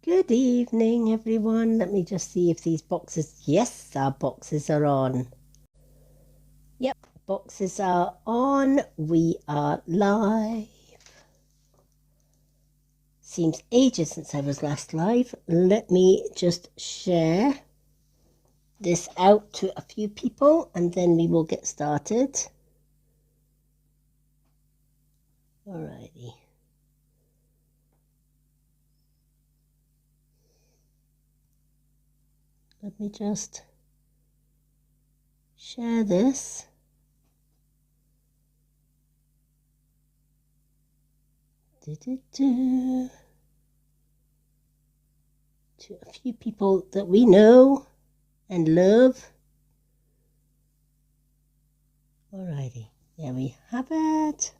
Good evening, everyone. Let me just see if these boxes... Yes, our boxes are on. Yep, boxes are on. We are live. Seems ages since I was last live. Let me just share this out to a few people and then we will get started. Alrighty. Let me just share this. To a few people that we know and love. Alrighty, there we have it.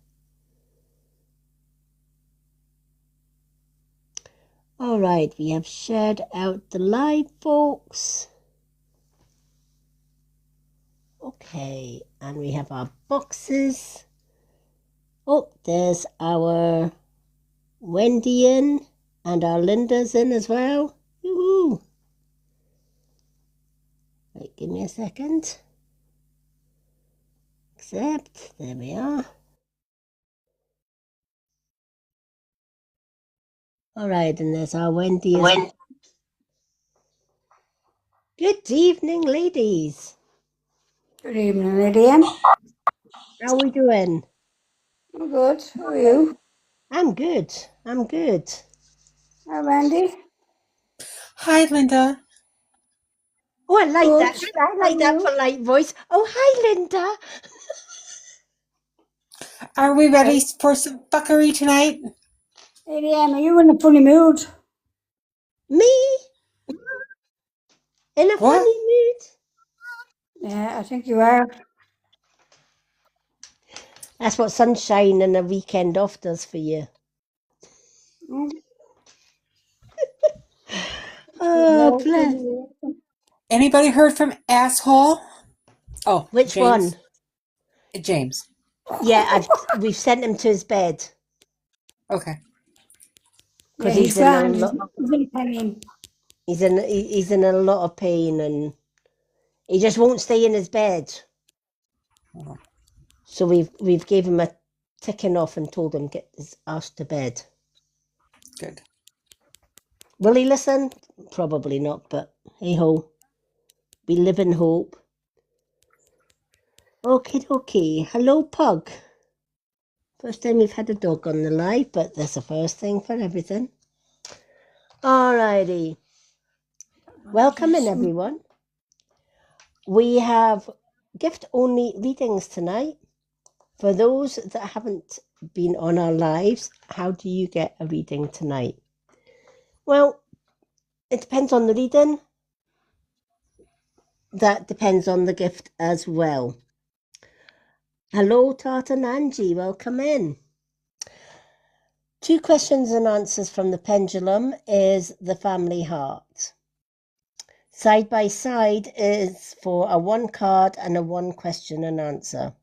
Alright, we have shared out the live, folks. Okay, and we have our boxes. Oh, there's our Wendy in and our Linda's in as well. Woohoo! Right, give me a second. Accept, there we are. Alright, and there's our Wendy as well. Good evening, ladies. Good evening, Lydia. How are we doing? I'm good. How are you? I'm good. Hi, Randy. Hi, Linda. Oh, I like Good. that. I like that polite voice. Oh, hi, Linda. Are we ready for some fuckery tonight? Lydia, are you in a funny mood? Me? In a What? funny mood? Yeah, I think you are. That's what sunshine and a weekend off does for you. Mm. Oh, bless. Anybody heard from asshole? Oh, Which James. one? James. Yeah, we've sent him to his bed. Okay. Yeah, Because he's he's in a fine. lot. He's in pain. He's in a lot of pain, and he just won't stay in his bed. Oh. So we've gave him a ticking off and told him get his ass to bed. Good. Will he listen? Probably not, but hey ho. We live in hope. Okay. Hello, Pug. First time we've had a dog on the live, but that's the first thing for everything. Alrighty. Welcome in, everyone. We have gift-only readings tonight. For those that haven't been on our lives, how do you get a reading tonight? Well, it depends on the reading. That depends on the gift as well. Hello, Tata Nanji. Welcome in. 2 questions and answers from the pendulum is the family heart. Side by side is for a 1 card and a 1 question and answer.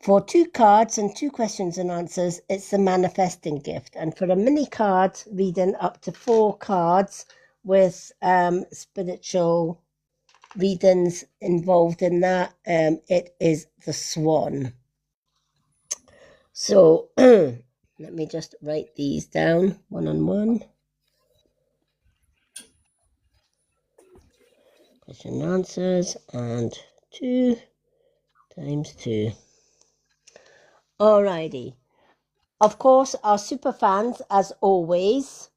For 2 cards and 2 questions and answers, it's the manifesting gift. And for a mini card reading up to 4 cards with spiritual readings involved in that, it is the swan. So let me just write these down one on one. Question and answers and 2 times 2. Alrighty. Of course, our super fans, as always,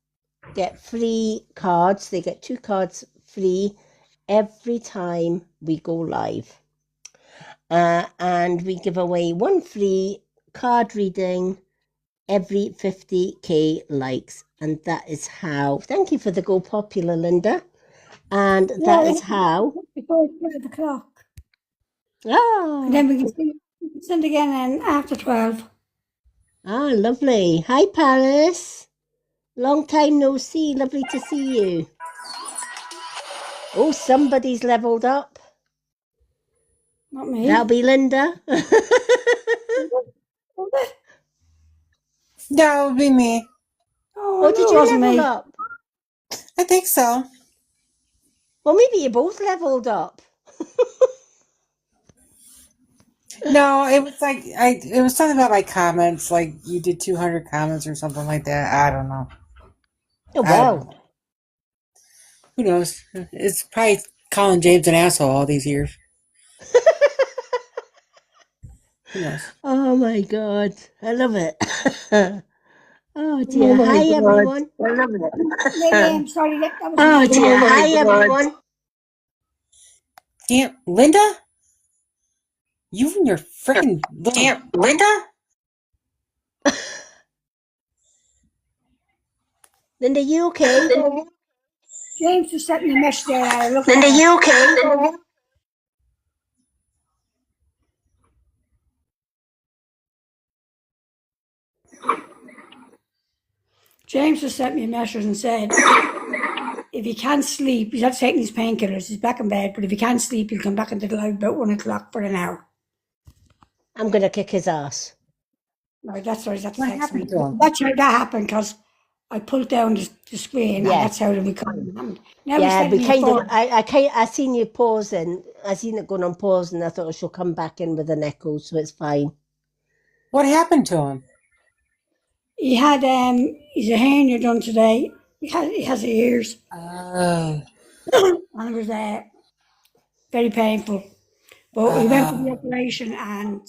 get free cards. They get 2 cards free every time we go live. And we give away 1 free card reading every 50k likes. And that is how. Thank you for the Go Popular, Linda. And that is how. Before 12 o'clock. Ah. And then we can send again after 12. Ah, lovely. Hi, Paris. Long time no see. Lovely to see you. Oh, somebody's leveled up. Not me. That'll be Linda. That would be me. Oh, Oh, did you wasn't level me. up? I think so. Well, maybe you both leveled up. No, it was like it was something about my comments, like you did 200 comments or something like that. I don't know. Oh, I don't wow. know. Who knows? It's probably calling James an asshole all these years. Who knows? Oh my God. I love it. Oh Oh dear. my Hi, god. everyone. I love it. Sorry, that was Oh me. dear. Oh my Hi, god. everyone. Damn, Linda? You and your freaking little. Damn, Linda? Linda, you okay? James just sent me a message there. I looked Linda, at it. you okay? James just sent me a message and said, if he can't sleep, he's not taking his painkillers. He's back in bed, but if he can't sleep, he'll come back into the light about 1 o'clock for an hour. I'm going to kick his ass. Right, that's what he's had to What text me. happened to him? That's how that happened because I pulled down the screen, and Yeah. that's how the recording happened. Now he's Yeah, sending we me a kind of, phone. I seen you pausing. I seen it going on pause and I thought she'll come back in with an echo, so it's fine. What happened to him? He had he's a hernia done today. He has the ears, Oh. and it was very painful. But he went for the Oh. operation, and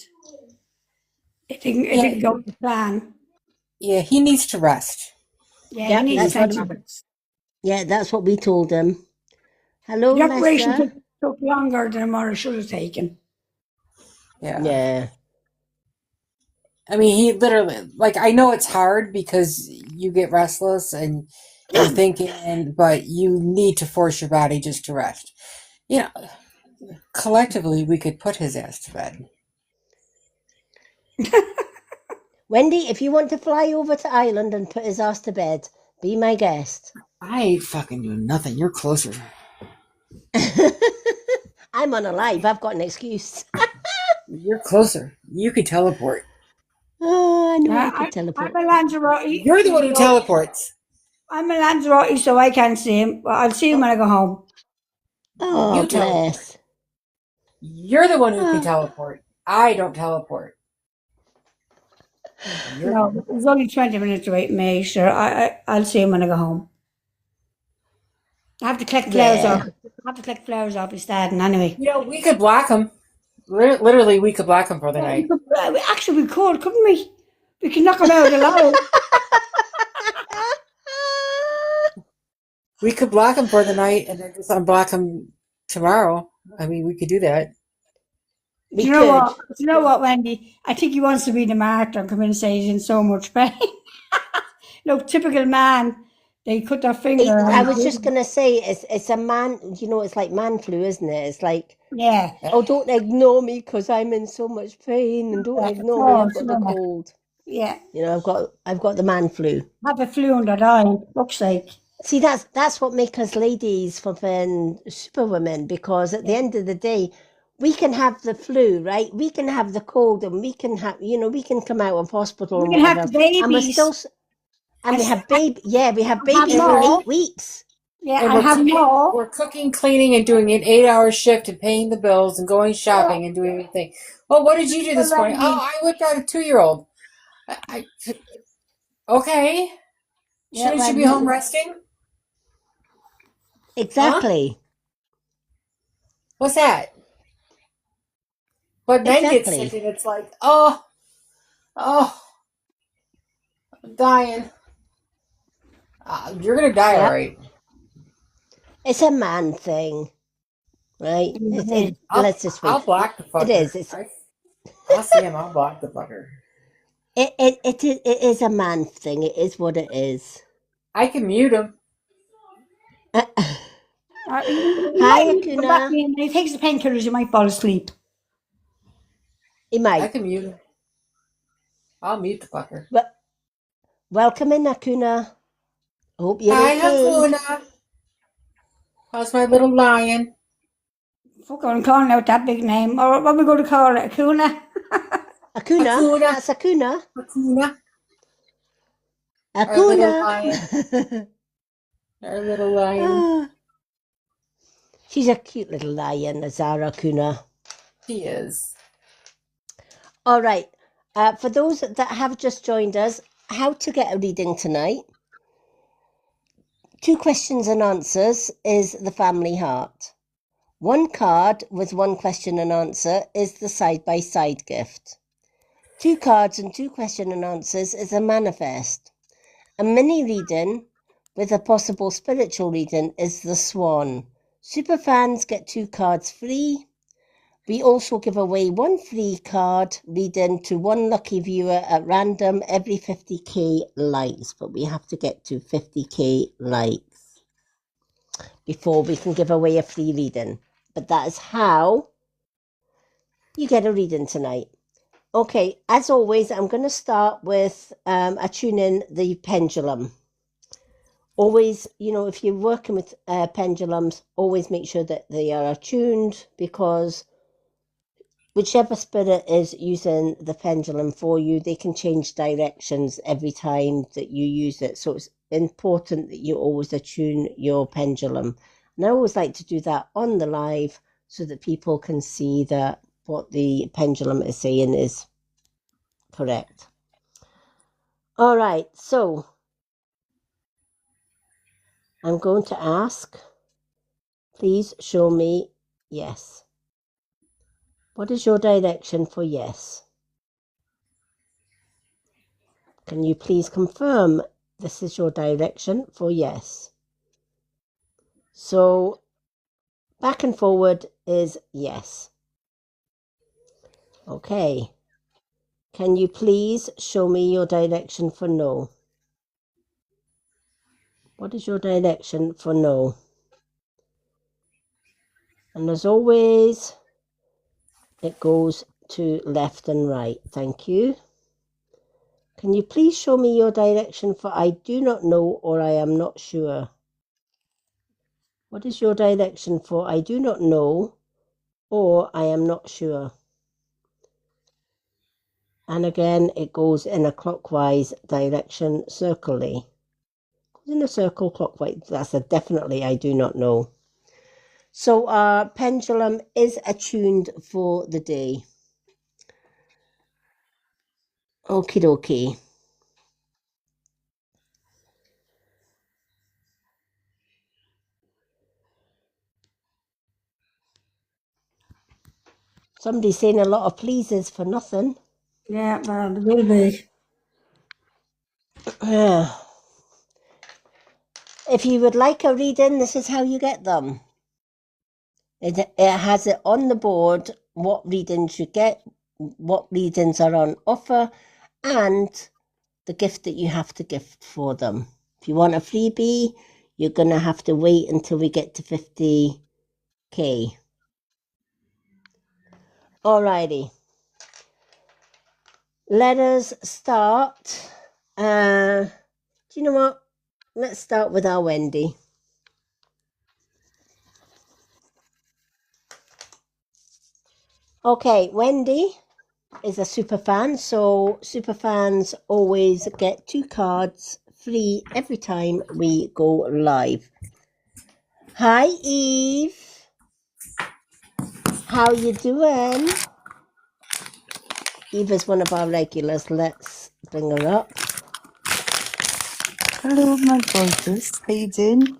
it didn't Yeah, go to plan. yeah, he needs to rest. Yeah, Yeah, he needs that's to take what, tablets. yeah, that's what we told him. Hello, The operation Nessa. took longer than what it should have taken. Yeah. Yeah. I mean, he literally, like, I know it's hard because you get restless and you're thinking, but you need to force your body just to rest. You know, collectively, we could put his ass to bed. Wendy, if you want to fly over to Ireland and put his ass to bed, be my guest. I ain't fucking doing nothing. You're closer. I'm on a live. I've got an excuse. You're closer. You could teleport. Oh, I know I could teleport. I'm a Lanzarote. You're the one who teleports. I'm a Lanzarote, so I can't see him. But I'll see him when I go home. Oh, You teleport. bless. You're the one who can Oh, teleport. I don't teleport. You're No, it's only 20 minutes away from me, sure. I'll see him when I go home. I have to collect flowers yeah. off. I have to collect flowers off his dad, and anyway. You know, we could block him. Literally, we could block him for the Well, night. actually, we could, couldn't we? We can knock him out alive. We could block him for the night and then just unblock him tomorrow. I mean, we could do that. We Do you know what? could. Do you know what, Wendy? I think he wants to be the martyr and come in and say he's in so much pain. No, typical man. They cut their finger. I on was him. just gonna say it's a man. You know, it's like man flu, isn't it? It's like, Yeah. oh, don't ignore me because I'm in so much pain, and don't Yeah, ignore me. I've of got course, the yeah. cold. Yeah. You know, I've got the man flu. Have a flu under eye, looks like. See, that's what makes us ladies flipping superwomen, because at the end of the day, we can have the flu, right? We can have the cold, and we can have, we can come out of hospital We and can whatever have else, the and we're babies. still, and we have baby, yeah, we have Have babies for more. 8 weeks. Yeah, And and have more. we're cooking, cleaning, and doing an 8-hour shift and paying the bills and going shopping and doing everything. Well, what did you do this morning? Oh, I whipped out a 2-year-old. Okay. Yeah, Shouldn't you be home resting? Exactly. What's that? But then get Exactly. sick and it's like, oh, I'm dying. You're gonna die, Yep. all right. It's a man thing, right? Let's just I'll face block the fucker. it. It is. I'll see him. I'll block the fucker. It is a man thing. It is what it is. I can mute him. Hi, When Akuna. he takes the painkillers, he might fall asleep. He I might. can mute him. I'll mute the fucker. But welcome in, Akuna. Hope you're Hi, okay. Hakuna. How's my little lion? Fuck, I'm calling out that big name. Or what are we going to call it? Akuna? Akuna. Akuna. That's Akuna. Hakuna. Our little lion. Akuna. Our little lion. Ah, she's a cute little lion, Zara Kuna. She is. All right. For those that have just joined us, how to get a reading tonight. 2 questions and answers is the family heart. 1 card with 1 question and answer is the side-by-side gift. 2 cards and 2 question and answers is a manifest. A mini reading with a possible spiritual reading is the swan. Superfans get 2 cards free. We also give away 1 free card reading to 1 lucky viewer at random every 50k likes, but we have to get to 50k likes before we can give away a free reading. But that is how you get a reading tonight. Okay, as always, I'm going to start with attuning the pendulum. Always, if you're working with pendulums, always make sure that they are attuned, because whichever spirit is using the pendulum for you, they can change directions every time that you use it. So it's important that you always attune your pendulum. And I always like to do that on the live so that people can see that what the pendulum is saying is correct. All right, so I'm going to ask, please show me yes. What is your direction for yes? Can you please confirm this is your direction for yes? So back and forward is yes. Okay. Can you please show me your direction for no? What is your direction for no? And as always, it goes to left and right. Thank you. Can you please show me your direction for I do not know or I am not sure? What is your direction for I do not know or I am not sure? And again, it goes in a clockwise direction, circly. Goes in a circle clockwise. That's a definitely I do not know. So our pendulum is attuned for the day. Okie dokie. Somebody's saying a lot of pleases for nothing. Yeah, well, it will be. If you would like a reading, this is how you get them. It has it on the board, what readings you get, what readings are on offer, and the gift that you have to gift for them. If you want a freebie, you're going to have to wait until we get to 50k. Alrighty. Let us start. Do you know what? Let's start with our Wendy. Okay, Wendy is a super fan, so super fans always get 2 cards free every time we go live. Hi, Eve. How you doing? Eve is one of our regulars. Let's bring her up. Hello, my gorgeous. How you doing?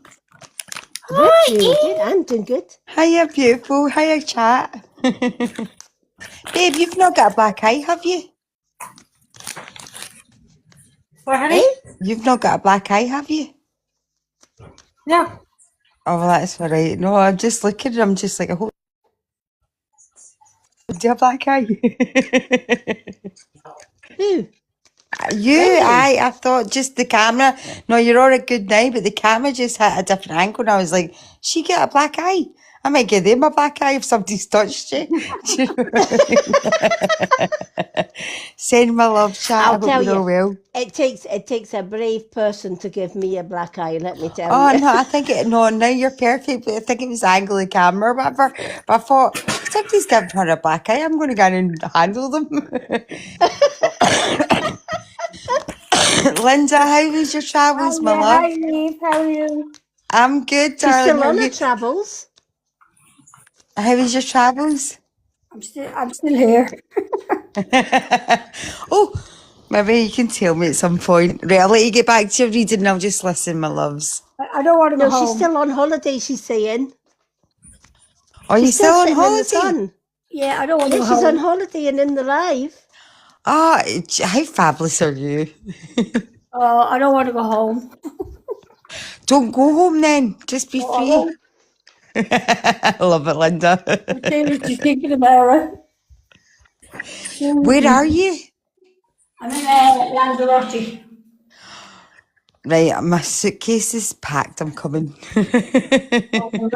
Good. I'm doing good. Hiya, beautiful. Hiya, chat. Babe, you've not got a black eye, have you? What, honey? You've not got a black eye, have you? No. Oh, well, that's all right. No, I'm just looking. I'm just like, I hope you do a black eye. Who? You, Wendy. I thought just the camera. No, you're all a good now, but the camera just hit a different angle, and I was like, she get a black eye. I might give them a black eye if somebody's touched you. Do you know what I mean? Send my love, chat. I'll I hope tell you're all you, well. it takes a brave person to give me a black eye, let me tell Oh you. no, I think no, now you're perfect. But I think it was the angle of the camera or whatever. But I thought, somebody's giving her a black eye. I'm going to go in and handle them. Linda, how was your travels, my love? Hi, Eve. How are you? I'm good, She's darling. still How on are her you? travels. How was your travels? I'm still here. Oh, maybe you can tell me at some point. Right, I'll let you get back to your reading and I'll just listen, my loves. I don't want to go No, she's home. still on holiday, she's saying. Are you She's still still on sitting in the holiday? sun. Yeah, I don't want to Yeah, go she's on home. holiday and in the live. Oh, how fabulous are you? Oh, I don't want to go home. Don't go home then. Just be No, I free. won't. I love it, Linda. I'm seriously thinking about it. Where are Seriously. you? I'm in Lanzarote. Right, my suitcase is packed. I'm coming. Oh, the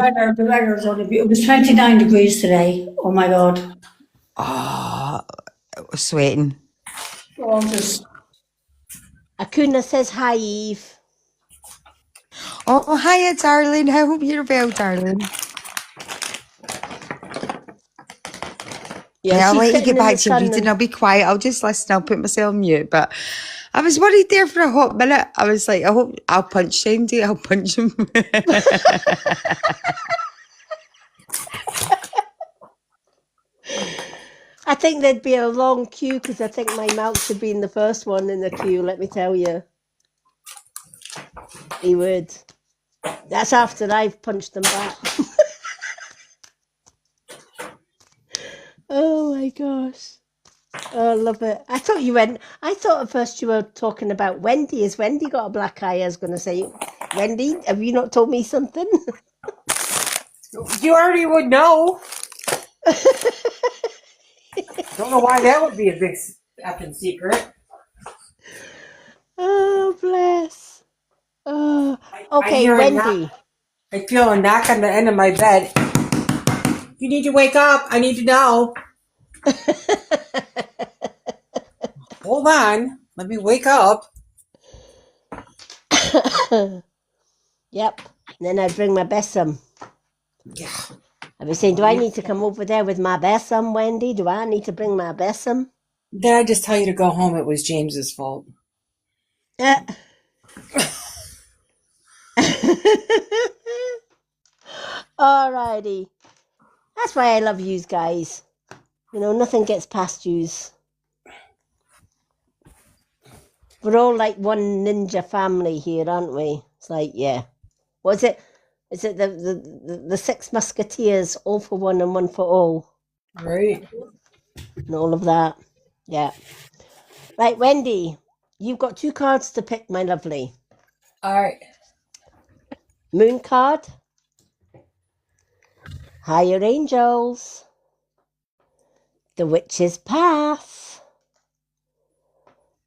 weather is only beautiful. It was 29 degrees today. Oh my God. Oh, sweating. Gorgeous. Akuna says hi, Eve. Oh, hiya, darling. I hope you're well, darling. Yeah, Yeah, I'll she's let you sitting get in the back to your sun. reading. And I'll be quiet. I'll just listen. I'll put myself on mute. But I was worried there for a hot minute. I was like, I hope I'll punch Shandy. I'll punch him. I think there'd be a long queue because I think my mouse would be in the first one in the queue, let me tell you. He would. That's after I've punched them back. Oh my gosh. Oh, I love it. I thought at first you were talking about Wendy. Has Wendy got a black eye? I was going to say, Wendy, have you not told me something? You already would know. Don't know why that would be a big effing secret. Oh, bless. Oh, I okay, hear a knock. Wendy. I feel a knock on the end of my bed. You need to wake up. I need to know. Hold on. Let me wake up. Yep. And then I bring my besom. Yeah. I was saying, do I need to come over there with my besom, Wendy? Do I need to bring my besom? Did I just tell you to go home? It was James's fault. Alrighty. That's why I love yous guys. You know, nothing gets past yous. We're all like one ninja family here, aren't we? It's like, yeah. What is it? Is it the Six Musketeers, all for one and one for all? Right. And all of that. Yeah. Right, Wendy, you've got 2 cards to pick, my lovely. All right. Moon card. Higher Angels. The Witch's Path.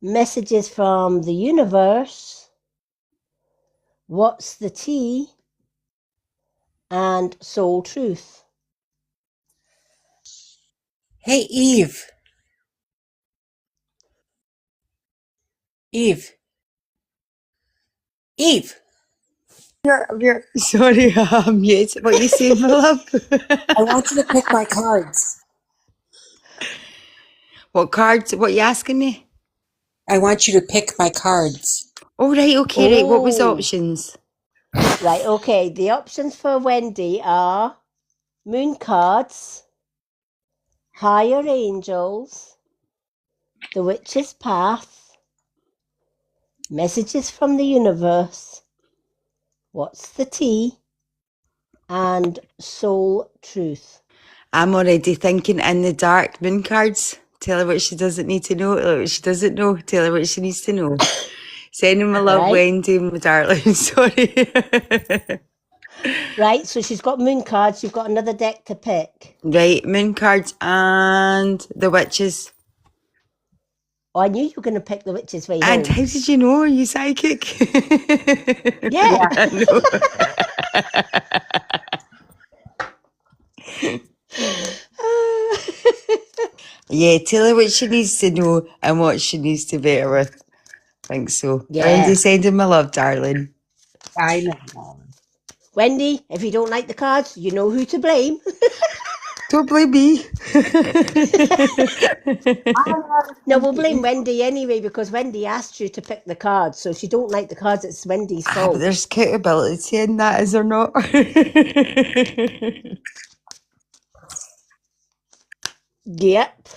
Messages from the Universe. What's the Tea? And Soul Truth. Hey, Eve. Eve. Eve. Sorry, I'm mute. What you saying, my love? I want you to pick my cards. What cards? What you asking me? I want you to pick my cards. Oh, right, okay, right. What was the Oh. options? Right, okay. The options for Wendy are Moon cards, Higher Angels, The Witch's Path, Messages from the Universe, What's the Tea? And Soul Truth. I'm already thinking in the dark. Moon cards. Tell her what she doesn't need to know. Tell her what she doesn't know. Tell her what she needs to know. Sending my love, Right. Wendy, my darling. Sorry. Right, so she's got Moon cards. You've got another deck to pick. Right, moon cards and the witches. Oh, I knew you were going to pick The Witch's Way And Home. how did you know? Are you psychic? Yeah. I know. Yeah, tell her what she needs to know and what she needs to better with. I think so. Yeah. Wendy, sending my love, darling. I know. Wendy, if you don't like the cards, you know who to blame. Don't blame me. No, we'll blame Wendy anyway because Wendy asked you to pick the cards. So if you don't like the cards, it's Wendy's But fault. there's accountability in that, is there not? Yep.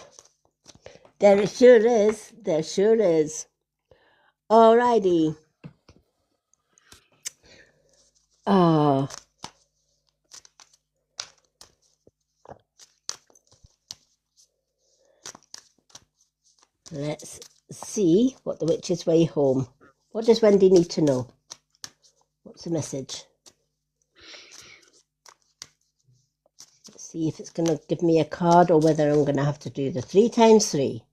There sure is. There sure is. Alrighty. Let's see what the witch's way home. What does Wendy need to know? What's the message? Let's see if it's going to give me a card or whether I'm going to have to do the 3 times 3.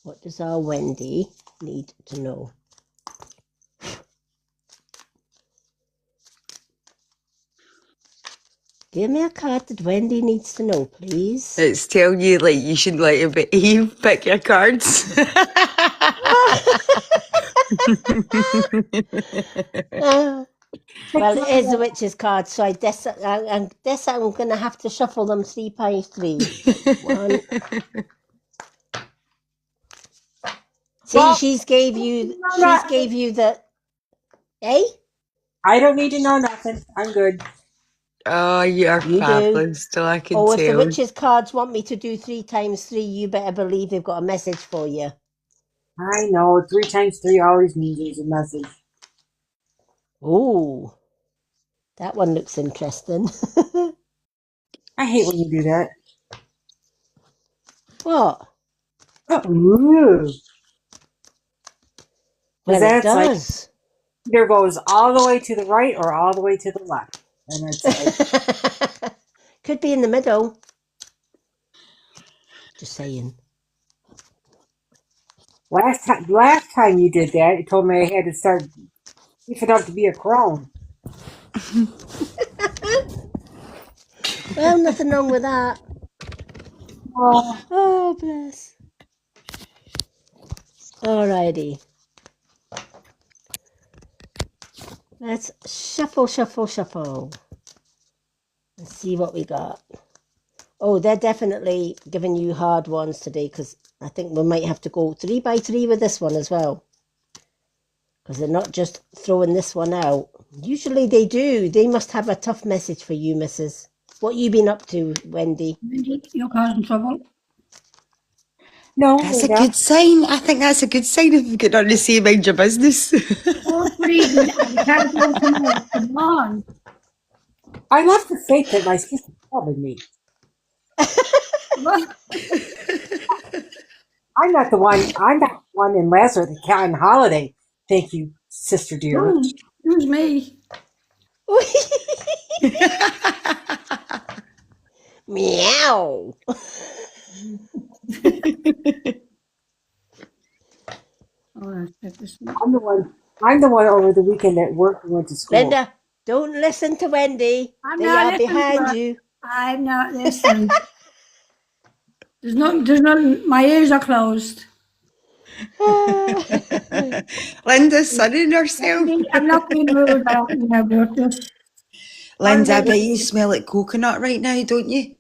What does our Wendy need to know? Give me a card that Wendy needs to know, please. It's telling you, like, you should let it behave, pick your cards. Well, it is the witch's card, so I guess I'm going to have to shuffle them 3 by 3. 1. See, Well, she's gave you the. Eh? I don't need to know nothing. I'm good. Oh, you're You do. fabulous, still I can Oh, if the tell. witch's cards want me to do 3 times 3, you better believe they've got a message for you. I know. 3 times 3 always means there's a message. Oh, that one looks interesting. I hate when you do that. What? Ooh. Well, it That's like does. either goes all the way to the right or all the way to the left. And it's like, Could be in the middle. Just saying. last time you did that, you told me I had to start beefing up to be a crone. Well, nothing wrong with that. Oh, bless. Alrighty. Let's shuffle, shuffle, shuffle. Let's see what we got. Oh, they're definitely giving you hard ones today because I think we might have to go 3 by 3 with this one as well. Because they're not just throwing this one out. Usually they do. They must have a tough message for you, Mrs. What you been up to, Wendy? Wendy, you're causing trouble. No, That's a Linda. good sign. I think that's a good sign if you get on to say mind your business. Oh, please, I can't go tomorrow. Come on. I love to think that my sister's loving me. What? I'm not the one in Lazarus that on holiday. Thank you, sister dear. Who's me? Meow. Oh, that's this one. I'm the one over the weekend at work who went to school. Linda, don't listen to Wendy. I'm They not are listening to behind her. you. I'm not listening. There's nothing, my ears are closed. Linda's sunning herself. Wendy, I'm not being rude. I don't know about this. Linda, I bet you smell like coconut right now, don't you?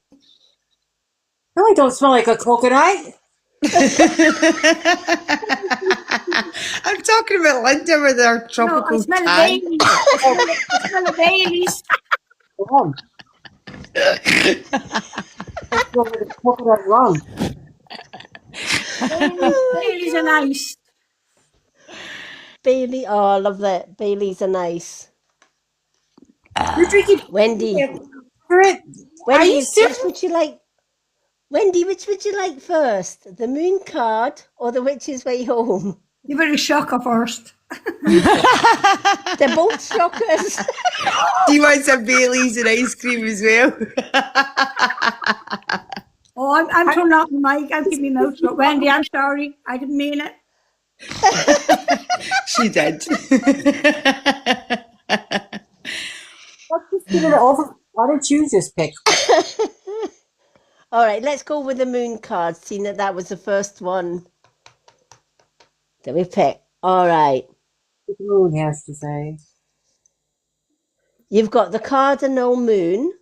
No, I don't smell like a coconut. I'm talking about Linda with her No, I tropical smell a tan. Baileys. I smell a Baileys. Rum. I smell like a coconut rum. Baileys are nice. Bailey, oh, I love that. Baileys are nice. You're drinking Wendy, for it? Are you which serious? would you like? Wendy, which would you like first? The moon card or the witch's way home? You better shock her first. They're both shockers. She wants a Bailey's and ice cream as well. Oh, I'm turning off the mic. I'm keeping my mouth shut. Wendy, I'm sorry. I didn't mean it. She did. Let's just get it over. Why don't you just pick? All right, let's go with the moon card, seeing that was the first one that we picked. All right. What the moon has to say. You've got the cardinal moon,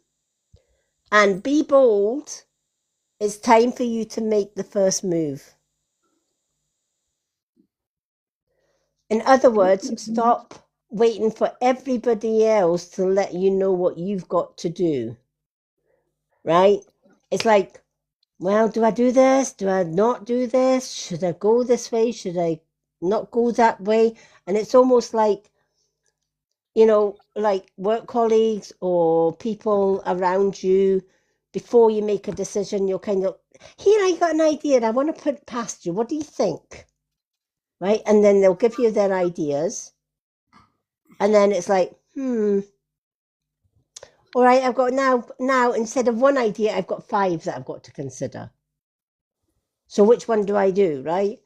and be bold. It's time for you to make the first move. In other words, stop waiting for everybody else to let you know what you've got to do. Right? It's like, well, do I do this? Do I not do this? Should I go this way? Should I not go that way? And it's almost like, you know, like work colleagues or people around you, before you make a decision, you're kind of, here, I got an idea. I want to put it past you. What do you think? Right? And then they'll give you their ideas. And then it's like, all right, I've got now, instead of one idea, I've got 5 that I've got to consider. So which one do I do, right?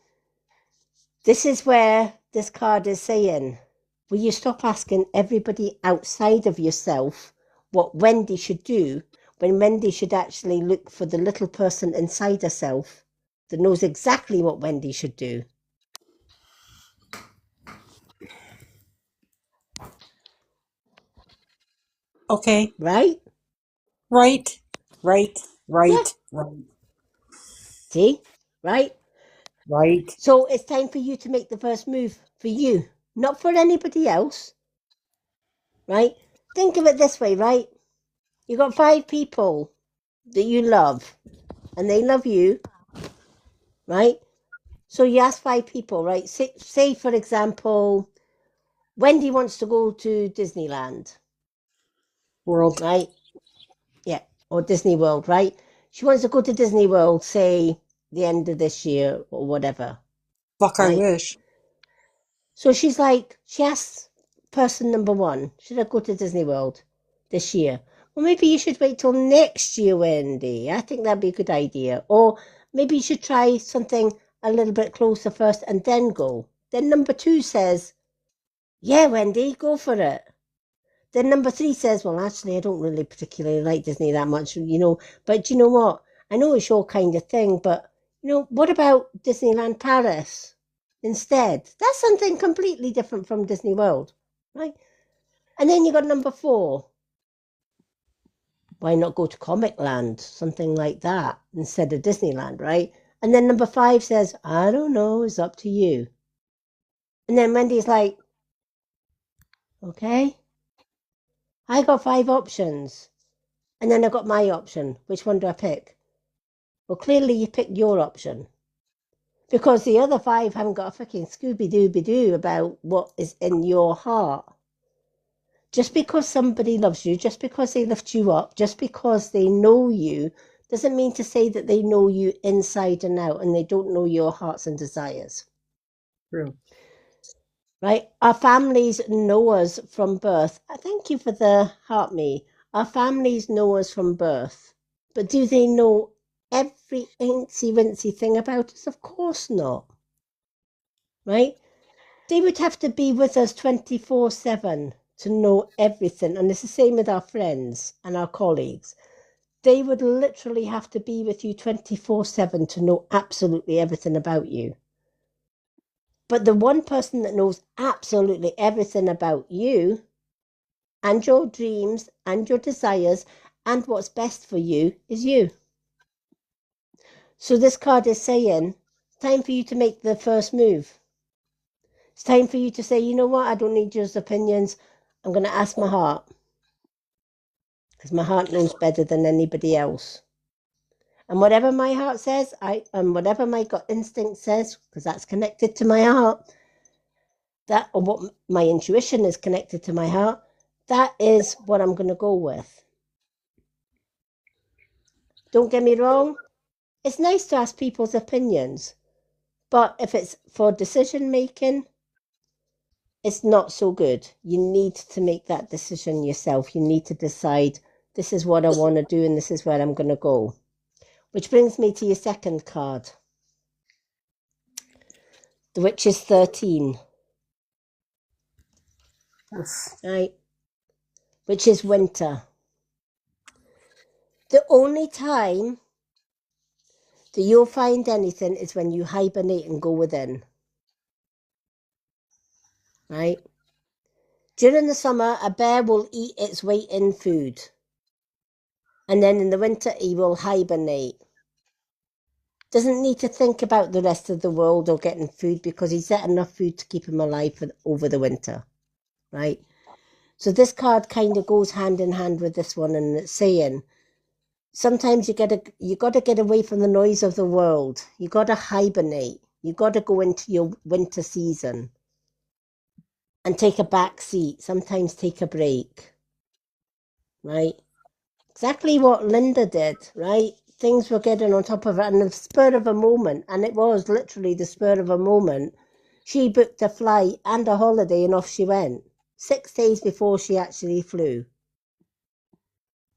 This is where this card is saying, will you stop asking everybody outside of yourself what Wendy should do, when Wendy should actually look for the little person inside herself that knows exactly what Wendy should do. Okay. Right? Right. Right. Yeah. Right. See? Right? Right. So it's time for you to make the first move for you, not for anybody else. Right? Think of it this way, right? You got 5 people that you love, and they love you, right? So you ask 5 people, right? Say for example, Wendy wants to go to Disneyland, World. right? Yeah, or Disney World, right? She wants to go to Disney World, say the end of this year or whatever. Fuck, I Right? wish. So she's like, she asks person number 1, should I go to Disney World this year? Well, maybe you should wait till next year, Wendy. I think that'd be a good idea. Or maybe you should try something a little bit closer first and then go. Then number 2 says, yeah, Wendy, go for it. Then number 3 says, well, actually, I don't really particularly like Disney that much, you know, but you know what? I know it's your kind of thing, but, you know, what about Disneyland Paris instead? That's something completely different from Disney World, right? And then you got number 4. Why not go to Comic Land? Something like that instead of Disneyland, right? And then number 5 says, I don't know, it's up to you. And then Wendy's like, okay, I got 5 options. And then I got my option. Which one do I pick? Well, clearly you picked your option. Because the other 5 haven't got a fucking Scooby-Dooby-Doo about what is in your heart. Just because somebody loves you, just because they lift you up, just because they know you, doesn't mean to say that they know you inside and out and they don't know your hearts and desires. True. Right? Our families know us from birth. Thank you for the heart me. Our families know us from birth. But do they know every incy-wincy thing about us? Of course not. Right? They would have to be with us 24/7 to know everything. And it's the same with our friends and our colleagues. They would literally have to be with you 24/7 to know absolutely everything about you. But the one person that knows absolutely everything about you and your dreams and your desires and what's best for you is you. So this card is saying, it's time for you to make the first move. It's time for you to say, you know what, I don't need your opinions. I'm going to ask my heart. Because my heart knows better than anybody else. And whatever my heart says, and whatever my gut instinct says, because that's connected to my heart, that, or what my intuition is connected to my heart, that is what I'm going to go with. Don't get me wrong, it's nice to ask people's opinions, but if it's for decision making, it's not so good. You need to make that decision yourself. You need to decide, this is what I want to do and this is where I'm going to go. Which brings me to your second card, which is 13. Right? Which is winter. The only time that you'll find anything is when you hibernate and go within. Right? During the summer, a bear will eat its weight in food. And then in the winter, he will hibernate. Doesn't need to think about the rest of the world or getting food because he's got enough food to keep him alive over the winter, right? So this card kind of goes hand in hand with this one, and it's saying sometimes you got to get away from the noise of the world. You got to hibernate. You got to go into your winter season and take a back seat. Sometimes take a break, right? Exactly what Linda did, right? Things were getting on top of her, and the spur of a moment, and it was literally the spur of a moment, she booked a flight and a holiday and off she went 6 days before she actually flew.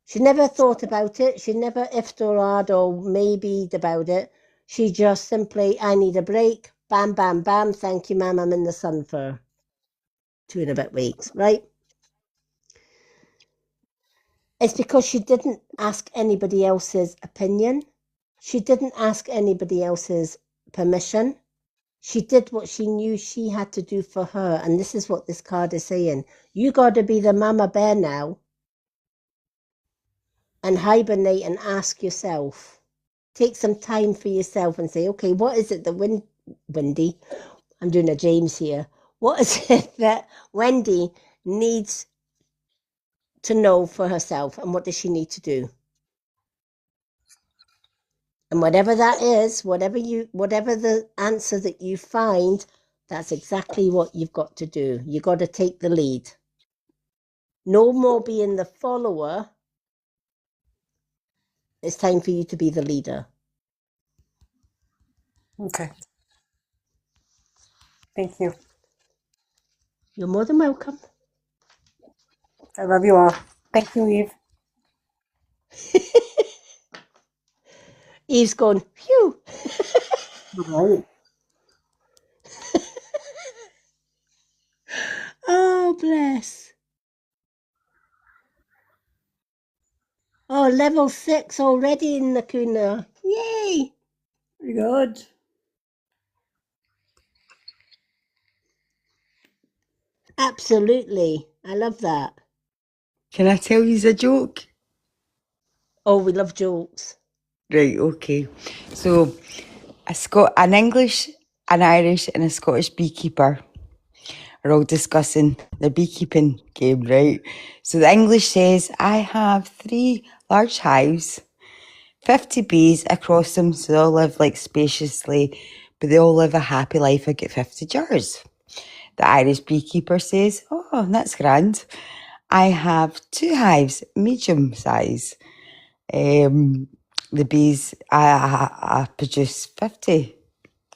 She never thought about it. She never ifed or had or maybe'd about it. She just simply, I need a break. Bam, bam, bam. Thank you, ma'am. I'm in the sun for 2 and a bit weeks, right? It's because she didn't ask anybody else's opinion. She didn't ask anybody else's permission. She did what she knew she had to do for her. And this is what this card is saying. You got to be the mama bear now and hibernate and ask yourself. Take some time for yourself and say, okay, what is it that Wendy, I'm doing a James here. What is it that Wendy needs to know for herself, and what does she need to do? And whatever that is, whatever the answer that you find, that's exactly what you've got to do. You got to take the lead. No more being the follower. It's time for you to be the leader. Okay. Thank you. You're more than welcome. I love you all. Thank you, Eve. Eve's gone, phew. Right. Oh, bless. Oh, level 6 already in the Kuna. Yay. Very good. Absolutely. I love that. Can I tell you a joke? Oh, we love jokes. Right, okay. So, an English, an Irish, and a Scottish beekeeper are all discussing the beekeeping game, right? So the English says, I have 3 large hives, 50 bees across them, so they all live like spaciously, but they all live a happy life. I get 50 jars. The Irish beekeeper says, oh, that's grand. I have 2 hives, medium size. The bees, I produce 50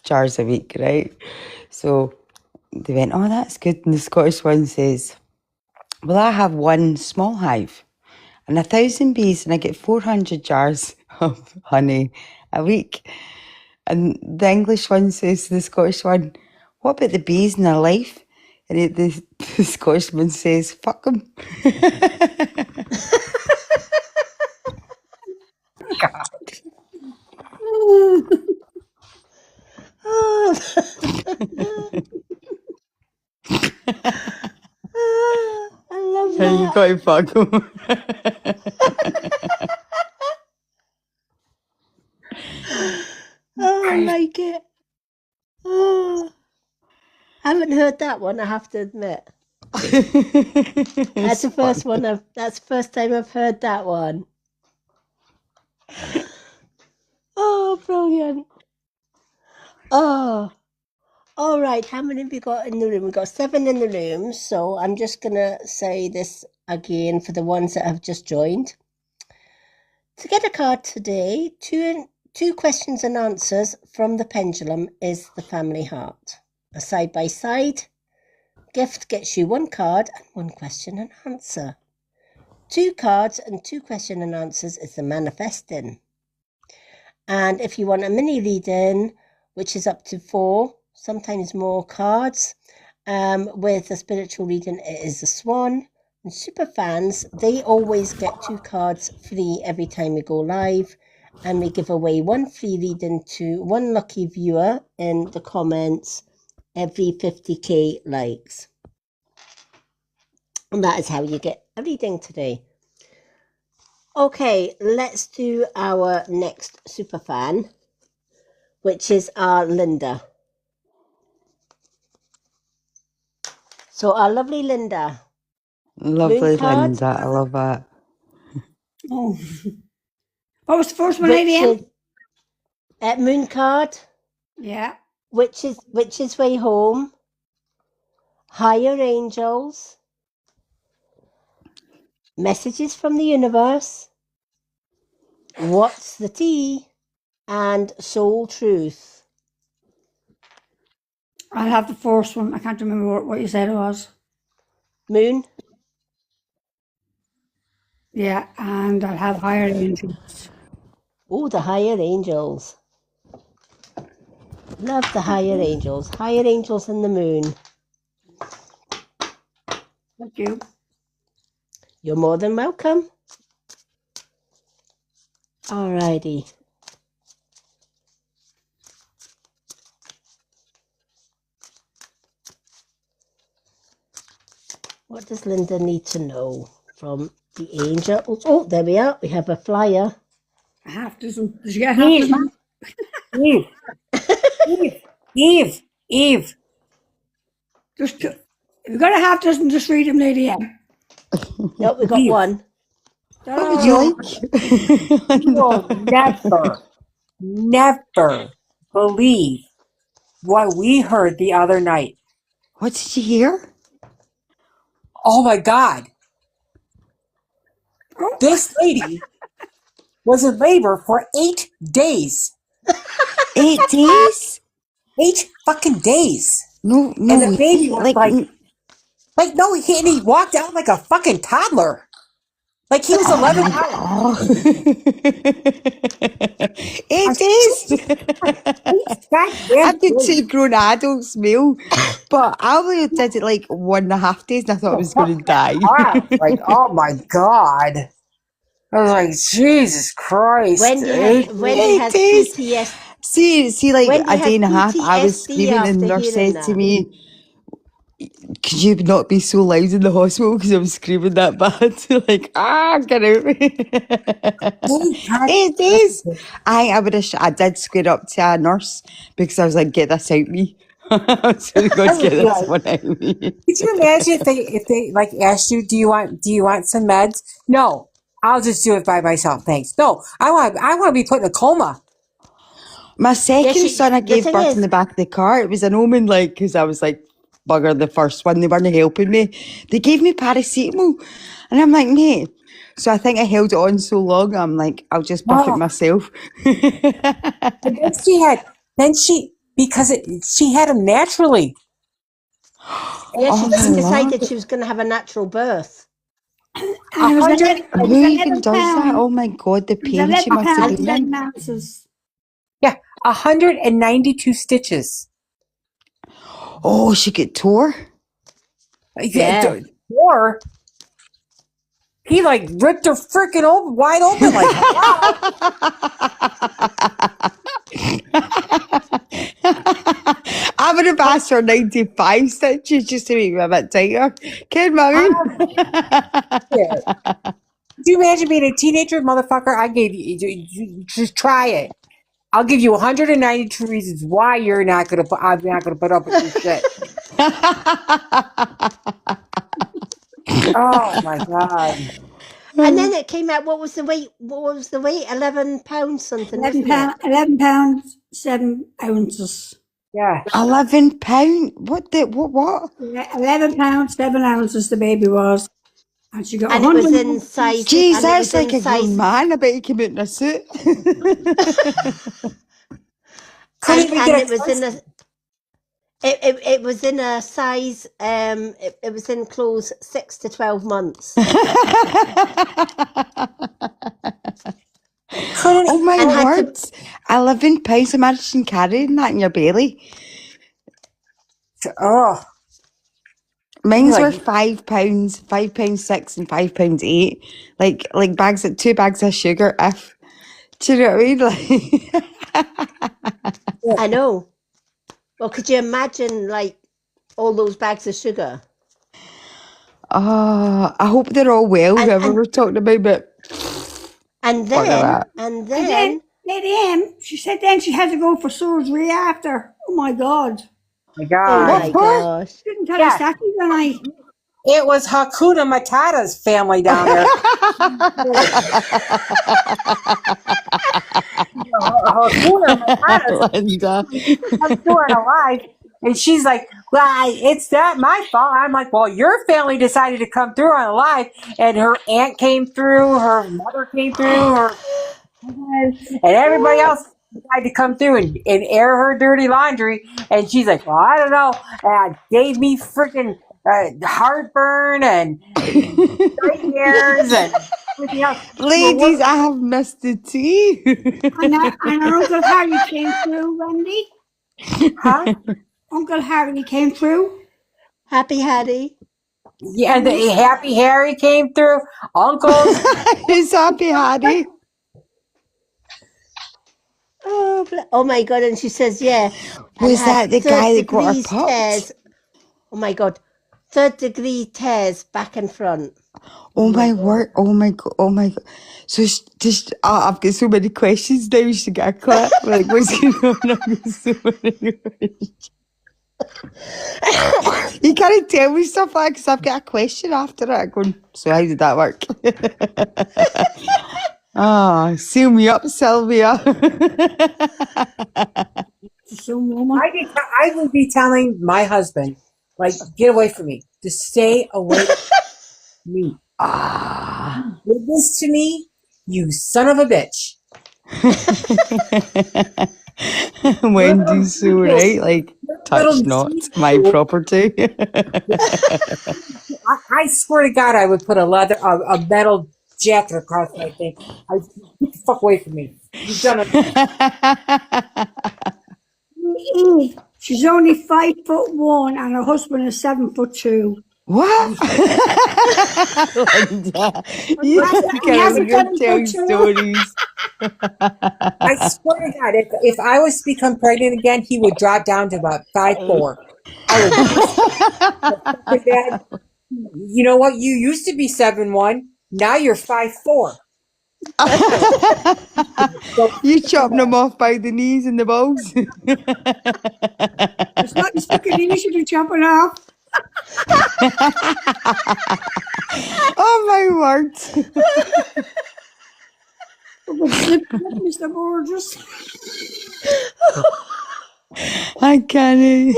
jars a week, right? So they went, oh, that's good. And the Scottish one says, well, I have 1 small hive and 1,000 bees, and I get 400 jars of honey a week. And the English one says to the Scottish one, what about the bees in their life? And the Scotsman says, fuck them. Oh. I love that. You got to fuck them. Oh, I like it. Oh, I haven't heard that one, I have to admit. That's the first one. That's the first time I've heard that one. Oh, brilliant. Oh, all right. How many have we got in the room? We've got 7 in the room. So I'm just going to say this again for the ones that have just joined. To get a card today, two questions and answers from the pendulum is the family heart. A side-by-side gift gets you 1 card and 1 question and answer. 2 cards and 2 question and answers is the manifesting. And if you want a mini reading, which is up to 4, sometimes more cards, with the spiritual reading, it is the Swan. And super fans, they always get 2 cards free every time we go live. And we give away 1 free reading to 1 lucky viewer in the comments every 50k likes. And that is how you get a reading today. Okay, let's do our next superfan, which is our Linda. So our lovely Linda. Lovely Moon card? Linda, I love it. Oh. What was the first one, Which Lady is M? Moon card, Yeah. which is way home, higher angels, messages from the universe, what's the tea, and soul truth. I'll have the first one. I can't remember what you said it was. Moon, Yeah, and I'll have higher angels. oh, the higher angels. Love the higher angels. Higher angels and the moon. Thank you. You're more than welcome. Alrighty. What does Linda need to know from the angels? Oh, there we are. We have a flyer. A half dozen. Did you get a half dozen? Eve. Just, if you've got a half dozen, just read them, Lady M. Nope, we got Eve. one. What would you like? You will never believe what we heard the other night. What did you hear? Oh my God. This lady was in labor for 8 days. 8 days? 8 fucking days. No, And the baby was like no, he walked out like a fucking toddler. Like he was 11 pounds. 8 days? I've been 2 grown adults meal, but I only did it like 1.5 days and I thought I was going to die. Like, oh my God. I was like, Jesus Christ. Wendy has days. PTSD. See, like Wendy a has day and a half, I was PTSD screaming and after the nurse hearing said to that. me, could you not be so loud in the hospital because I was screaming that bad? Like, get out. 8 days. I did square up to a nurse because I was like, get this out me. I was going to get this one out me. Could you imagine if they like asked you, do you want some meds? No, I'll just do it by myself. Thanks. No, I want to be put in a coma. My second son, I the gave thing birth is- in the back of the car. It was an omen, like, because I was like, bugger the first one. They weren't helping me. They gave me paracetamol. And I'm like, mate. So I think I held it on so long. I'm like, I'll just buff it myself. And then she had him naturally. Yeah, Oh, she my decided she was going to have a natural birth. And it was 11 Who even does that? Oh my God, the pain she must have been in. ounces. Yeah, 192 stitches. Oh, she got tore. Yeah. Or he like ripped her freaking wide open like I would have asked for 95 stitches just to make me a bit tighter. Can Yeah. Could you imagine being a teenager, motherfucker? I gave you just try it. I'll give you 192 reasons why I'm not gonna put up with this shit. Oh my God. And then it came out, what was the weight? 11 pounds something, wasn't it? 11 pounds, 7 ounces. Yeah. 11 pound? What? 11 pounds, 7 ounces the baby was. And she got And it was in size. Jeez, and it that's was in like a grown man. I bet he came out in a suit. And it was in a. It was in a size. It was in clothes 6 to 12 months. Oh my And had to- word! 11 pounds. Imagine carrying that in your belly. Oh. Mine's Like- were 5 pounds, 5 pounds 6 and 5 pounds 8. Like 2 bags of sugar. Do you know what I mean? I know. Well, could you imagine like all those bags of sugar? I hope they're all well, whoever we're talking about, but And fuck then, that. and And then, then, Lady M, she said then she had to go for surgery after. Oh my God. My oh God. my What for? gosh. Didn't tell Yeah. us that the other night. It was Hakuna Matata's family down there. Hakuna Matata's Linda. come through alive. And she's like, well, it's not my fault. I'm like, well, your family decided to come through alive. And her aunt came through, her mother came through, her and everybody else tried to come through and air her dirty laundry. And she's like, well, I don't know. And gave me freaking heartburn and nightmares and everything else. Ladies, I have missed the tea. And our Uncle Harry came through, Wendy. Huh? Uncle Harry came through. Happy Hattie. Yeah, and the Happy Harry came through. Uncles. Who's Happy Hattie? Oh my God. And she says, yeah. and Was had that the guy that got her third-degree popped? tears. Oh my God. 3rd-degree tears back and front. Oh my word! Oh my god! Oh my god! So I've got so many questions now. We should get a clip. Like, what's going on? I've got so many questions. You can't tell me stuff like because I've got a question after it. Going, so how did that work? Seal me up, Sylvia. Some woman. I would be telling my husband, like, get away from me. Just stay away from me. You did this to me, you son of a bitch. Wendy's so right. Like, touch not my property. I swear to God, I would put a metal jacket across my thing. Get the fuck away from me. You've done it. She's only 5'1" and her husband is 7'2". What? Linda, you can't even tell stories. I swear to God, if I was to become pregnant again, he would drop down to about 5'4". I would. Dad, you know what? You used to be 7'1". Now you're 5'4". You chopping them off by the knees and the balls. It's not as fucking easy to chop it off. Oh my word! Slip, Mr. Burgess. I can't.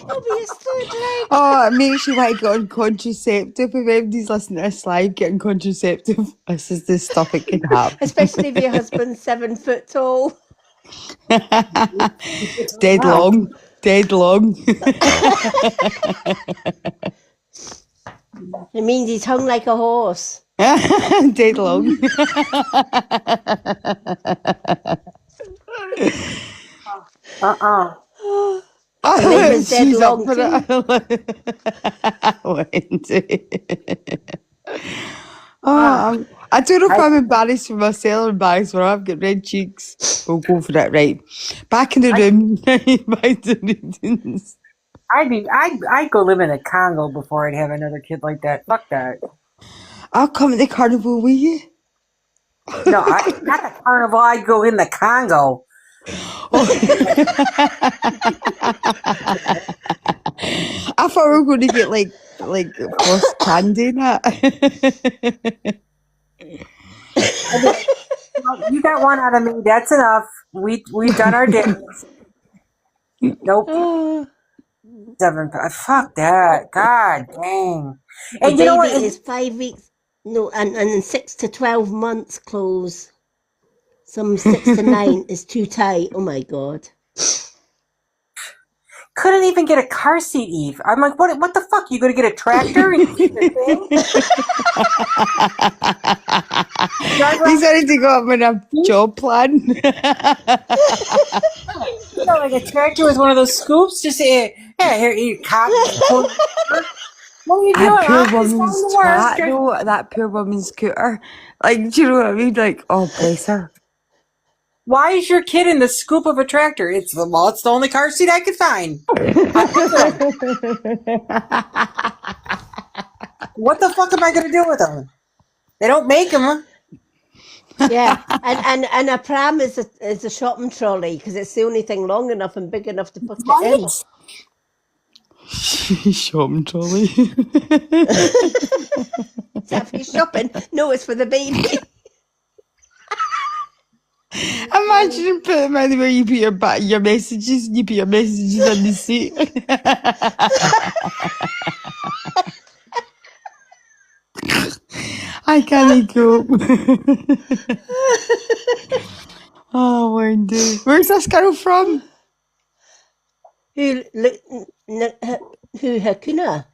Obviously, like. Oh, it makes you want to get on contraceptive. If anybody's listening to this live, getting contraceptive. This is the stuff it can happen. Especially if your husband's 7 foot tall. It's dead long. Dead long. It means he's hung like a horse. Dead long. Raymond's dead She's long up for it. Wendy. I don't know if I'm embarrassed for myself or embarrassed for her. I've got red cheeks. We'll go for it, right? Back in the room. Back to the routines. I'd go live in a Congo before I'd have another kid like that. Fuck that. I'll come at the carnival with you. No, not the carnival. I'd go in the Congo. I thought we were going to get like first candy and that. You got one out of me. That's enough. We've done our dance. Nope. 7. Fuck that. God dang. And The you know what? baby is 5 weeks. No, and 6 to 12 months close. Some 6 to 9 is too tight. Oh my God. Couldn't even get a car seat, Eve. I'm like, what the fuck? You gonna get a tractor? And keep the thing? He's ready to go up with a job plan. You know, like a tractor with one of those scoops. Just here, you cop. What are you doing? That poor I'm just woman's going to twat, work. though. That poor woman's scooter. Like, do you know what I mean? Like, oh, bless her. Why is your kid in the scoop of a tractor? It's the only car seat I could find. What the fuck am I gonna do with them? They don't make them. Yeah, and a pram is a shopping trolley because it's the only thing long enough and big enough to put it in. Right? Shopping trolley. Is that for your shopping? No, it's for the baby. Imagine putting them in where you put your messages and you put your messages on the seat. I can't cope. Oh, Wendy. Where's this girl from? Who Hakuna?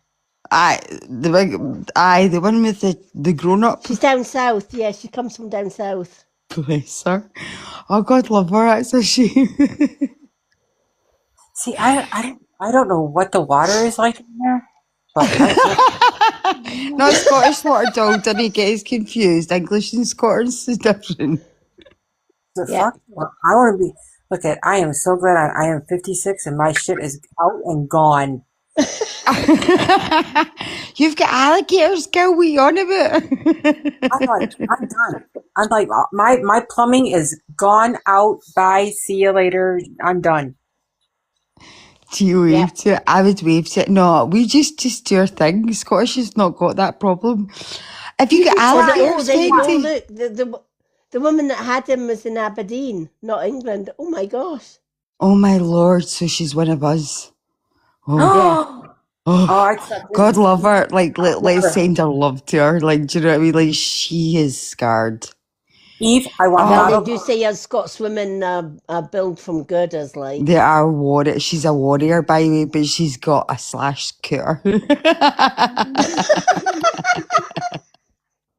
The one with the grown up. She's down south. Yeah, she comes from down south. Bless her. Oh, God love her. That's a shame. See, I don't know what the water is like in there. But No, Scottish water dog didn't get us confused. English and Scottish is different. the Yeah. fuck? I want to be. Look at. I am so glad I am 56 and my shit is out and gone. You've got alligators, girl. What are you on about? I'm done. I'm like my plumbing is gone out. Bye. See you later. I'm done. Do you wave to it? I would wave to it. No, we just do our thing. Scottish has not got that problem. If you get alligators, there you go. Wendy. Look, the woman that had him was in Aberdeen, not England. Oh my gosh. Oh my lord! So she's one of us. Oh, Oh, oh, I accept it. God love her. Like, let's send our love to her. Like, do you know what I mean? Like, she is scarred. Eve, I want Now bottled. they do say a Scotswomen build from girders, like. They are warrior. She's a warrior, by the way, but she's got a slash scooter.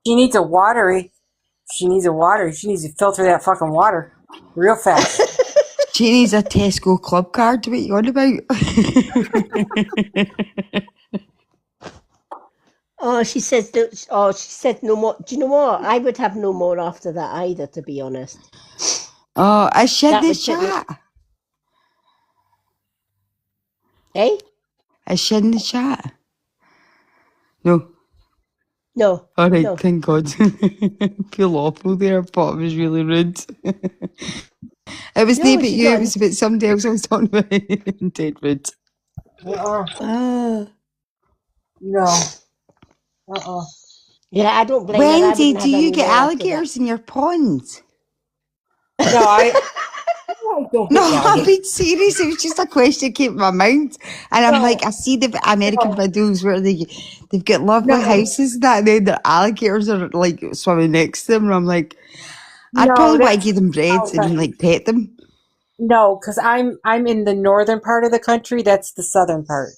She needs a watery. She needs a water. She needs to filter that fucking water real fast. She needs a Tesco club card. What you on about? Oh, she says. She said no more. Do you know what? I would have no more after that either, to be honest. Oh, I shed That the would take me- chat. Eh? I shed in the chat. No. No. All right, No. thank God. Feel awful there, but it was really rude. It was No, not about she you, it don't. was about somebody else I was talking about. Dead rude. No. Yeah, I don't blame her. I Wendy, wouldn't do have you any get more after alligators in your ponds? No, I don't No, get I'm that. being serious. It was just a question that came to my mind. And I'm like, I see the American videos where they've got lovely houses and that, and then the alligators are like swimming next to them. And I'm like, I'd probably want to give them bread and like pet them. No, because I'm in the northern part of the country. That's the southern part.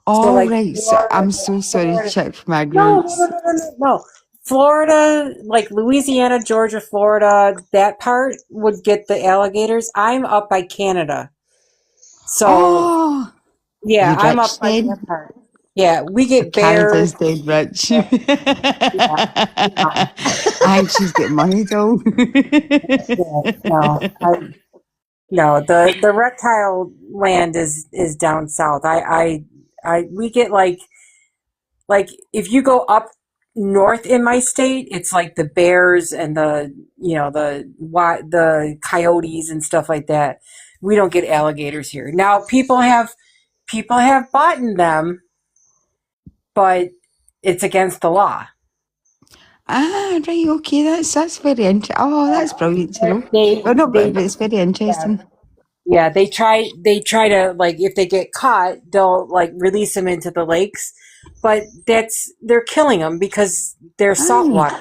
Oh, like, right. So I'm so sorry, Florida- check for my No, ignorance. no. Florida, like Louisiana, Georgia, Florida, that part would get the alligators. I'm up by Canada. So, Oh, yeah, you I'm rich up by then? that part. Yeah, we get bears. Canada's dead rich. I think she's got money though. No, the reptile land is down south. We get like if you go up north in my state, it's like the bears and the coyotes and stuff like that. We don't get alligators here. Now people have bought in them, but it's against the law. Ah, right, okay, that's very interesting. Oh, that's brilliant to know. But it's very interesting. Yeah, they try to, like, if they get caught, they'll like release them into the lakes, but they're killing them because they're saltwater.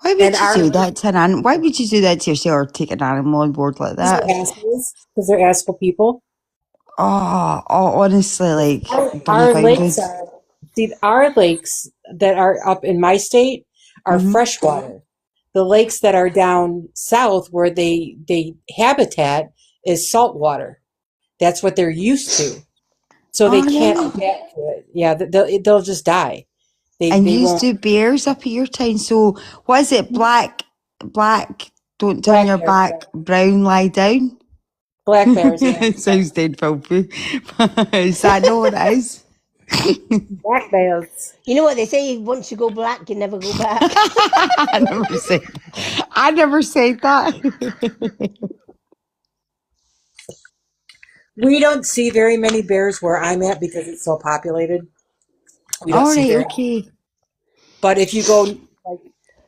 Why would you do that to an animal? Why would you do that to yourself or take an animal on board like that? Because they're asshole people. Oh, honestly, like Our lakes that are up in my state are freshwater. The lakes that are down south where they habitat is saltwater. That's what they're used to. So they can't adapt to it. Yeah, they'll just die. And you do bears up at your town. So what is it? Black, don't turn your back, brown, lie down? Black bears. Yeah. It sounds dead filthy. Is that not what it is? Black bears. You know what they say? Once you go black, you never go back. I never said that. We don't see very many bears where I'm at because it's so populated. We don't All see right, very. okay. But if you go like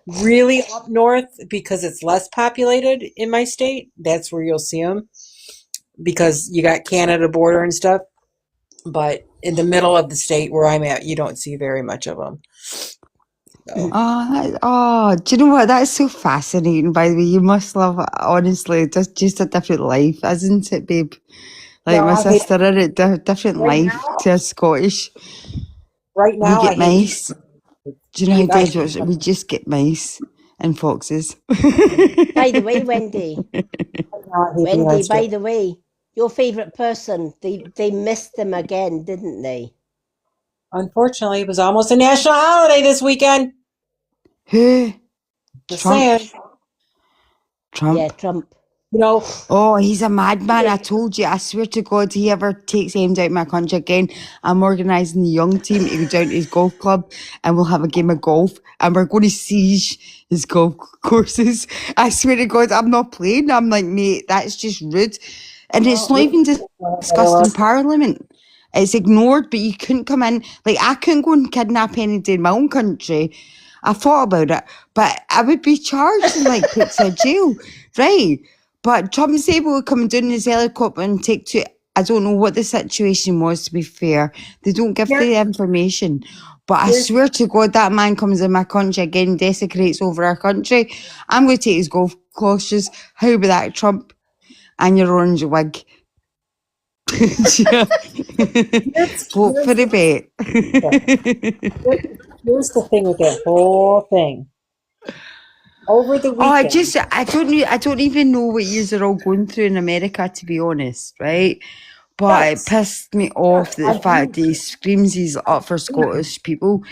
really up north because it's less populated in my state, that's where you'll see them because you got Canada border and stuff. But in the middle of the state where I'm at, you don't see very much of them. So. Do you know what? That's so fascinating, by the way. You must love it, honestly. Just a different life, isn't it, babe? Like No, my I hate sister had a different Right life now? to a Scottish. Right We now, I get hate mice. Do you know how I- dangerous? We just get mice and foxes. By the way, Wendy, right now, I hate being on Wendy, by strip. the way, your favourite person, they missed them again, didn't they? Unfortunately, it was almost a national holiday this weekend. Who? Just Trump. saying. Trump. Yeah, Trump. You know, Oh, he's a madman. I told you. I swear to God, he ever takes aims out my country again, I'm organising the young team to go down to his golf club and we'll have a game of golf and we're going to siege his golf courses. I swear to God, I'm not playing. I'm like, mate, that's just rude. And it's not even discussed in Parliament. It's ignored, but you couldn't come in. Like, I couldn't go and kidnap anybody in my own country. I thought about it, but I would be charged and, like, put to jail. Right? But Trump's able to come down in his helicopter and take to, I don't know what the situation was, to be fair. They don't give the information. But I swear to God, that man comes in my country again, desecrates over our country. I'm going to take his golf courses. How about that, Trump? And your orange wig. Vote for the bet. Here's the thing with that whole thing. Over the weekend. I don't even know what yous are all going through in America, to be honest, right? But it pissed me off the fact that he screams he's up for Scottish people,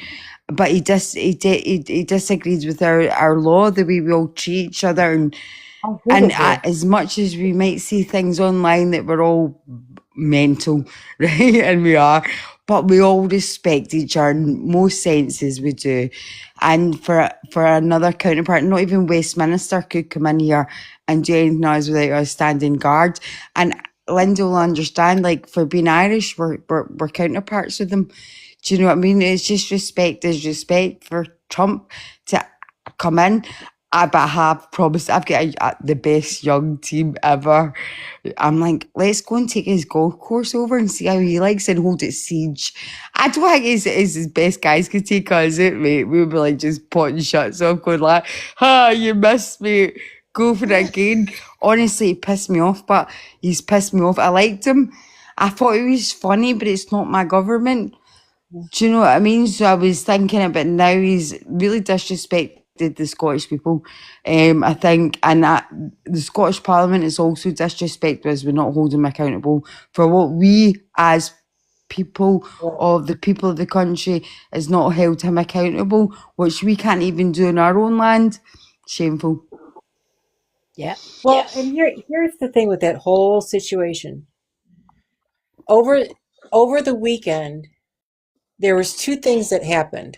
but he disagrees with our law, the way we all treat each other, and as much as we might see things online that we're all mental, right? And we are, but we all respect each other in most senses, we do. And for another counterpart, not even Westminster could come in here and do anything else without us standing guard. And Linda will understand, like, for being Irish, we're counterparts with them. Do you know what I mean? It's just respect is respect for Trump to come in. But I have promised, I've got the best young team ever. I'm like, let's go and take his golf course over and see how he likes and hold it siege. I don't think it's his best guys could take us, it, mate. We'll be like just potting shots off, going like, you missed me. Go for it again. Honestly, he pissed me off, but he's pissed me off. I liked him. I thought he was funny, but it's not my government. Do you know what I mean? So I was thinking about now he's really disrespected the Scottish people, I think, and that the Scottish Parliament is also disrespected us. We're not holding him accountable for what we as people of the country is not held him accountable, which we can't even do in our own land. Shameful. Yeah. Well, and here's the thing with that whole situation. Over the weekend, there was two things that happened.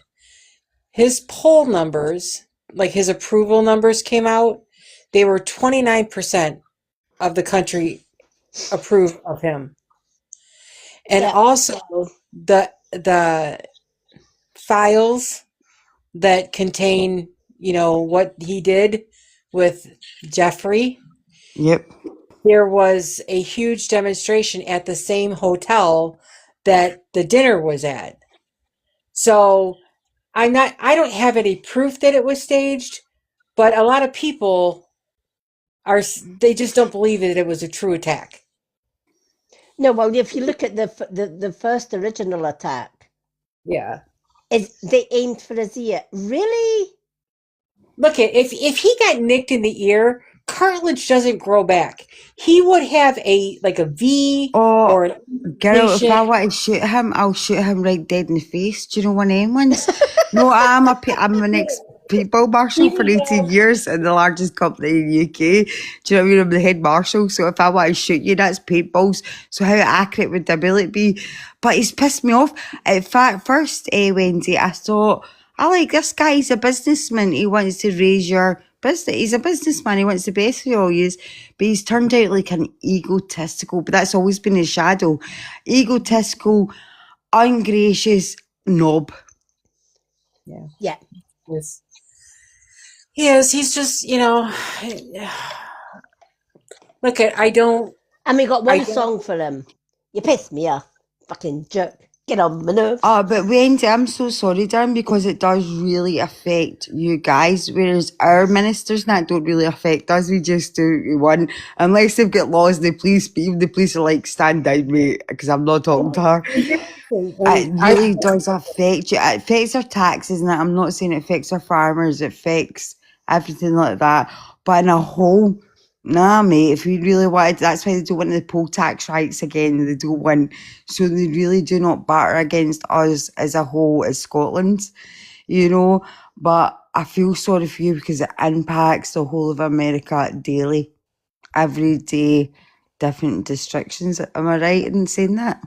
His poll numbers, like his approval numbers came out, they were 29% of the country approved of him. And also the files that contain, what he did with Jeffrey. Yep. There was a huge demonstration at the same hotel that the dinner was at. So I don't have any proof that it was staged, but a lot of people they just don't believe that it was a true attack. No, well, if you look at the first original attack, they aimed for his ear. Really? Look, if he got nicked in the ear, cartilage doesn't grow back. He would have a V or an girl, if I want to shoot him, I'll shoot him right dead in the face. Do you know one of them ones? No, I'm an people marshal for 18 years in the largest company in the UK. Do you know what I mean? I'm the head marshal, so if I want to shoot you, that's paintballs. So how accurate would the ability be? But he's pissed me off. In fact, first Wednesday, I thought, I like this guy. He's a businessman. He wants to raise your business. He's a businessman. He wants the best for all yous. But he's turned out like an egotistical, but that's always been his shadow. Egotistical, ungracious knob. Yeah. Yeah. Yes. He is. He's just, look, I don't. And we got I one don't- song for him. You pissed me off, fucking jerk. Get on my nerves. Oh, but Wendy, I'm so sorry, darling, because it does really affect you guys, whereas our ministers and that don't really affect us. We just do one. Unless they've got laws in the police, but even the police are like, stand down, mate, because I'm not talking to her. It really does affect you. It affects our taxes and that. I'm not saying it affects our farmers. It affects everything like that. But in a whole, nah, mate, if we really wanted, that's why they don't want the poll tax rights again. They don't want, so they really do not batter against us as a whole, as Scotland, But I feel sorry for you because it impacts the whole of America daily, every day, different restrictions. Am I right in saying that?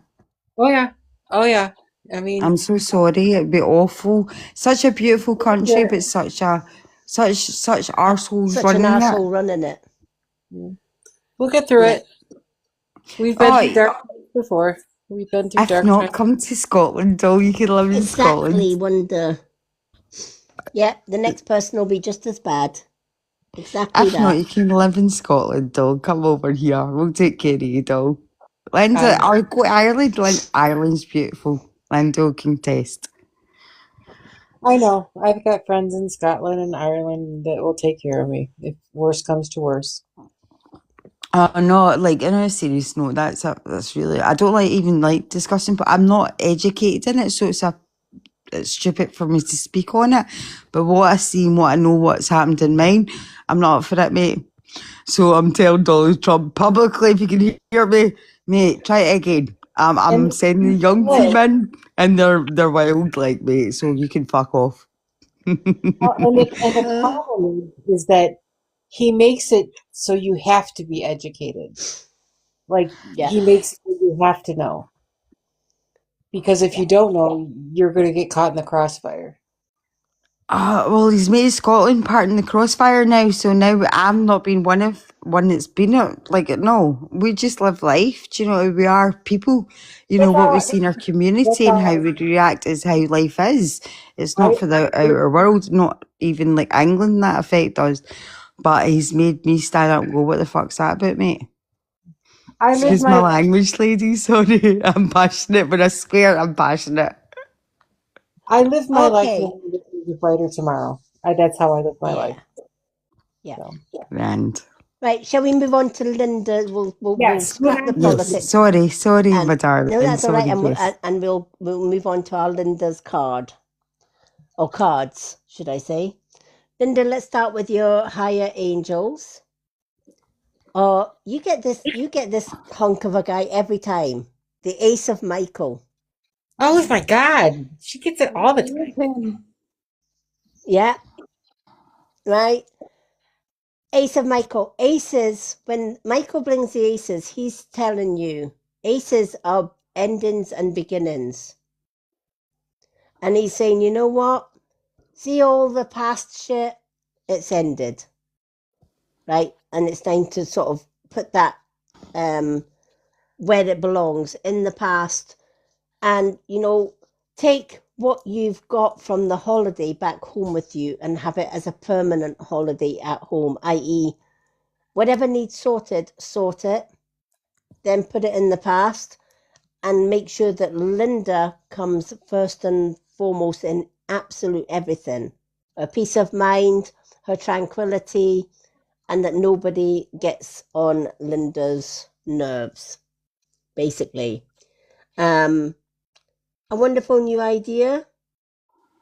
Oh yeah. I mean, I'm so sorry. It'd be awful. Such a beautiful country, but such arseholes Such running an it. arsehole running it. we'll get through Yeah. it. We've been Oh, through dark times before. We've been through If dark not, times. come to Scotland, though. You can live in Exactly, Scotland. Wonder. Yeah, the next person will be just as bad. Exactly If not, that. you can live in Scotland, though. Come over here. We'll take care of you, though. Linda, or go to Ireland. Ireland's beautiful. Linda can test. I know. I've got friends in Scotland and Ireland that will take care of me if worse comes to worse. No, like in a serious note, that's really. I don't even like discussing, but I'm not educated in it, so it's stupid for me to speak on it. But what I see and what I know, what's happened in mine, I'm not up for it, mate. So I'm telling Donald Trump publicly, if you can hear me, mate, try it again. I'm sending the young team in, and they're wild like me, so you can fuck off. And the problem is that he makes it so you have to be educated. Like, Yeah. he makes it so you have to know. Because if you don't know, you're going to get caught in the crossfire. Well, he's made Scotland part in the crossfire now, so now I'm not being one that's been it. Like, no, we just live life. Do you know, we are people. What we see in our community and how we react is how life is. It's not for the outer world, not even like England that affect us. But he's made me stand up and go, what the fuck's that about, mate? Excuse my language, lady. Sorry, I'm passionate, but I swear I'm passionate. I live my life Okay. knowing that there's a brighter tomorrow. That's how I live my life. Yeah. So. And Right, shall we move on to Linda? We'll scrap the politics. sorry, And- my darling. No, that's all right. Sorry, And, yes. and we'll move on to our Linda's card. Or cards, should I say. Linda, let's start with your higher angels. Oh, you get this hunk of a guy every time. The Ace of Michael. Oh my God. She gets it all the time. Yeah. Right. Ace of Michael. Aces, when Michael brings the aces, he's telling you aces are endings and beginnings. And he's saying, you know what? See all the past shit? It's ended. Right? And it's time to sort of put that where it belongs, in the past. And, take what you've got from the holiday back home with you and have it as a permanent holiday at home, i.e., whatever needs sorted, sort it, then put it in the past, and make sure that Linda comes first and foremost in absolute everything. Her peace of mind, her tranquility, and that nobody gets on Linda's nerves, basically. A wonderful new idea.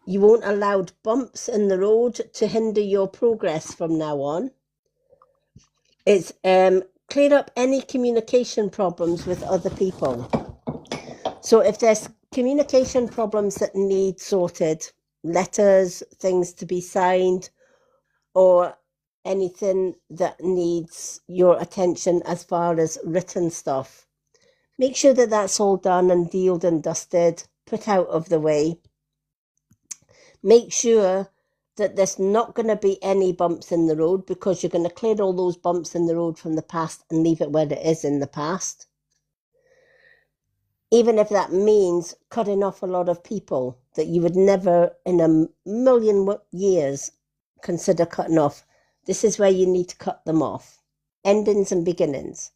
You won't allow bumps in the road to hinder your progress from now on. It's clear up any communication problems with other people. So if there's communication problems that need sorted, letters, things to be signed, or anything that needs your attention as far as written stuff. Make sure that that's all done and dealed and dusted, put out of the way. Make sure that there's not going to be any bumps in the road, because you're going to clear all those bumps in the road from the past and leave it where it is in the past. Even if that means cutting off a lot of people that you would never in a million years consider cutting off. This is where you need to cut them off. Endings and beginnings.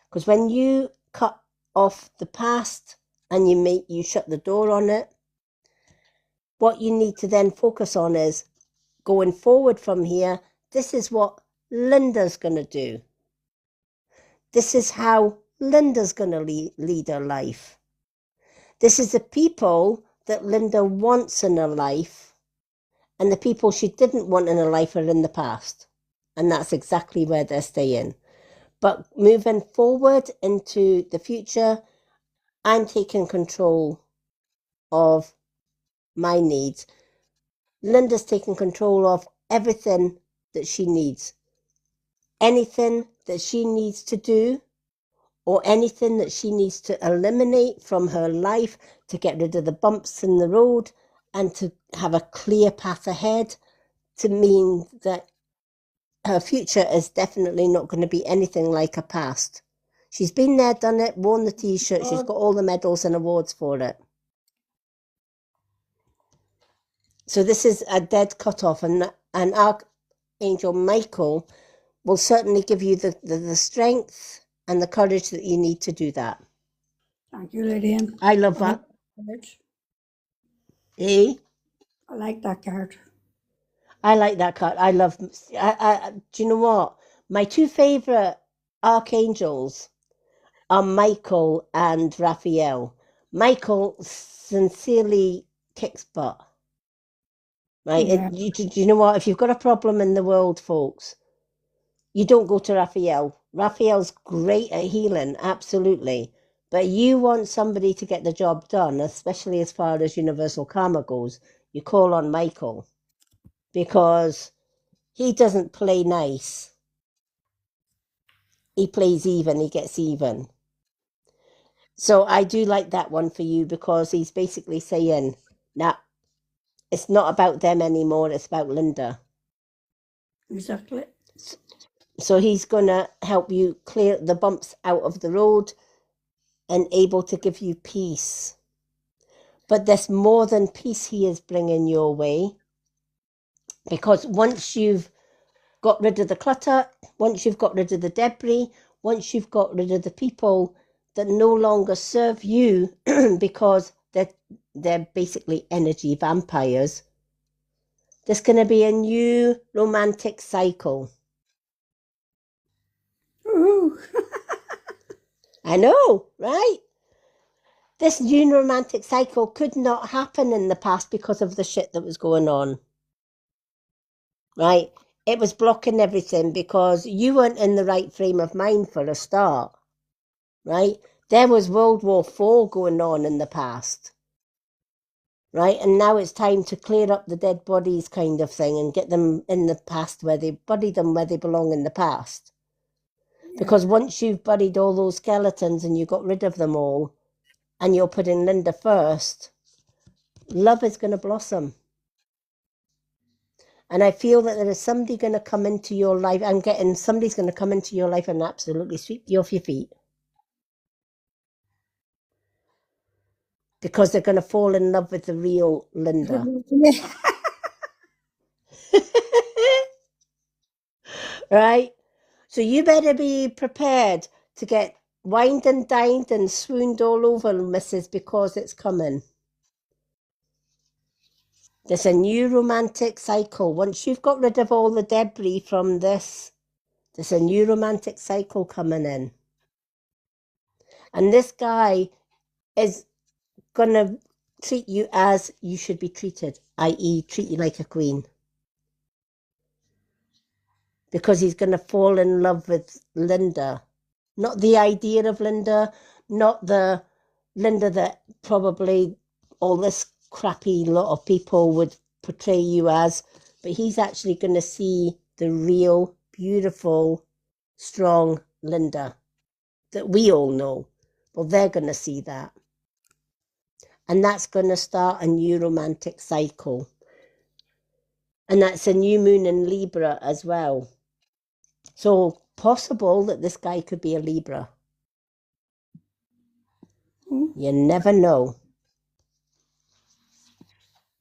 Because when you cut off the past and you shut the door on it, what you need to then focus on is going forward from here. This is what Linda's going to do. This is how Linda's going to lead her life. This is the people that Linda wants in her life, and the people she didn't want in her life are in the past. And that's exactly where they're staying. But moving forward into the future, I'm taking control of my needs. Linda's taking control of everything that she needs. Anything that she needs to do, or anything that she needs to eliminate from her life to get rid of the bumps in the road and to have a clear path ahead, to mean that her future is definitely not going to be anything like her past. She's been there, done it, worn the t-shirt, she's got all the medals and awards for it. So this is a dead cut-off, and Archangel Michael will certainly give you the strength and the courage that you need to do that. Thank you, Lady Anne. I love that. Eh? I like that card. I like that card. I love... do you know what? My two favourite archangels are Michael and Raphael. Michael sincerely kicks butt. Right? Yeah. Do you know what? If you've got a problem in the world, folks, you don't go to Raphael. Raphael's great at healing, absolutely. But you want somebody to get the job done, especially as far as universal karma goes, you call on Michael. Because he doesn't play nice. He plays even, he gets even. So I do like that one for you, because he's basically saying, nah, it's not about them anymore, it's about Linda. Exactly. So he's going to help you clear the bumps out of the road and able to give you peace. But there's more than peace he is bringing your way. Because once you've got rid of the clutter, once you've got rid of the debris, once you've got rid of the people that no longer serve you because they're basically energy vampires, there's going to be a new romantic cycle. Ooh. I know, right? This new romantic cycle could not happen in the past because of the shit that was going on. Right? It was blocking everything because you weren't in the right frame of mind for a start. Right? There was World War IV going on in the past. Right? And now it's time to clear up the dead bodies kind of thing and get them in the past, bury them where they belong in the past. Because once you've buried all those skeletons and you got rid of them all, and you're putting Linda first, love is going to blossom. And I feel that there is somebody going to come into your life. Somebody's going to come into your life and absolutely sweep you off your feet. Because they're going to fall in love with the real Linda. Right? So you better be prepared to get wined and dined and swooned all over, missus, because it's coming. There's a new romantic cycle. Once you've got rid of all the debris from this, there's a new romantic cycle coming in. And this guy is going to treat you as you should be treated, i.e. treat you like a queen. Because he's going to fall in love with Linda. Not the idea of Linda, not the Linda that probably all this crappy lot of people would portray you as, but he's actually going to see the real, beautiful, strong Linda that we all know. Well, they're going to see that. And that's going to start a new romantic cycle. And that's a new moon in Libra as well. So possible that this guy could be a Libra. You never know.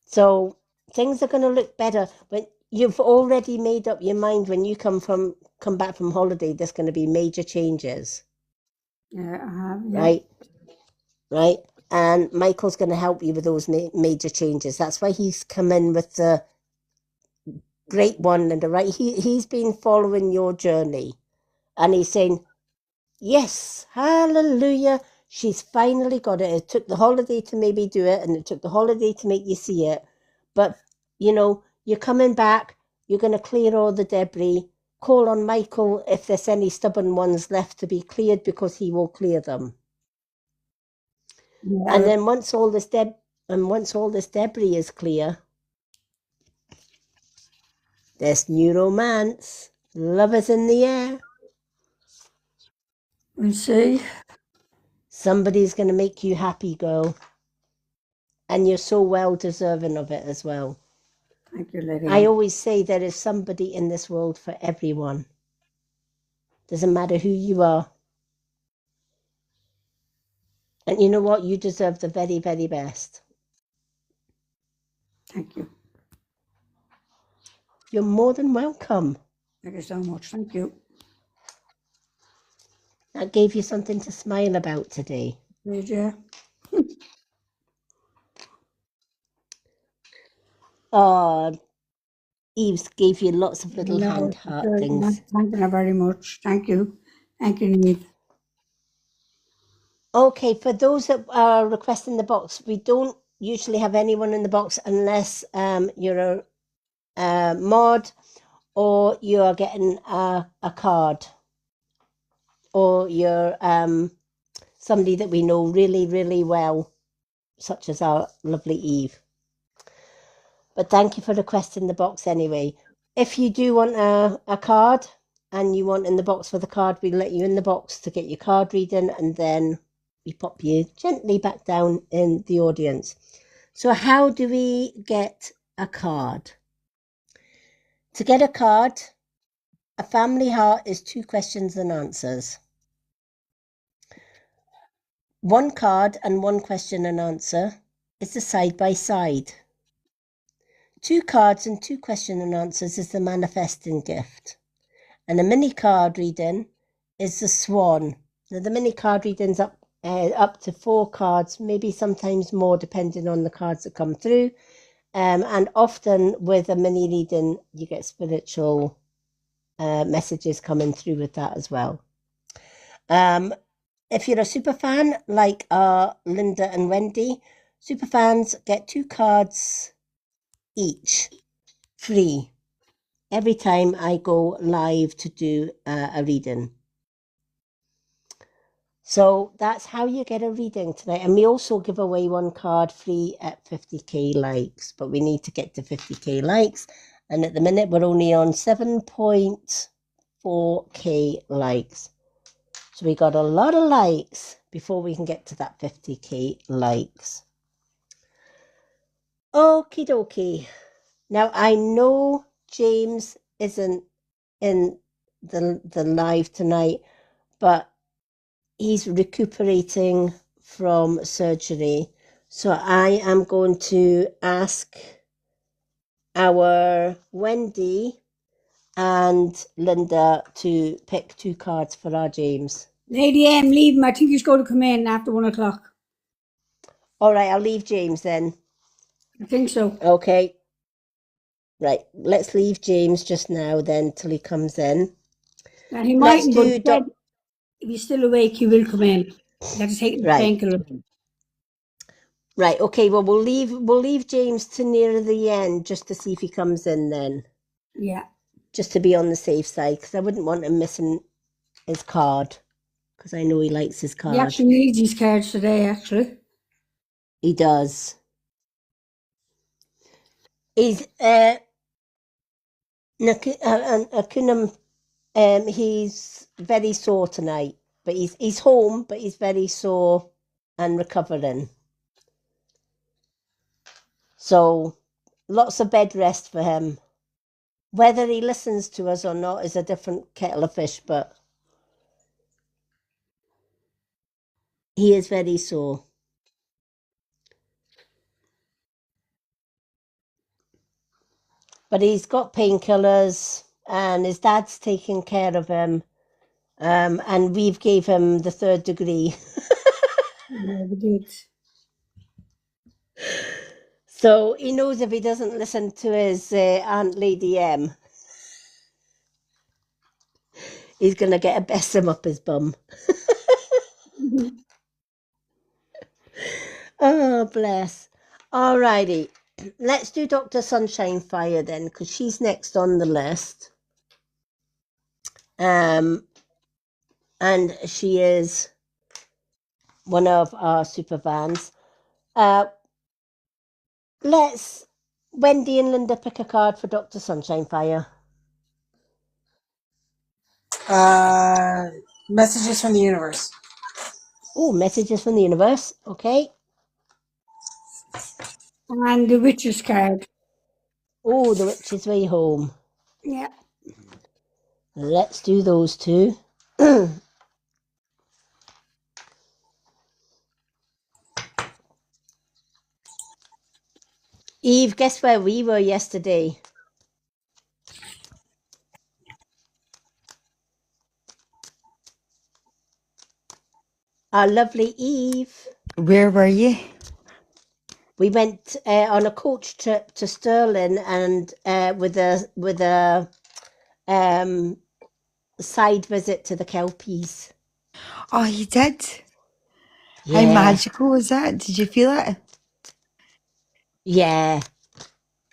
So things are going to look better, but you've already made up your mind when you come back from holiday, there's going to be major changes. Yeah, I have. Yeah. Right? Right? And Michael's going to help you with those major changes. That's why he's come in with the great one, Linda, right? He's been following your journey. And he's saying, yes, hallelujah, she's finally got it. It took the holiday to maybe do it, and it took the holiday to make you see it. But, you know, you're coming back, you're going to clear all the debris. Call on Michael if there's any stubborn ones left to be cleared, because he will clear them. Yeah. And then once all this debris is clear, there's new romance. Love is in the air. We'll see. Somebody's going to make you happy, girl. And you're so well deserving of it as well. Thank you, Lady. I always say there is somebody in this world for everyone. Doesn't matter who you are. And you know what? You deserve the very, very best. Thank you. You're more than welcome. Thank you so much. Thank you. That gave you something to smile about today. Did you? Oh, Eve's gave you lots of little No, hand heart things. thank you very much. Thank you. Thank you, Neve. Okay, for those that are requesting the box, we don't usually have anyone in the box unless you're a mod, or you are getting a card, or you're somebody that we know really, really well, such as our lovely Eve. But thank you for requesting the box anyway. If you do want a card and you want in the box for the card, we let you in the box to get your card reading, and then we pop you gently back down in the audience. So how do we get a card? To get a card, a family heart is 2 questions and answers. 1 card and 1 question and answer is the side-by-side. 2 cards and 2 question and answers is the manifesting gift. And a mini card reading is the swan. Now the mini card reading's up to 4 cards, maybe sometimes more depending on the cards that come through. And often with a mini reading, you get spiritual messages coming through with that as well. If you're a super fan like Linda and Wendy, super fans get 2 cards each, free, every time I go live to do a reading. So that's how you get a reading tonight. And we also give away 1 card free at 50k likes, but we need to get to 50k likes. And at the minute, we're only on 7.4k likes. So we got a lot of likes before we can get to that 50k likes. Okie dokie. Now, I know James isn't in the live tonight, but he's recuperating from surgery. So I am going to ask our Wendy and Linda to pick 2 cards for our James. Lady M, leave him. I think he's going to come in after 1 o'clock. All right, I'll leave James then. I think so. Okay. Right, let's leave James just now then till he comes in. Now he Let's mightn't, do but if he's still awake, he will come in. Let's take his Right. painkiller. Right, okay, well we'll leave James to near the end just to see if he comes in then. Yeah. Just to be on the safe side, because I wouldn't want him missing his card, because I know he likes his card. He actually needs his cards today, actually. He does. He's Akunam. He's very sore tonight, but he's home, but he's very sore and recovering. So lots of bed rest for him. Whether he listens to us or not is a different kettle of fish, but he is very sore. But he's got painkillers and his dad's taking care of him. And we've gave him the 3rd degree. Yeah, we did. So he knows if he doesn't listen to his Aunt Lady M, he's going to get a besom up his bum. Oh, bless. Alrighty. Let's do Dr. Sunshine Fire then, because she's next on the list. And she is one of our super fans. Let's Wendy and Linda pick a card for Dr. Sunshine Fire. Messages from the universe. Oh, messages from the universe. Okay. And the witch's card. Oh, the witch's way home. Yeah. Let's do those two. Eve, guess where we were yesterday? Our lovely Eve. Where were you? We went on a coach trip to Stirling and with a side visit to the Kelpies. Oh, you did? Yeah. How magical was that? Did you feel it? Yeah.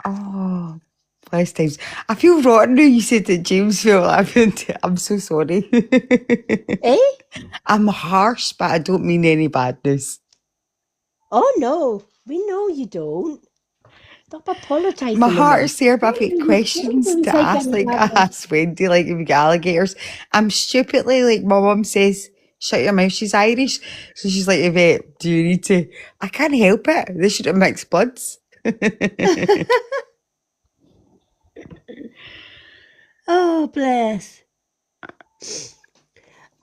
Oh, bless times. I feel rotten now you said that James felt I'm so sorry. Eh? I'm harsh, but I don't mean any badness. Oh, no. We know you don't. Stop apologising. My to heart me. is there, but I've got questions to ask. Like, I asked Wendy, like, if we got alligators. I'm stupidly, like, my mum says, shut your mouth, she's Irish. So she's like, Yvette, do you need to? I can't help it. They should have mixed bloods. Oh, bless.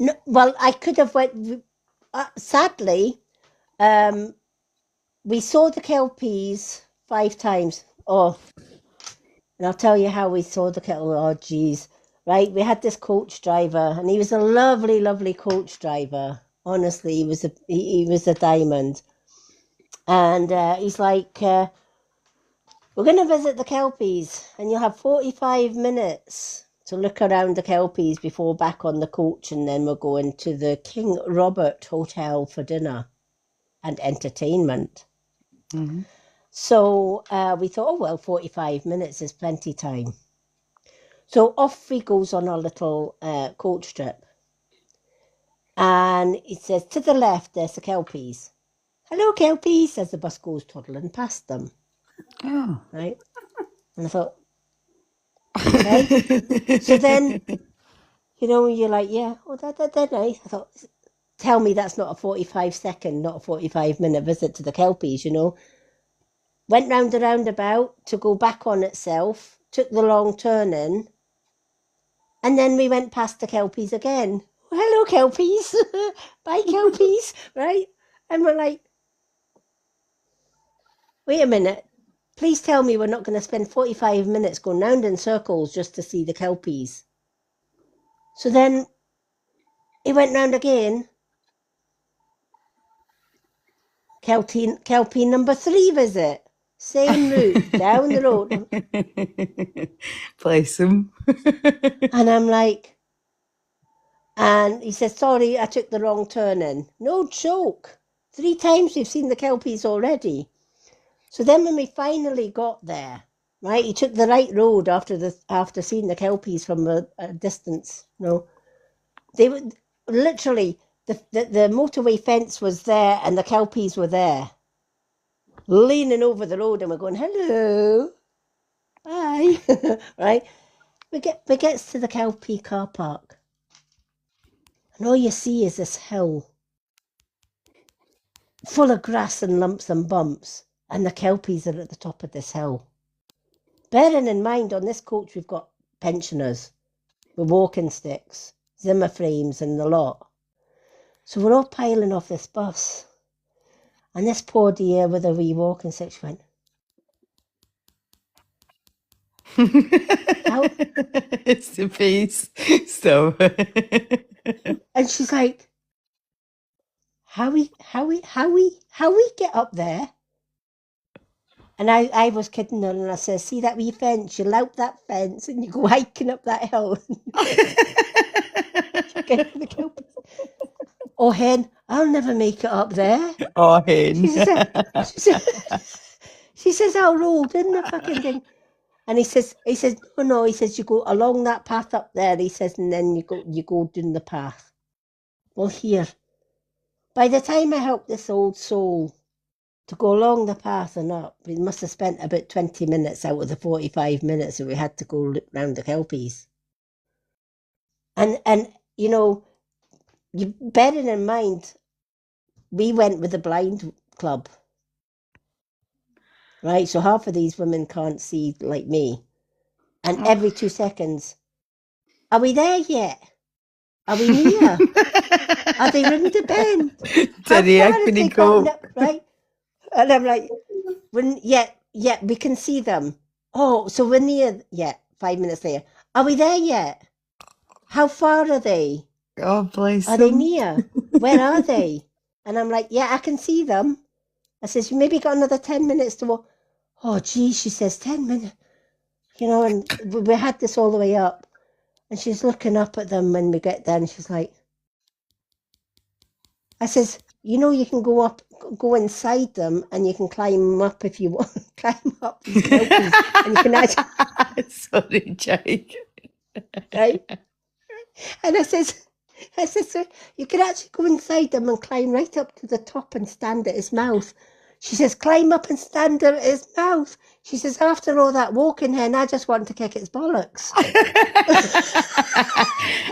No, well, I could have went. Sadly, we saw the Kelpies 5 times. Oh, and I'll tell you how we saw the kettle. Oh, geez. Right, we had this coach driver, and he was a lovely, lovely coach driver. Honestly, he was a diamond. And he's like, we're going to visit the Kelpies, and you'll have 45 minutes to look around the Kelpies before back on the coach, and then we're going to the King Robert Hotel for dinner and entertainment. Mhm. So we thought, oh, well, 45 minutes is plenty time. So off he goes on our little coach trip. And he says, to the left, there's the Kelpies. Hello, Kelpies, as the bus goes toddling past them. Oh. Right? And I thought, okay. So then, you know, you're like, yeah, oh, they're nice. I thought, tell me that's not a 45-second, not a 45-minute visit to the Kelpies, you know. Went round the roundabout to go back on itself, took the long turn in, and then we went past the Kelpies again. Hello, Kelpies. Bye, Kelpies. Right? And we're like, wait a minute. Please tell me we're not going to spend 45 minutes going round in circles just to see the Kelpies. So then he went round again. Kelpie number 3 visit. Same route, down the road. Bless him. And I'm like, and he says, sorry, I took the wrong turn in. No joke. 3 times we've seen the Kelpies already. So then when we finally got there, right, he took the right road after seeing the Kelpies from a distance. No, they were literally, the motorway fence was there and the Kelpies were there, leaning over the road, and we're going, hello. Bye. Right? We gets to the Kelpie car park. And all you see is this hill full of grass and lumps and bumps. And the Kelpies are at the top of this hill. Bearing in mind, on this coach, we've got pensioners with walking sticks, Zimmer frames and the lot. So we're all piling off this bus. And this poor dear with a wee walking stick, she went, how? It's the face. So. And she's like, how we get up there? And I was kidding her, and I said, see that wee fence? You loup that fence and you go hiking up that hill. Get to the Kelpies. Oh, hen, I'll never make it up there. Oh, hen. She says, I'll roll in the fucking thing. And he says, no, he says, you go along that path up there, he says, and then you go down the path. Well, here, by the time I helped this old soul to go along the path and up, we must have spent about 20 minutes out of the 45 minutes that we had to go look round the Kelpies. And you know, you bearing in mind, we went with the blind club. Right, so half of these women can't see like me. And every 2 seconds, are we there yet? Are we near? Are they ring the bend? Daddy, I couldn't go. Right? And I'm like, we can see them. Oh, so we're near yet, 5 minutes later. Are we there yet? How far are they? Oh, bless Are them. they near? Where are they? And I'm like, yeah, I can see them. I says, you maybe got another 10 minutes to walk. Oh, gee, she says, 10 minutes. You know, and we had this all the way up. And she's looking up at them when we get there, and she's like, I says, you know, you can go inside them, and you can climb up if you want. Climb up these mountains, and you can actually... Sorry, Jake. Right? And I says, so you can actually go inside them and climb right up to the top and stand at his mouth. She says, climb up and stand at his mouth. She says, after all that walking, hen, I just want to kick its bollocks.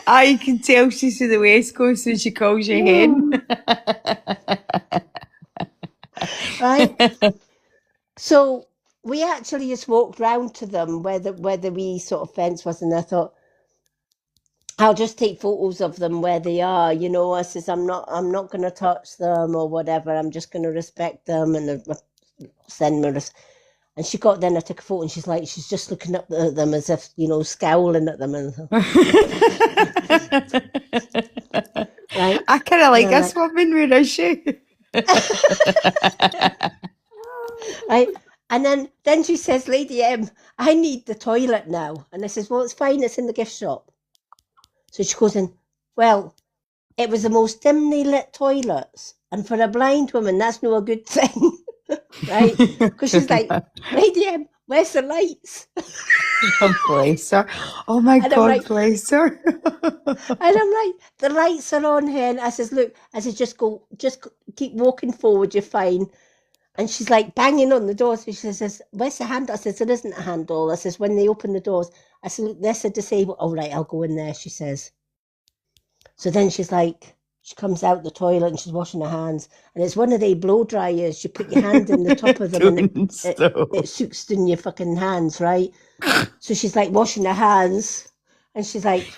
I can tell she's from the West Coast when she calls you hen. Right? So we actually just walked round to them where the wee sort of fence was, and I thought, I'll just take photos of them where they are, you know. I says, I'm not going to touch them or whatever. I'm just going to respect them and send me. And she got then I took a photo, and she's just looking up at them as if, you know, scowling at them. And right? I kind of like this woman. Where is she? Right? And then she says, Lady M, I need the toilet now. And I says, well, it's fine. It's in the gift shop. So she goes in, well, it was the most dimly lit toilets. And for a blind woman, that's no a good thing. Right? Because she's like, Lady M, where's the lights? Oh, bless her. Oh, my God, like, bless her. And I'm like, the lights are on here. And I says, look, I says, just keep walking forward, you're fine. And she's like banging on the door. So she says, where's the handle? I says, there isn't a handle. I says, when they open the doors, I said, look, there's a disabled. Oh, right, I'll go in there, she says. So then she's like, she comes out the toilet and she's washing her hands. And it's one of the blow dryers. You put your hand in the top of them and it soaks in your fucking hands, right? So she's like washing her hands. And she's like,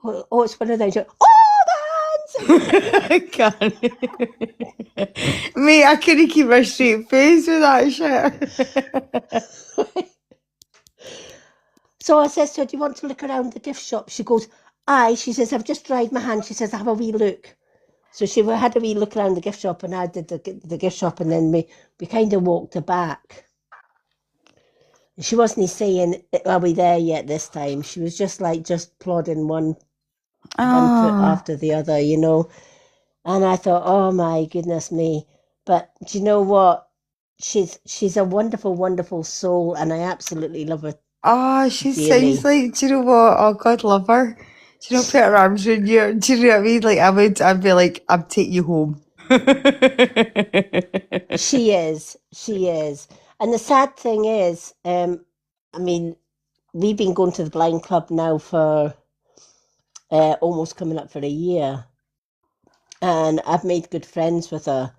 oh, it's one of those. I can't. Mate, I couldn't keep my straight face with that shit. So I says to her, do you want to look around the gift shop? She goes, aye. She says, I've just dried my hand. She says, have a wee look. So she had a wee look around the gift shop, and I did the gift shop, and then we kind of walked her back. She wasn't saying, are we there yet this time? She was just plodding one foot after the other, you know. And I thought, oh my goodness me. But do you know what? She's a wonderful, wonderful soul, and I absolutely love her. Oh, she sounds like, do you know what? Oh, God love her. Do you know, put her arms around you? Do you know what I mean? Like, I'd be like, I'll take you home. She is. And the sad thing is, I mean, we've been going to the Blind Club now for almost coming up for a year. And I've made good friends with her.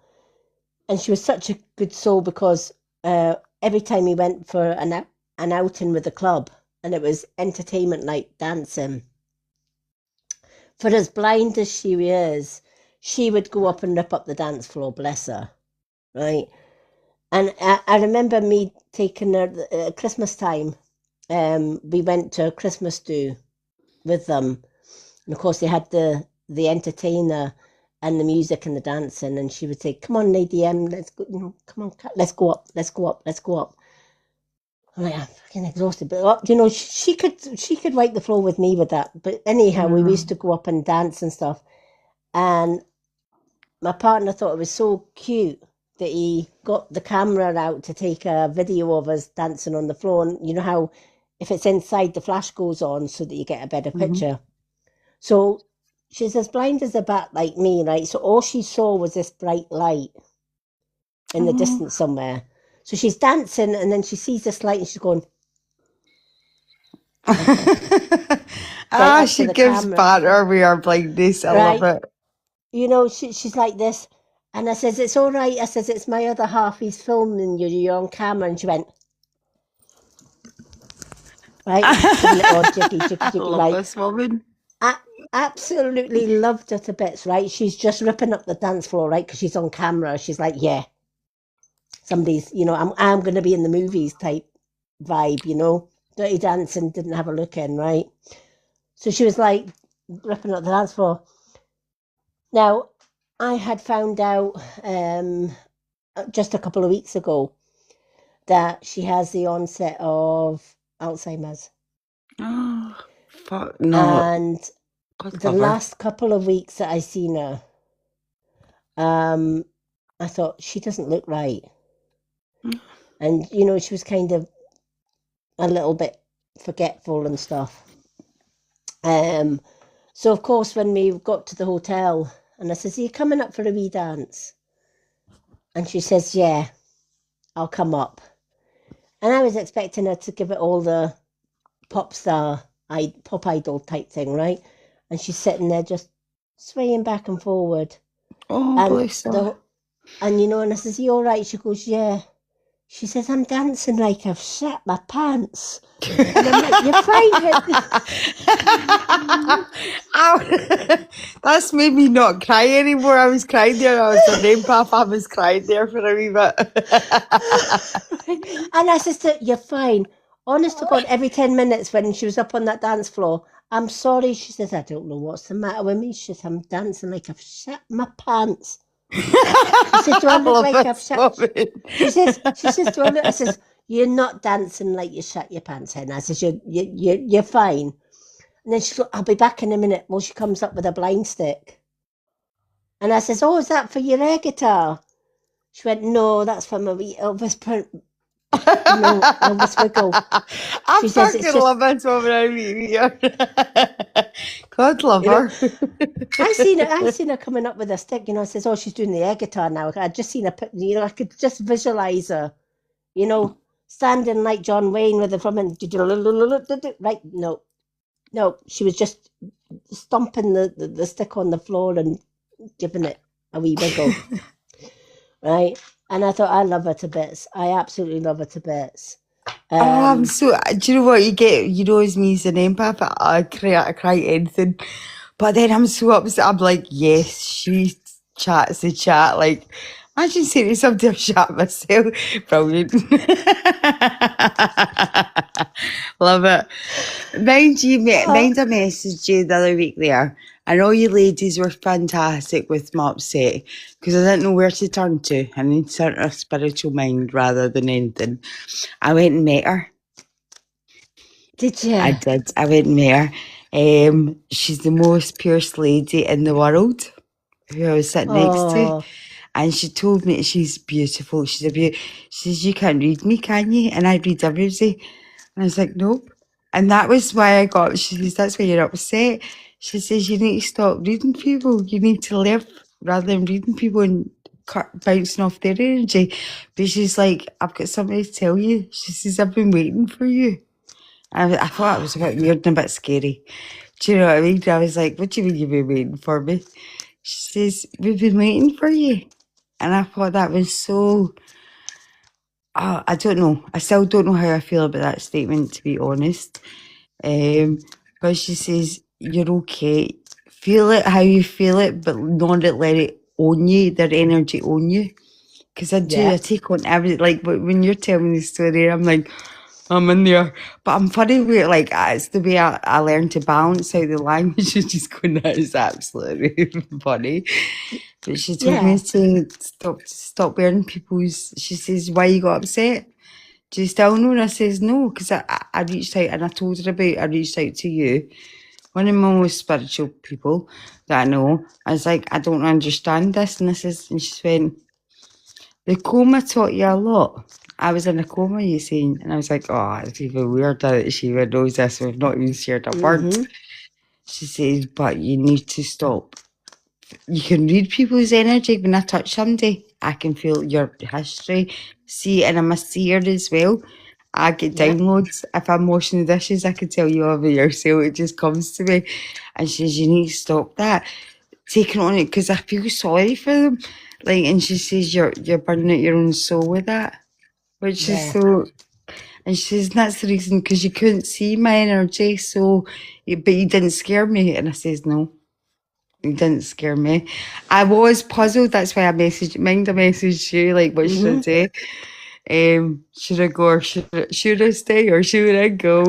And she was such a good soul because every time we went for an outing with the club, and it was entertainment night, dancing. For as blind as she is, she would go up and rip up the dance floor, bless her, right? And I remember me taking her at Christmas time. We went to a Christmas do with them. And of course, they had the entertainer and the music and the dancing. And she would say, "Come on, Lady M, let's go, come on, let's go up, let's go up, let's go up." I'm like, I'm fucking exhausted. But, she could wipe the floor with me with that. But anyhow, we used to go up and dance and stuff. And my partner thought it was so cute that he got the camera out to take a video of us dancing on the floor. And you know how if it's inside, the flash goes on so that you get a better picture. So she's as blind as a bat like me, right? So all she saw was this bright light in the distance somewhere. So she's dancing and then she sees this light and she's going... she gives banter with her blindness. I love it. You know, she's like this. And I says, "It's all right." I says, "It's my other half. He's filming you. You're on camera." And she went... Right? I love this woman. I absolutely loved her to bits, right? She's just ripping up the dance floor, right? Because she's on camera. She's like, yeah, somebody's, I'm going to be in the movies type vibe, Dirty Dancing didn't have a look in, right? So she was like ripping up the dance floor. Now, I had found out just a couple of weeks ago that she has the onset of Alzheimer's. Oh, fuck no. And the last couple of weeks that I seen her, I thought, she doesn't look right. And, she was kind of a little bit forgetful and stuff. So, of course, when we got to the hotel, and I says, "Are you coming up for a wee dance?" And she says, "Yeah, I'll come up." And I was expecting her to give it all the pop idol type thing, right? And she's sitting there just swaying back and forward. Oh, bless her. And I says, "You all right?" She goes, "Yeah." She says, "I'm dancing like I've shat my pants." And I'm like, "You're fine." That's made me not cry anymore. I was crying there. I was an empath. I was crying there for a wee bit. And I said, "You're fine." Honest to God, every 10 minutes when she was up on that dance floor, "I'm sorry." She says, "I don't know what's the matter with me." She says, "I'm dancing like I've shat my pants." She says, "Do I look like I've shat?" She says, "Do I look?" I says, "You're not dancing like you shat your pants, hen." I says, You're fine." And then she goes, "I'll be back in a minute." Well, she comes up with a blind stick. And I says, "Oh, is that for your air guitar?" She went, "No, that's for my wee Elvis Elvis wiggle." I fucking love this woman. I mean, God love her. I seen her coming up with a stick. I says, "Oh, she's doing the air guitar now." I'd just seen her. I could just visualize her. Standing like John Wayne with the drum and right. No, she was just stomping the stick on the floor and giving it a wee wiggle. Right. And I thought, I love her to bits. I absolutely love her to bits. I'm so. Do you know what you get? As me as an empath, I cry anything. But then I'm so upset. I'm like, yes, she chats the chat. Like, imagine saying to somebody, "I've chat myself." Brilliant. Love it. Mind a message you the other week there. I know you ladies were fantastic with my upset because I didn't know where to turn to. I need to turn to a spiritual mind rather than anything. I went and met her. Did you? I did. I went and met her. She's the most purest lady in the world who I was sitting next to. And she told me she's beautiful. She says, "You can't read me, can you?" And I read everybody. And I was like, "Nope." And that was why she says, "That's why you're upset." She says, "You need to stop reading people. You need to live rather than reading people and bouncing off their energy. But she's like, I've got something to tell you. She says, I've been waiting for you. I thought it was a bit weird and a bit scary. Do you know what I mean? I was like, what do you mean you've been waiting for me? She says, we've been waiting for you. And I thought that was so, I don't know. I still don't know how I feel about that statement, to be honest. But she says, you're okay. Feel it how you feel it, but not let it own you, their energy own you. Because I do, Yeah. I take on everything. Like, but when you're telling me the story, I'm like, I'm in there. But I'm funny with, like, it's the way I learned to balance out the language and just going, that is absolutely funny. But she told me to stop wearing people's, she says, why you got upset? Do you still know? And I says, no, because I reached out and I told her I reached out to you. One of my most spiritual people that I know. I was like, I don't understand this. And she went, the coma taught you a lot. I was in a coma, you see. And I was like, oh, it's even weird that she even knows this. We've not even shared a word. She says, but you need to stop. You can read people's energy. When I touch somebody, I can feel your history. See, and I'm a seer as well. I get downloads. If I'm washing the dishes, I can tell you over yourself. It just comes to me. And she says, you need to stop that. Taking on it because I feel sorry for them. Like, and she says, you're burning out your own soul with that. Which is so... And she says, that's the reason, because you couldn't see my energy, so... But you didn't scare me. And I says, no. You didn't scare me. I was puzzled. That's why I messaged you, like, what should I do? Should I go or should I stay or should I go?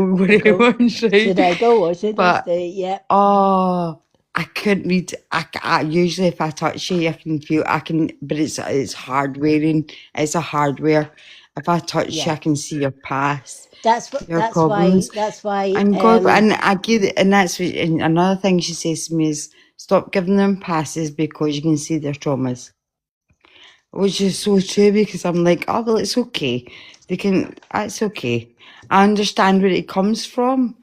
Should I go or should I stay? Yeah. Oh, I couldn't read. I usually if I touch you, I can feel. But it's hard wearing. It's a hardware. If I touch you, I can see your past. That's problems. why. And God, and I give it, and that's and another thing she says to me is stop giving them passes because you can see their traumas. Which is so true because I'm like, oh, well, it's okay. It's okay. I understand where it comes from,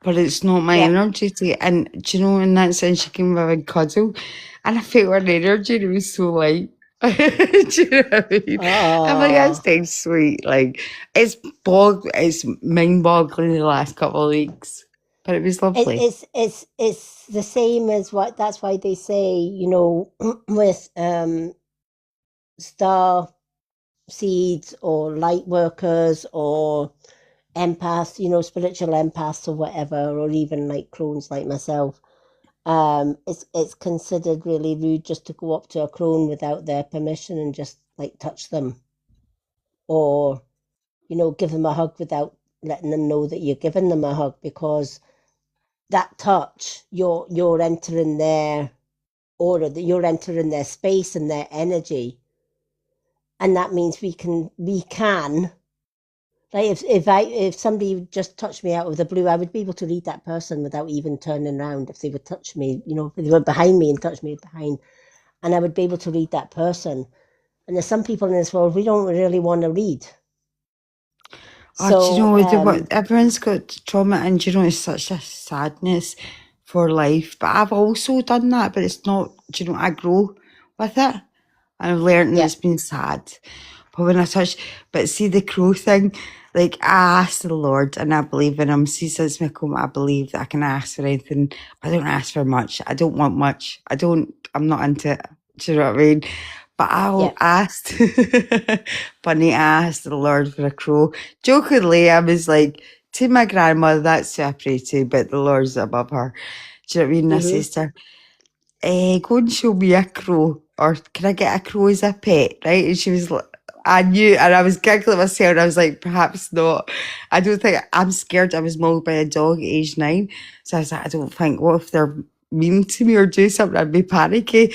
but it's not my energy and do you know, in that sense, she came with a big cuddle and I felt her energy and it was so light. Do you know what I mean? I'm like, that's dead sweet. Like, it's mind-boggling the last couple of weeks. But it was lovely. It's the same as that's why they say, you know, with star seeds or light workers or empaths, you know, spiritual empaths or whatever, or even like clones like myself. It's considered really rude just to go up to a clone without their permission and just like touch them, or you know, give them a hug without letting them know that you're giving them a hug, because that touch, you're entering their aura, that you're entering their space and their energy. And that means we can like if somebody just touched me out of the blue, I would be able to read that person without even turning around. If they would touch me, you know, if they were behind me and touched me behind, and I would be able to read that person. And there's some people in this world we don't really want to read. Do you know, everyone's got trauma, and you know, it's such a sadness for life. But I've also done that, but it's not, do you know, I grow with it. I've learned that it's been sad. But when I see the crow thing, like I asked the Lord and I believe in him. See, since my coma, I believe that I can ask for anything. I don't ask for much. I don't want much. I'm not into it. Do you know what I mean? But I asked, Bunny asked the Lord for a crow. Jokingly, I was like, to my grandmother, that's separated, but the Lord's above her. Do you know what I mean? I says to her, go and show me a crow, or can I get a crow as a pet, right? And she was like, I knew, and I was giggling myself, and I was like, perhaps not. I don't think, I'm scared. I was mauled by a dog at age 9. So I was like, I don't think, what if they're mean to me or do something? I'd be panicky.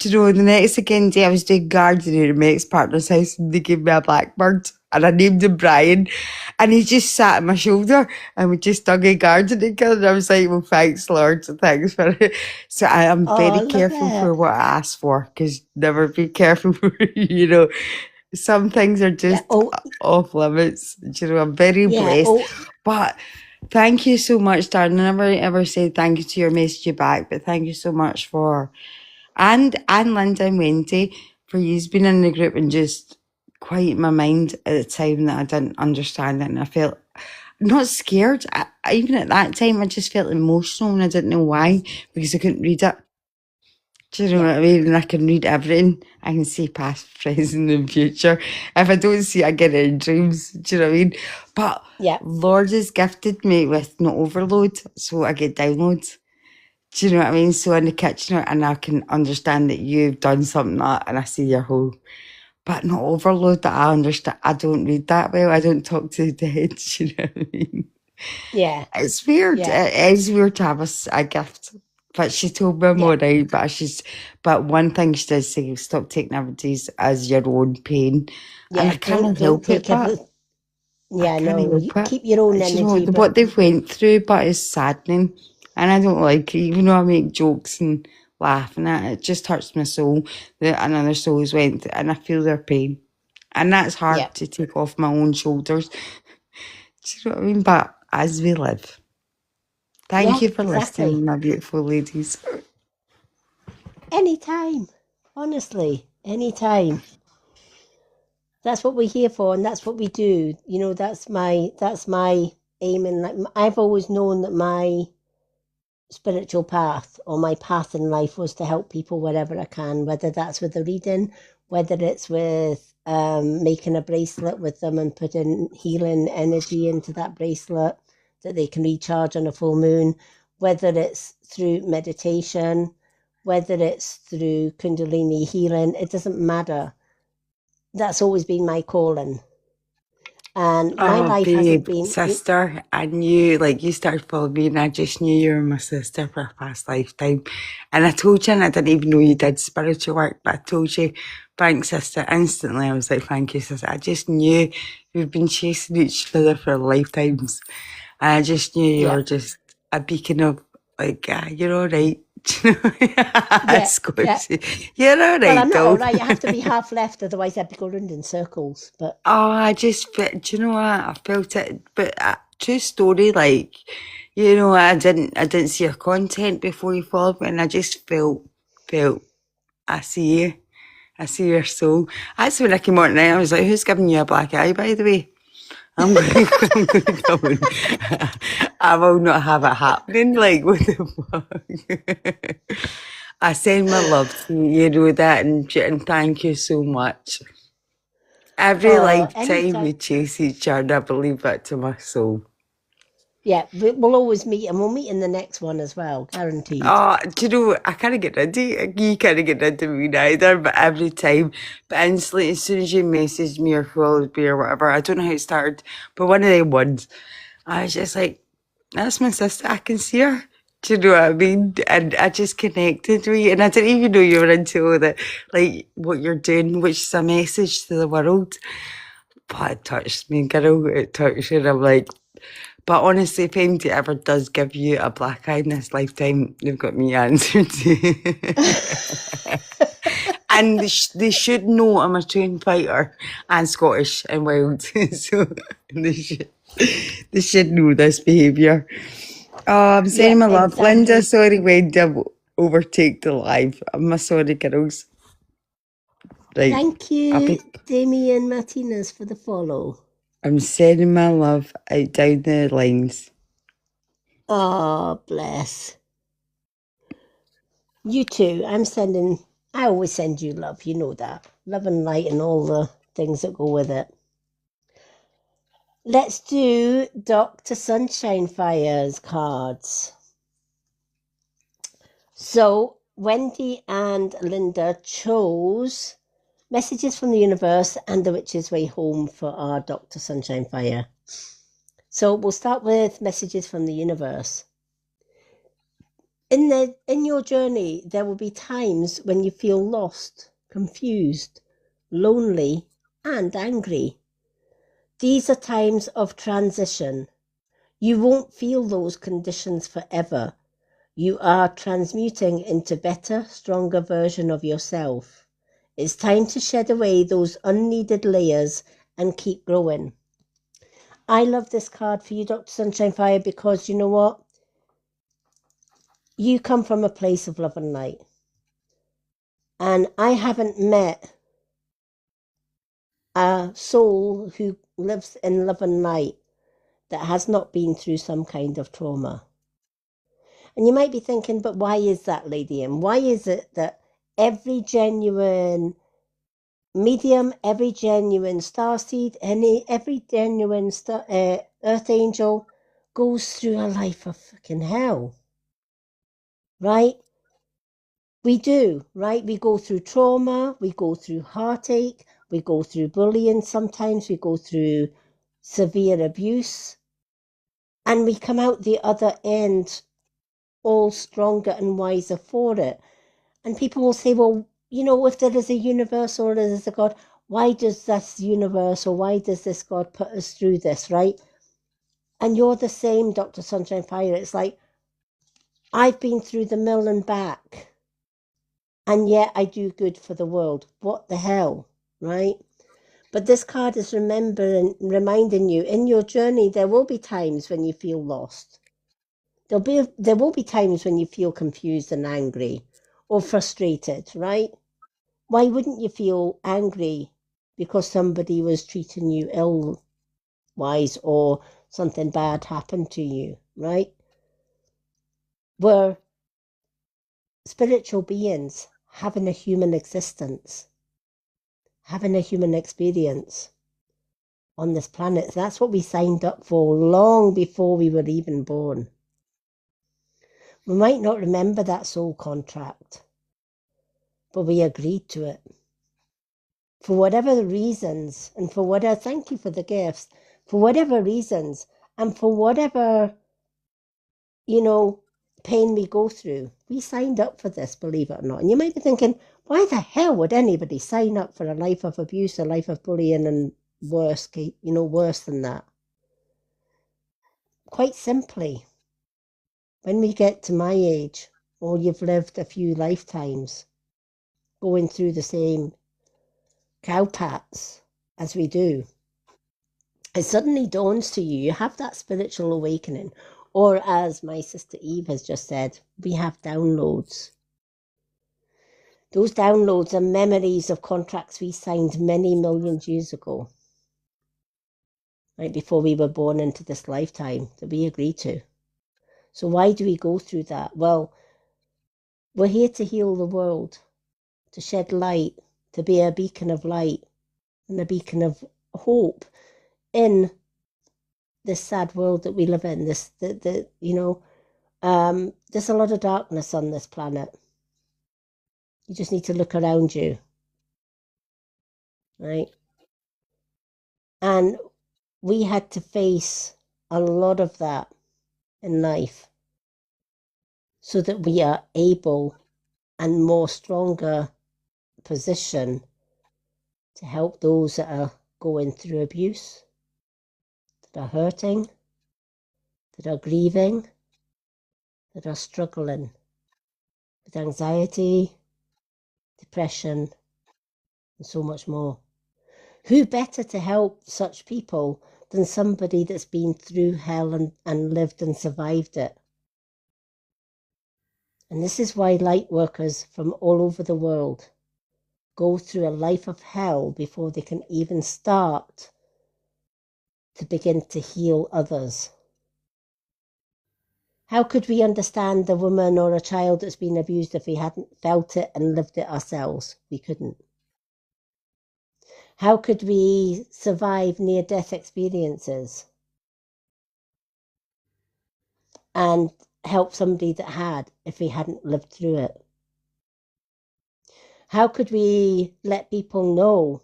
Do you know, the next day I was doing gardening at my ex-partner's house and they gave me a blackbird and I named him Brian, and he just sat on my shoulder and we just dug a garden together, and I was like, well, thanks Lord, thanks for it. So I am very careful for what I ask for, because never be careful for, you know, some things are just off limits. Do you know, I'm very blessed. But thank you so much, darling. I never ever said thank you to your message back, but thank you so much for... And Linda and Wendy for you being in the group and just quiet my mind at the time that I didn't understand it, and I felt not scared. Even at that time, I just felt emotional and I didn't know why, because I couldn't read it. Do you know what I mean? And I can read everything. I can see past, present, and future. If I don't see it, I get it in dreams. Do you know what I mean? But Yeah. Lord has gifted me with no overload, so I get downloads. Do you know what I mean? So in the kitchen, and I can understand that you've done something like that, and I see your whole. But not overload that I understand. I don't read that well. I don't talk to the dead. Do you know what I mean? Yeah. It's weird. Yeah. It is weird to have a gift. But she told me I'm Yeah. alright. But one thing she did say, stop taking everybody's as your own pain. And Yeah. I can't Don't help it, take but everything. Yeah, I can't no, help it. keep your own Do you know energy, but what they've went through, but it's saddening. And I don't like it, even though I make jokes and laughing at it. It just hurts my soul that another soul's went through, and I feel their pain. And that's hard yeah. to take off my own shoulders. Do you know what I mean? But as we live. Thank Yeah, you for exactly. listening, my beautiful ladies. Anytime. Honestly, anytime. That's what we're here for, and that's what we do. You know, that's my aim in life. I've always known that my spiritual path or my path in life was to help people wherever I can, whether that's with the reading, whether it's with making a bracelet with them and putting healing energy into that bracelet that they can recharge on a full moon, whether it's through meditation, whether it's through Kundalini healing, it doesn't matter. That's always been my calling. And my Oh, life hasn't babe, been, sister, I knew, like, you started following me, and I just knew you were my sister for a past lifetime. And I told you, and I didn't even know you did spiritual work, but I told you, thanks, sister, instantly. I was like, thank you, sister. I just knew we've been chasing each other for lifetimes. And I just knew you yeah, were just a beacon of, like, you're all right. yeah, yeah. Scottish. You're all Well, right, I'm not though. all right. I have to be half left, otherwise I'd be going round in circles. But Oh, I just felt, do you know what? I felt it, but true story, like, you know, I didn't see your content before you followed me, and I just felt, I see you, I see your soul. That's when I came on tonight, I was like, who's giving you a black eye, by the way? I'm going to come in. I will not have it happening, like, what the fuck? I send my love to you, you know that, and thank you so much. Every lifetime we anytime. chase each other, I believe that to my soul. Yeah, we'll always meet, and we'll meet in the next one as well, guaranteed. Oh, do you know, I can't get into it. You can't get into me neither, but every time, but instantly, as soon as you messaged me or followed me or whatever, I don't know how it started, but one of them ones, I was just like, that's my sister, I can see her. Do you know what I mean? And I just connected with you, and I didn't even know you were into all that, like, what you're doing, which is a message to the world. But it touched me, girl, it touched me, and I'm like, but honestly, if anybody ever does give you a black eye in this lifetime, they've got me answered. And they should know I'm a trained fighter and Scottish and wild. So they should know this behaviour. Oh, I'm saying Yeah, my love. Linda, exactly. sorry, Wendy, I overtake the live. I'm sorry, girls. Right, Thank I'll you, be. Damien Martinez, for the follow. I'm sending my love out down the lines. Oh, bless. You too. I always send you love. You know that. Love and light and all the things that go with it. Let's do Dr. Sunshine Fire's cards. So, Wendy and Linda chose Messages from the Universe and The Witch's Way Home for our Dr. Sunshine Fire. So, we'll start with Messages from the Universe. In your journey, there will be times when you feel lost, confused, lonely, and angry. These are times of transition. You won't feel those conditions forever. You are transmuting into better, stronger version of yourself. It's time to shed away those unneeded layers and keep growing. I love this card for you, Dr. Sunshine Fire, because you know what? You come from a place of love and light. And I haven't met a soul who lives in love and light that has not been through some kind of trauma. And you might be thinking, but why is that, Lady M? Why is it that every genuine medium, every genuine starseed, every genuine earth angel goes through a life of fucking hell? Right? We do, right? We go through trauma, we go through heartache, we go through bullying sometimes, we go through severe abuse, and we come out the other end all stronger and wiser for it. And people will say, well, if there is a universe or there is a God, why does this universe or why does this God put us through this, right? And you're the same, Dr. Sunshine Fire. It's like, I've been through the mill and back, and yet I do good for the world. What the hell, right? But this card is reminding you, in your journey, there will be times when you feel lost. There will be times when you feel confused and angry or frustrated, right? Why wouldn't you feel angry because somebody was treating you ill-wise or something bad happened to you, right? We're spiritual beings having a human existence, having a human experience on this planet. That's what we signed up for long before we were even born. We might not remember that soul contract, but we agreed to it. For whatever the reasons, and thank you for the gifts, for whatever reasons, and for whatever, pain we go through, we signed up for this, believe it or not. And you might be thinking, why the hell would anybody sign up for a life of abuse, a life of bullying, and worse than that? Quite simply, when we get to my age, or you've lived a few lifetimes going through the same cowpats as we do, it suddenly dawns to you, you have that spiritual awakening, or as my sister Eve has just said, we have downloads. Those downloads are memories of contracts we signed many millions years ago, right before we were born into this lifetime, that we agreed to. So why do we go through that? Well, we're here to heal the world, to shed light, to be a beacon of light and a beacon of hope in this sad world that we live in. There's a lot of darkness on this planet. You just need to look around you, right? And we had to face a lot of that in life so that we are able and more stronger position to help those that are going through abuse, that are hurting, that are grieving, that are struggling with anxiety, depression, and so much more. Who better to help such people than somebody that's been through hell and lived and survived it? And this is why light workers from all over the world go through a life of hell before they can even start to begin to heal others. How could we understand a woman or a child that's been abused if we hadn't felt it and lived it ourselves? We couldn't. How could we survive near-death experiences and help somebody that had if we hadn't lived through it? How could we let people know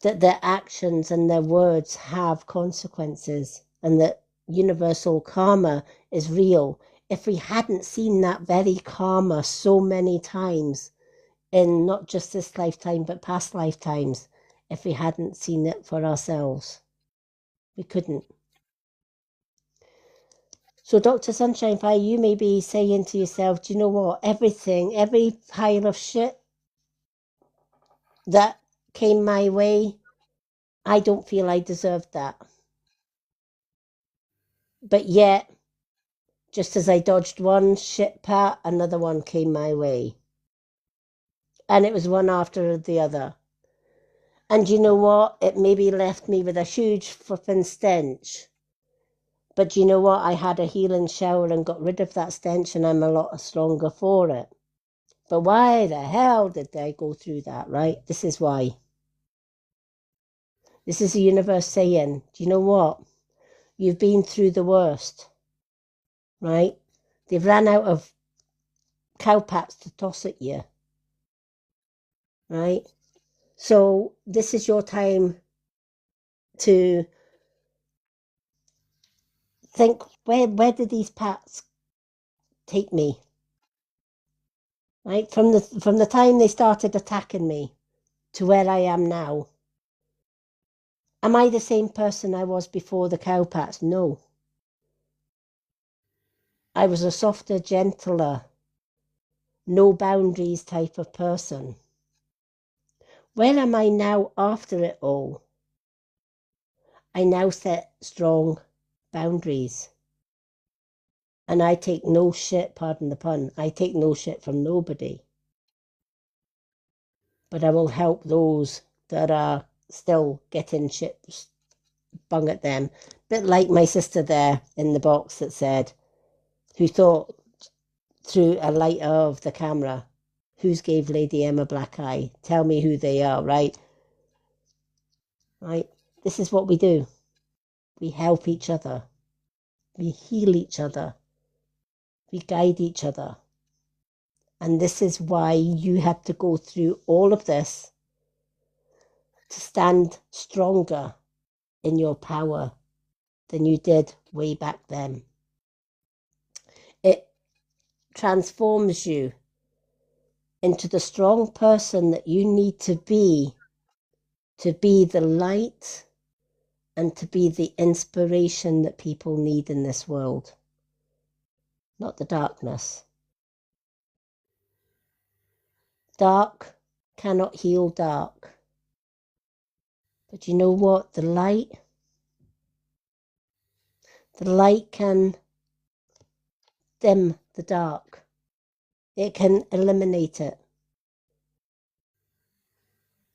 that their actions and their words have consequences and that universal karma is real if we hadn't seen that very karma so many times in not just this lifetime but past lifetimes? If we hadn't seen it for ourselves, we couldn't. So Dr. Sunshine Fire, you may be saying to yourself, do you know what, every pile of shit that came my way, I don't feel I deserved that. But yet, just as I dodged one shit part, another one came my way. And it was one after the other. And you know what? It maybe left me with a huge flipping stench. But you know what? I had a healing shower and got rid of that stench, and I'm a lot stronger for it. But why the hell did I go through that, right? This is why. This is the universe saying, do you know what? You've been through the worst, right? They've ran out of cowpats to toss at you, right? So this is your time to think, where did these pats take me? Right? From the time they started attacking me to where I am now. Am I the same person I was before the cowpats? No. I was a softer, gentler, no boundaries type of person. Where am I now after it all? I now set strong boundaries. And I take no shit, pardon the pun, I take no shit from nobody. But I will help those that are still getting shit bung at them. Bit like my sister there in the box that said, who thought through a light of the camera, who's gave Lady M a black eye? Tell me who they are, right? Right? This is what we do. We help each other. We heal each other. We guide each other. And this is why you had to go through all of this to stand stronger in your power than you did way back then. It transforms you into the strong person that you need to be the light and to be the inspiration that people need in this world, not the darkness. Dark cannot heal dark. But you know what? The light can dim the dark. It can eliminate it.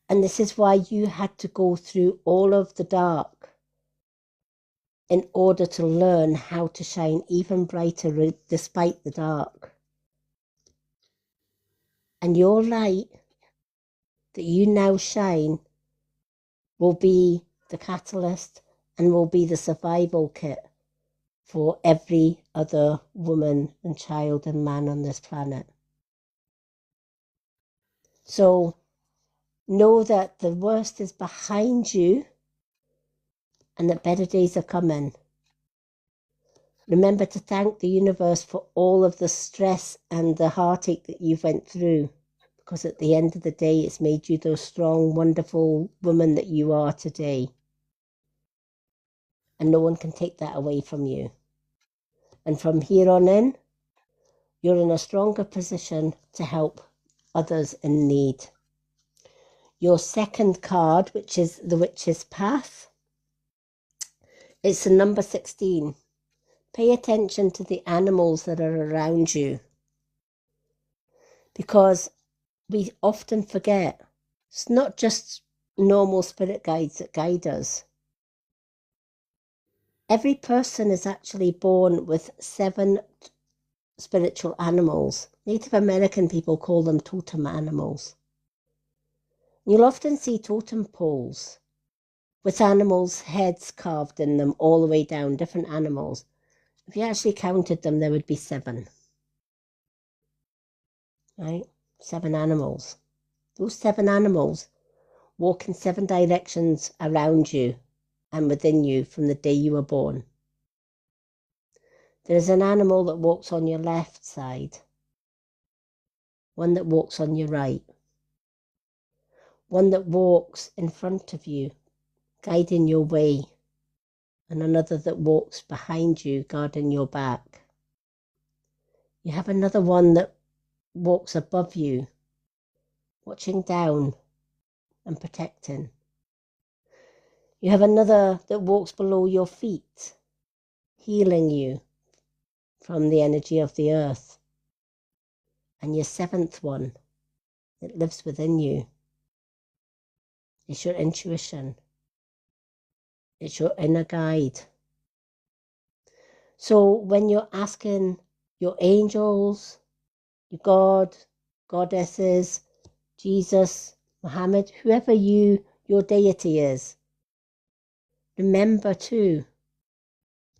And this is why you had to go through all of the dark in order to learn how to shine even brighter despite the dark. And your light that you now shine will be the catalyst and will be the survival kit for every other woman and child and man on this planet. So know that the worst is behind you and that better days are coming. Remember to thank the universe for all of the stress and the heartache that you went through, because at the end of the day, it's made you the strong, wonderful woman that you are today. And no one can take that away from you. And from here on in, you're in a stronger position to help others in need. Your second card, which is the Witch's Path, it's the number 16. Pay attention to the animals that are around you, because we often forget it's not just normal spirit guides that guide us. Every person is actually born with 7 spiritual animals. Native American people call them totem animals. You'll often see totem poles with animals' heads carved in them all the way down, different animals. If you actually counted them, there would be 7. Right? 7 animals. Those 7 animals walk in 7 directions around you and within you from the day you were born. There is an animal that walks on your left side, one that walks on your right, one that walks in front of you, guiding your way, and another that walks behind you, guarding your back. You have another one that walks above you, watching down and protecting. You have another that walks below your feet, healing you from the energy of the earth. And your 7th one that lives within you It's your intuition. It's your inner guide. So when you're asking your angels, your God, goddesses, Jesus, Muhammad, whoever your deity is, remember too,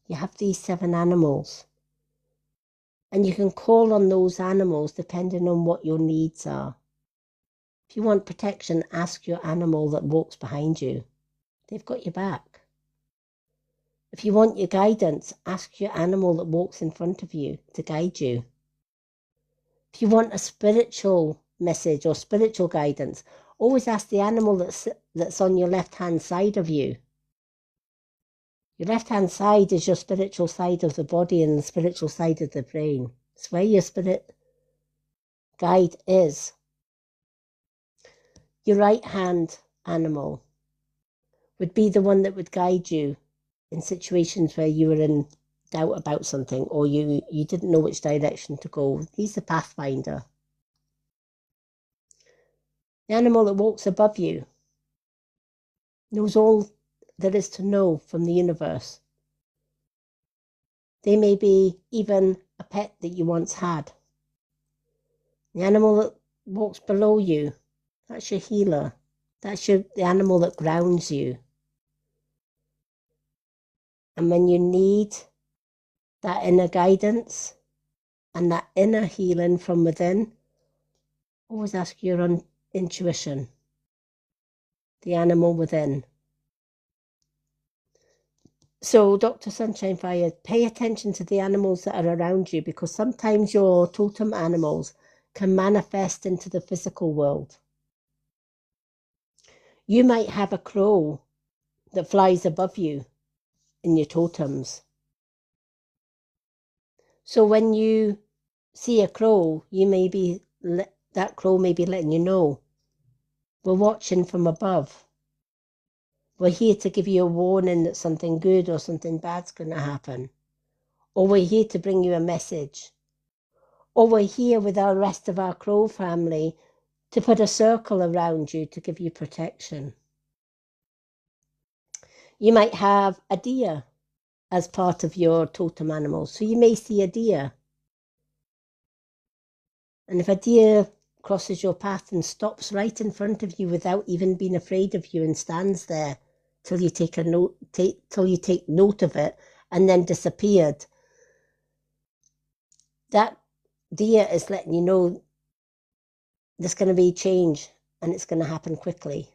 you have these 7 animals. And you can call on those animals depending on what your needs are. If you want protection, ask your animal that walks behind you. They've got your back. If you want your guidance, ask your animal that walks in front of you to guide you. If you want a spiritual message or spiritual guidance, always ask the animal that's on your left-hand side of you. Your left-hand side is your spiritual side of the body and the spiritual side of the brain. It's where your spirit guide is. Your right-hand animal would be the one that would guide you in situations where you were in doubt about something or you didn't know which direction to go. He's the pathfinder. The animal that walks above you knows all there is to know from the universe. They may be even a pet that you once had. The animal that walks below you, that's your healer. That's the animal that grounds you. And when you need that inner guidance and that inner healing from within, always ask your own intuition, the animal within. So, Dr. Sunshine Fire, pay attention to the animals that are around you, because sometimes your totem animals can manifest into the physical world. You might have a crow that flies above you in your totems. So when you see a crow, that crow may be letting you know, we're watching from above. We're here to give you a warning that something good or something bad's going to happen. Or we're here to bring you a message. Or we're here with our rest of our crow family to put a circle around you to give you protection. You might have a deer as part of your totem animal. So you may see a deer. And if a deer crosses your path and stops right in front of you without even being afraid of you and stands there till you take note of it and then disappeared, that deer is letting you know there's going to be change and it's going to happen quickly.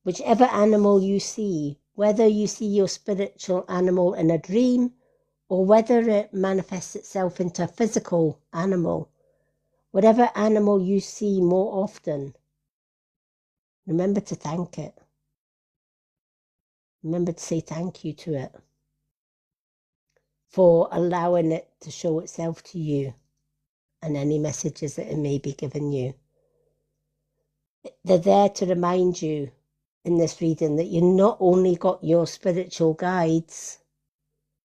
Whichever animal you see, whether you see your spiritual animal in a dream or whether it manifests itself into a physical animal, whatever animal you see more often, remember to thank it. Remember to say thank you to it for allowing it to show itself to you and any messages that it may be giving you. They're there to remind you in this reading that you not only got your spiritual guides,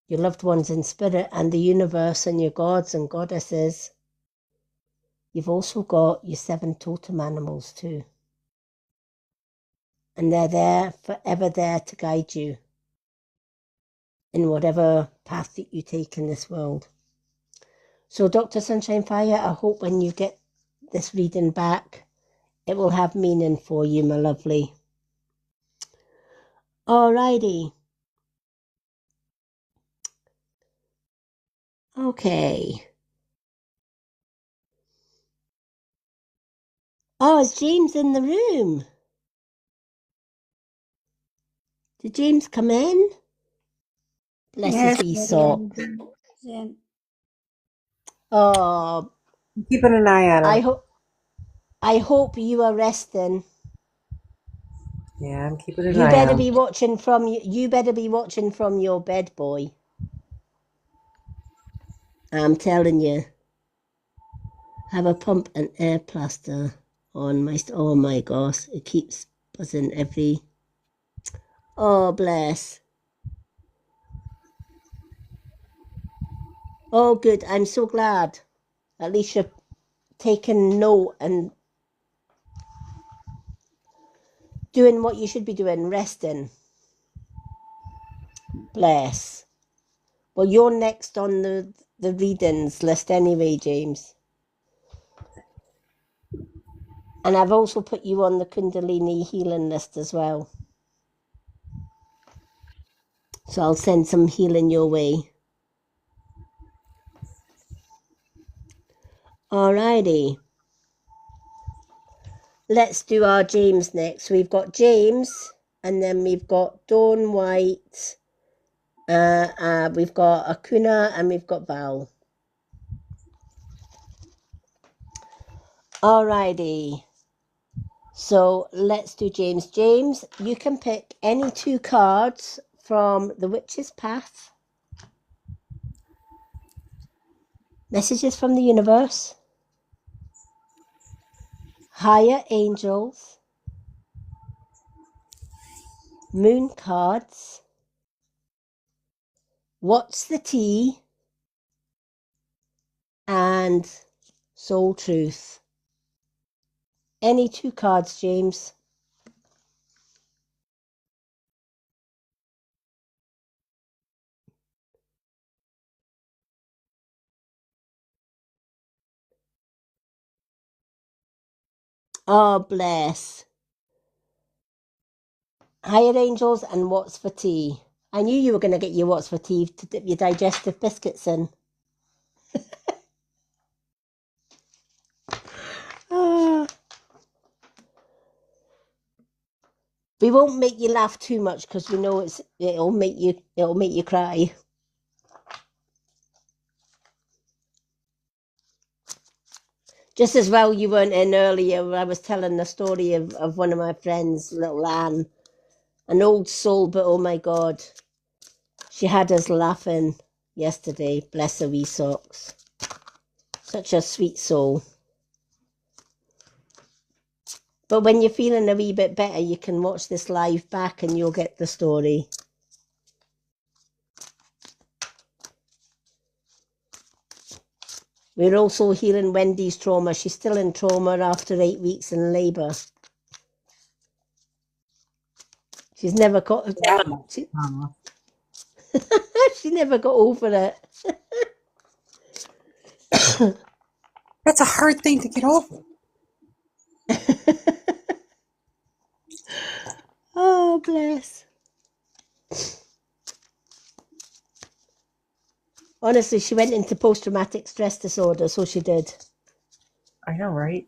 your loved ones in spirit and the universe and your gods and goddesses, you've also got your 7 totem animals too. And they're there, forever there to guide you in whatever path that you take in this world. So Dr. Sunshine Fire, I hope when you get this reading back, it will have meaning for you, my lovely. Alrighty. Okay. Oh, is James in the room? Did James come in? Bless his wee sock. Oh, I'm keeping an eye on him. I hope you are resting. Yeah, I'm keeping an You eye better on be him. watching from you better be watching from your bed, boy. I'm telling you. Have a pump and air plaster on my oh my gosh, it keeps buzzing every. Oh bless. Oh good, I'm so glad. At least you're taking note and doing what you should be doing, resting. Bless. Well, you're next on the readings list anyway, James. And I've also put you on the Kundalini healing list as well. So I'll send some healing your way. Alrighty. Let's do our James next. We've got James, and then we've got Dawn White, we've got Akuna, and we've got Val. Alrighty. So let's do James. James, you can pick any 2 cards from The Witch's Path. Messages from the universe. Higher angels. Moon cards. What's the tea? And Soul Truth. Any 2 cards, James. Oh, bless. Higher angels and what's for tea. I knew you were going to get your what's for tea to dip your digestive biscuits in. We won't make you laugh too much because we know it'll make you cry. Just as well you weren't in earlier where I was telling the story of one of my friends, little Anne. An old soul, but oh my God. She had us laughing yesterday. Bless her wee socks. Such a sweet soul. But when you're feeling a wee bit better, you can watch this live back and you'll get the story. We're also healing Wendy's trauma. She's still in trauma after 8 weeks in labour. She's never got... she never got over it. That's a hard thing to get over. Oh, bless. Honestly, she went into post-traumatic stress disorder, so she did. I know, right?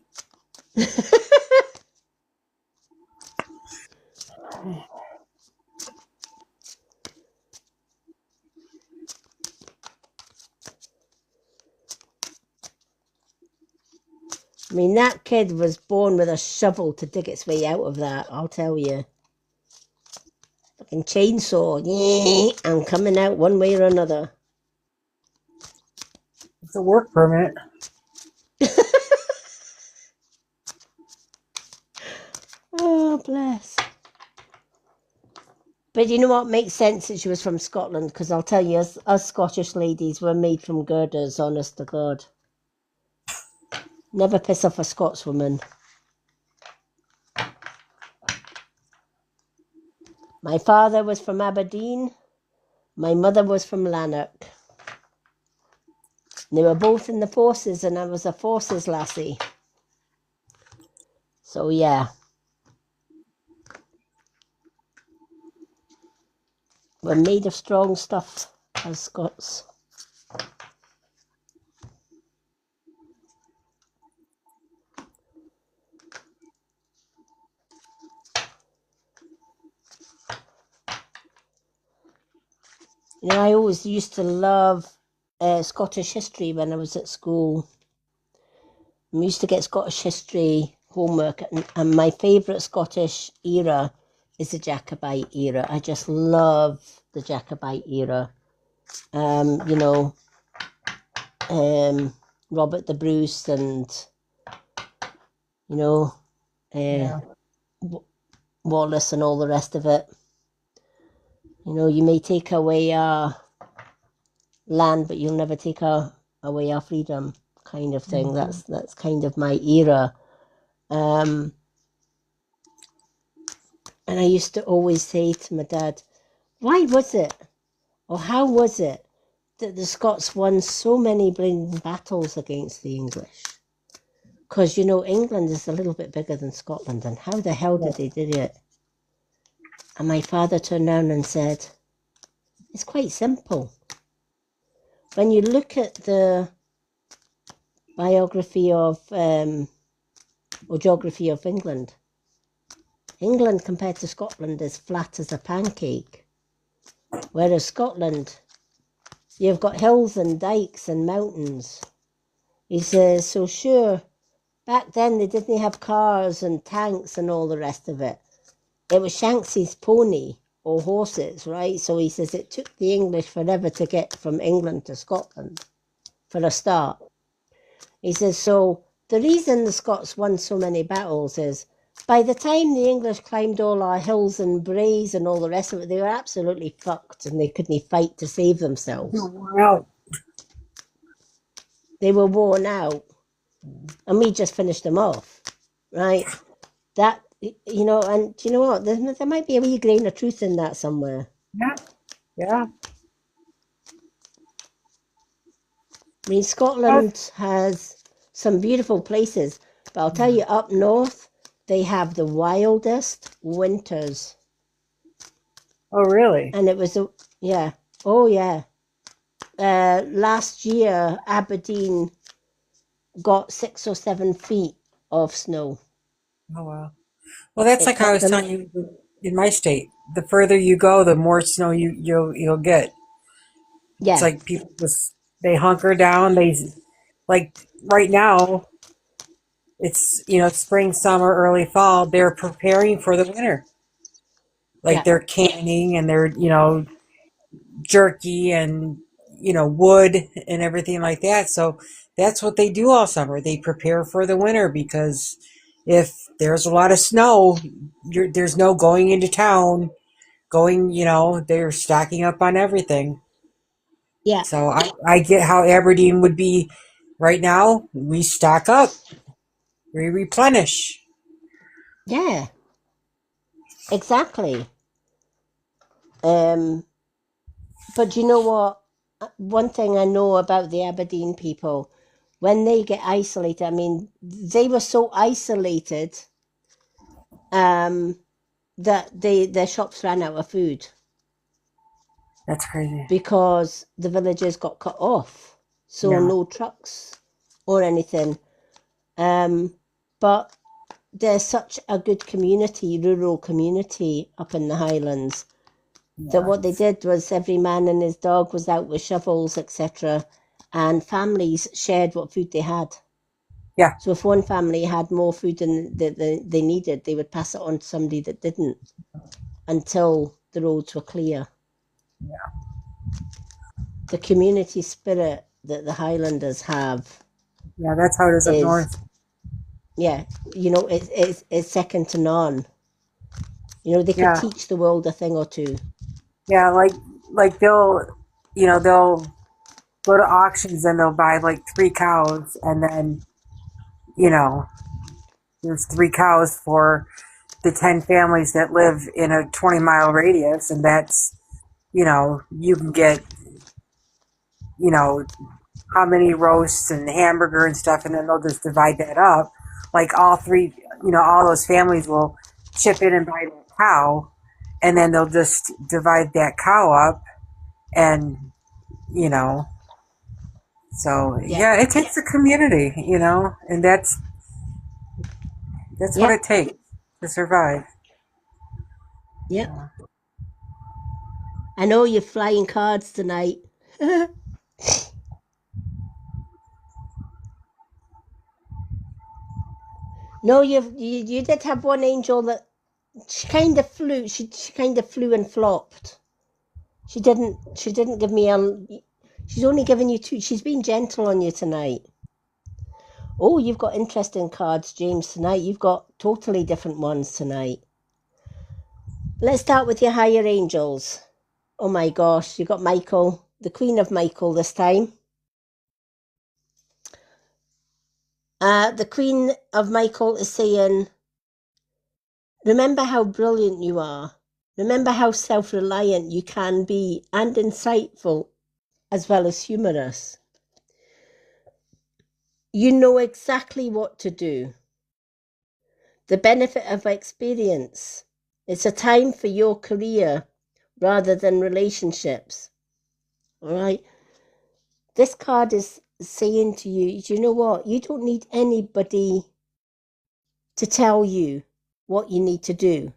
I mean, that kid was born with a shovel to dig its way out of that, I'll tell you. Fucking chainsaw. Yeah, I'm coming out one way or another. It's a work permit. Oh, bless. But you know what makes sense that she was from Scotland, because I'll tell you, us Scottish ladies were made from girders, honest to God. Never piss off a Scotswoman. My father was from Aberdeen. My mother was from Lanark. They were both in the forces, and I was a forces lassie. So, yeah. We're made of strong stuff as Scots. You know, I always used to love Scottish history when I was at school. I used to get Scottish history homework, and my favourite Scottish era is the Jacobite era. I just love the Jacobite era. You know, Robert the Bruce and, you know, Wallace and all the rest of it. You know, you may take away our land, but you'll never take away our freedom, kind of thing. That's kind of my era. And I used to always say to my dad, why was it, or how was it, that the Scots won so many blinding battles against the English? Because, England is a little bit bigger than Scotland, and how the hell did they do it? And my father turned around and said, it's quite simple. When you look at the biography of, or geography of England, England compared to Scotland is flat as a pancake. Whereas Scotland, you've got hills and dikes and mountains. He says, so sure, back then they didn't have cars and tanks and all the rest of it. It was Shanksy's pony or horses, right? So he says it took the English forever to get from England to Scotland for a start. He says, so the reason the Scots won so many battles is by the time the English climbed all our hills and braes and all the rest of it, they were absolutely fucked and they couldn't fight to save themselves. Well, They were worn out. And we just finished them off, right? That, and do you know what? There might be a wee grain of truth in that somewhere. yeah. I mean, Scotland has some beautiful places, but I'll tell you, up north, they have the wildest winters. Oh, really? And it was, yeah. Oh, yeah. Last year, Aberdeen got 6 or 7 feet of snow. Oh, wow. Well, that's It like how I kept was them, telling you in my state. The further you go, the more snow you'll get. It's yeah, like people they hunker down. Like right now, it's spring, summer, early fall. They're preparing for the winter. Like yeah, they're canning and they're jerky and wood and everything like that. So that's what they do all summer. They prepare for the winter because if there's a lot of snow, there's no going into town. They're stocking up on everything. yeah, So I get how Aberdeen would be right now. We stock up, we replenish. yeah, exactly. But you know what? One thing I know about the Aberdeen people, when they get isolated, I mean, they were so isolated that their shops ran out of food That's crazy. because the villages got cut off. So Yeah, no trucks or anything. But there's such a good community, rural community up in the Highlands, that yeah, what they did was every man and his dog was out with shovels, etc., and families shared what food they had. yeah. So if one family had more food than they needed, they would pass it on to somebody that didn't until the roads were clear. The community spirit that the Highlanders have Yeah, that's how it is up is, north. yeah, it's second to none. They could Yeah, teach the world a thing or two. yeah. Like they'll go to auctions and they'll buy like 3 cows, and then you know there's 3 cows for the 10 families that live in a 20-mile radius, and that's you can get you know how many roasts and hamburger and stuff, and then they'll just divide that up. Like all those families will chip in and buy that cow, and then they'll just divide that cow up, and you know, so Yeah, yeah, it takes a community, and that's what yeah, it takes to survive. yeah. I know you're flying cards tonight. No, you did have one angel that she kind of flew. She kind of flew and flopped. She didn't give me She's only given you 2. She's been gentle on you tonight. Oh, you've got interesting cards, James, tonight. You've got totally different ones tonight. Let's start with your higher angels. Oh my gosh, you got Michael, the Queen of Michael this time. The Queen of Michael is saying Remember how brilliant you are. Remember how self-reliant you can be and insightful as well as humorous. You know exactly what to do. The benefit of experience. It's a time for your career rather than relationships. All right. This card is saying to you, do you know what? You don't need anybody to tell you what you need to do.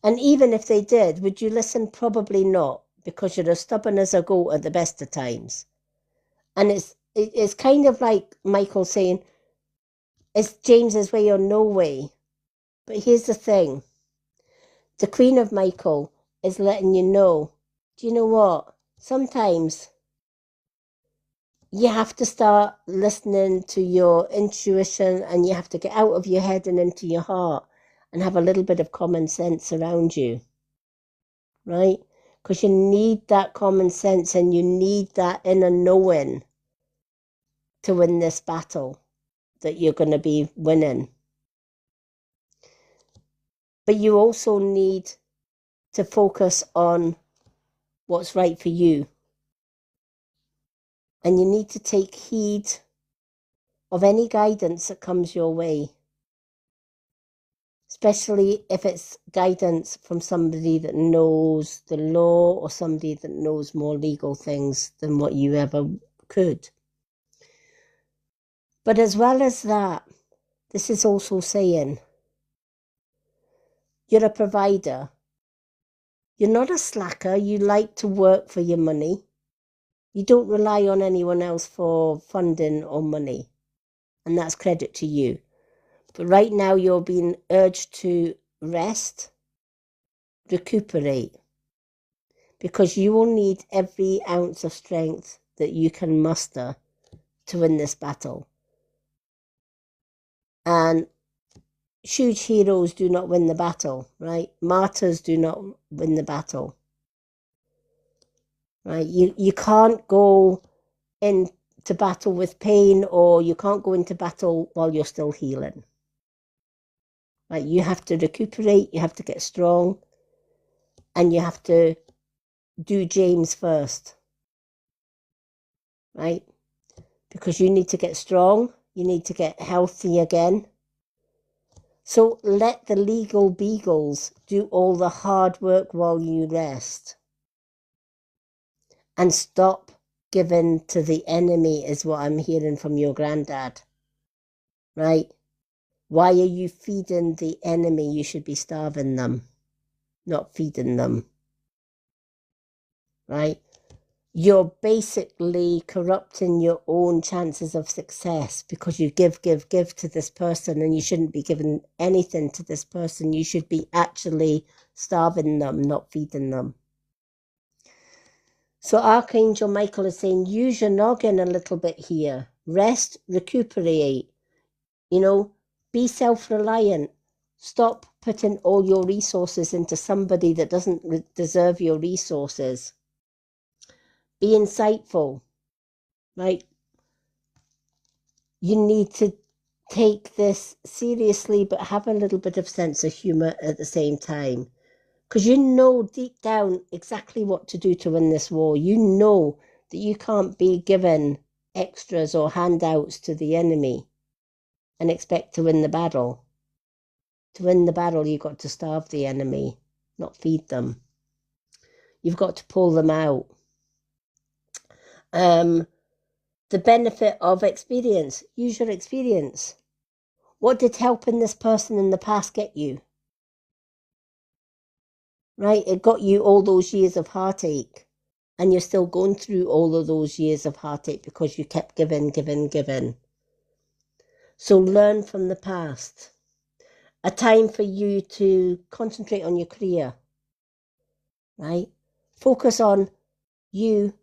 And even if they did, would you listen? Probably not, because you're as stubborn as a goat at the best of times. And it's kind of like Michael saying, it's James's way or no way. But here's the thing. The Queen of Michael is letting you know, do you know what? Sometimes you have to start listening to your intuition, and you have to get out of your head and into your heart and have a little bit of common sense around you, right? Because you need that common sense and you need that inner knowing to win this battle that you're going to be winning. But you also need to focus on what's right for you. And you need to take heed of any guidance that comes your way, especially if it's guidance from somebody that knows the law or somebody that knows more legal things than what you ever could. But as well as that, this is also saying you're a provider. You're not a slacker. You like to work for your money. You don't rely on anyone else for funding or money. And that's credit to you. But right now you're being urged to rest, recuperate, because you will need every ounce of strength that you can muster to win this battle. And huge heroes do not win the battle, right? Martyrs do not win the battle, right? You can't go into battle with pain, or you can't go into battle while you're still healing. Right? You have to recuperate, you have to get strong, and you have to do James first, right? Because you need to get strong, you need to get healthy again. So let the legal beagles do all the hard work while you rest. And stop giving to the enemy is what I'm hearing from your granddad, right? Why are you feeding the enemy? You should be starving them, not feeding them, right? You're basically corrupting your own chances of success because you give to this person, and you shouldn't be giving anything to this person. You should be actually starving them, not feeding them. So Archangel Michael is saying, use your noggin a little bit here. Rest, recuperate, be self-reliant. Stop putting all your resources into somebody that doesn't deserve your resources. Be insightful, right? You need to take this seriously, but have a little bit of sense of humor at the same time. Because you know deep down exactly what to do to win this war. You know that you can't be given extras or handouts to the enemy and expect to win the battle. To win the battle, you've got to starve the enemy, not feed them. You've got to pull them out. The benefit of experience. Use your experience. What did helping this person in the past get you? Right? It got you all those years of heartache. And you're still going through all of those years of heartache because you kept giving. So learn from the past. A time for you to concentrate on your career, right? Focus on you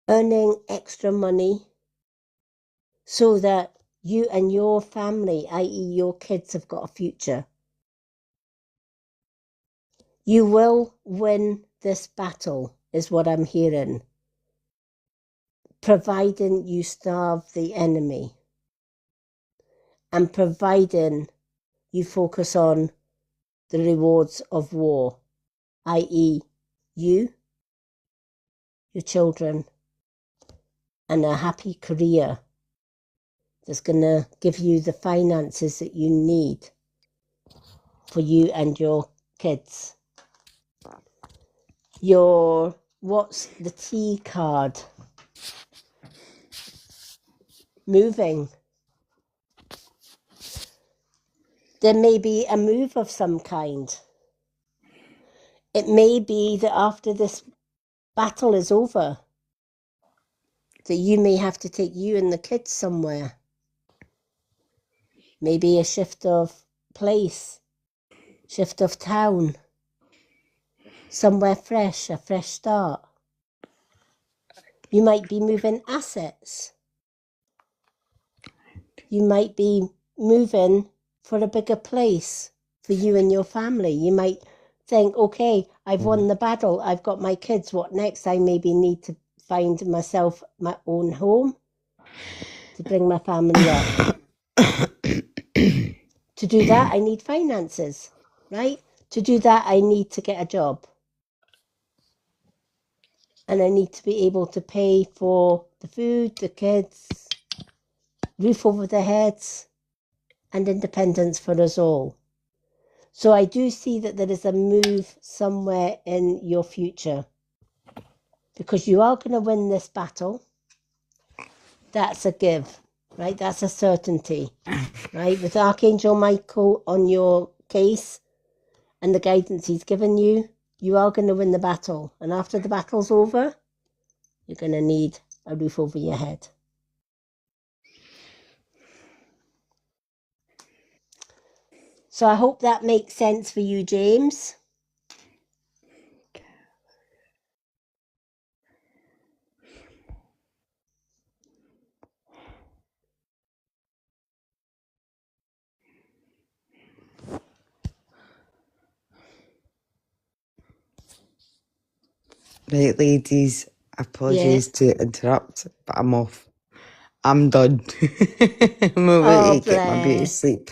earning extra money so that you and your family, i.e. your kids, have got a future. You will win this battle, is what I'm hearing, providing you starve the enemy and providing you focus on the rewards of war, i.e. you, your children, and a happy career that's going to give you the finances that you need for you and your kids. What's the T card? Moving. There may be a move of some kind. It may be that after this battle is over, that you may have to take you and the kids somewhere. Maybe a shift of place, shift of town, somewhere fresh, a fresh start. You might be moving assets. You might be moving for a bigger place for you and your family. You might think, okay, I've won the battle. I've got my kids. What next? I maybe need to find myself my own home to bring my family up. To do that, I need finances, right? To do that, I need to get a job. And I need to be able to pay for the food, the kids, roof over their heads, and independence for us all. So I do see that there is a move somewhere in your future, because you are going to win this battle. That's a give, right? That's a certainty, right? With Archangel Michael on your case and the guidance he's given you, you are going to win the battle. And after the battle's over, you're going to need a roof over your head. So I hope that makes sense for you, James. Right, ladies, apologies to interrupt, but I'm off. I'm done. I'm about to get my beauty bless. sleep.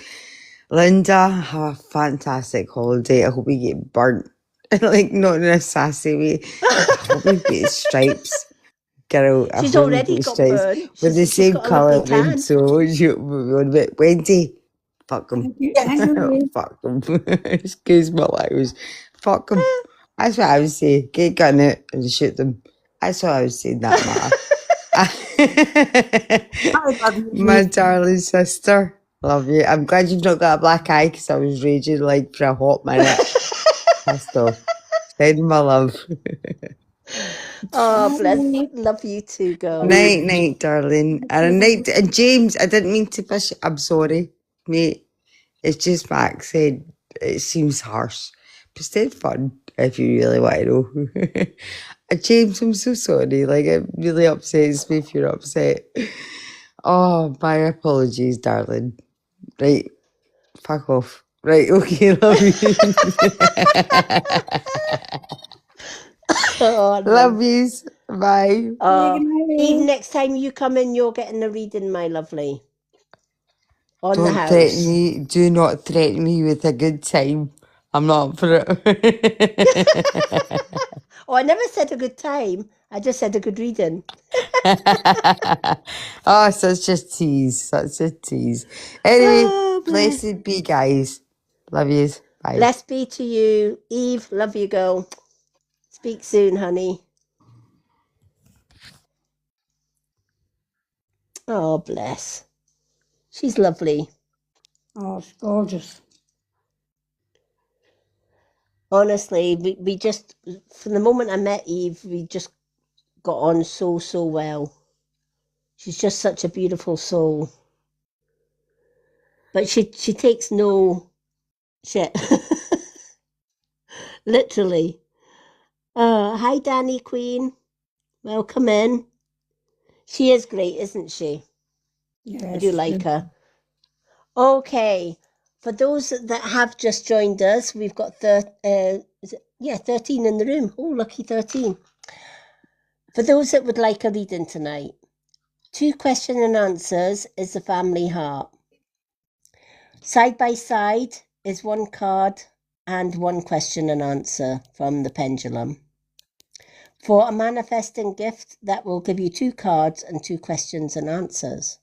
Linda, have a fantastic holiday. I hope you get burnt. Like, not in a sassy way. I hope you get stripes. Girl, I She's hope you already get got stripes burned. with the She's same got a lovely colour. tan. So, Wendy, fuck them. Thank you. Thank you. Fuck them. Excuse my language. Fuck them. That's what I would say. Get a gun out and shoot them. That's what I would say in that matter. I love you. My darling sister. Love you. I'm glad you've not got a black eye because I was raging like for a hot minute. Pissed off. Send my love. Oh, bless. Love you too, girl. Night, night, darling. And a night. And James, I didn't mean to push. I'm sorry, mate. It's just my accent. It seems harsh. But still fun if you really want to know. James, I'm so sorry. Like, it really upsets me if you're upset. Oh, my apologies, darling. Right. Fuck off. Right, okay, love you. Oh, no. Love yous. Bye. Eve, next time you come in, you're getting a reading, my lovely. On the Don't house. threaten me. Do not threaten me with a good time. I'm not up for it. Oh, I never said a good time. I just said a good reading. Oh, such a tease. Such a tease. Anyway, Oh, bless. blessed be, guys. Love yous. Bye. Blessed be to you. Eve, love you, girl. Speak soon, honey. Oh, bless. She's lovely. Oh, it's gorgeous. Honestly, we just, from the moment I met Eve, we just got on so, so well. She's just such a beautiful soul. But she takes no shit. Literally. Hi, Danny Queen. Welcome in. She is great, isn't she? Yes. I do like her. Okay. For those that have just joined us, we've got 13 in the room. Oh, lucky 13. For those that would like a reading tonight, 2 question and answers is the family heart. Side by side is one card and one question and answer from the pendulum. For a manifesting gift, that will give you 2 cards and 2 questions and answers.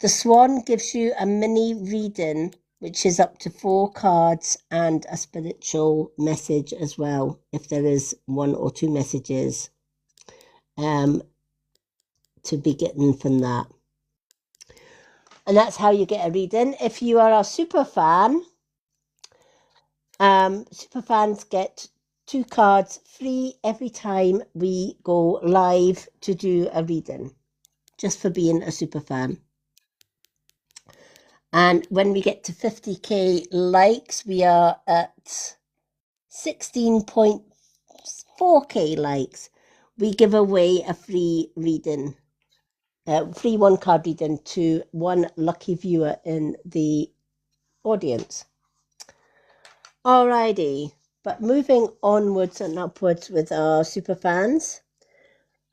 The swan gives you a mini reading, which is up to 4 cards and a spiritual message as well, if there is 1 or 2 messages to be getting from that. And that's how you get a reading. If you are a super fan, super fans get 2 cards free every time we go live to do a reading, just for being a super fan. And when we get to 50k likes, we are at 16.4k likes. We give away a free reading, free 1 card reading to 1 lucky viewer in the audience. Alrighty, but moving onwards and upwards with our super fans.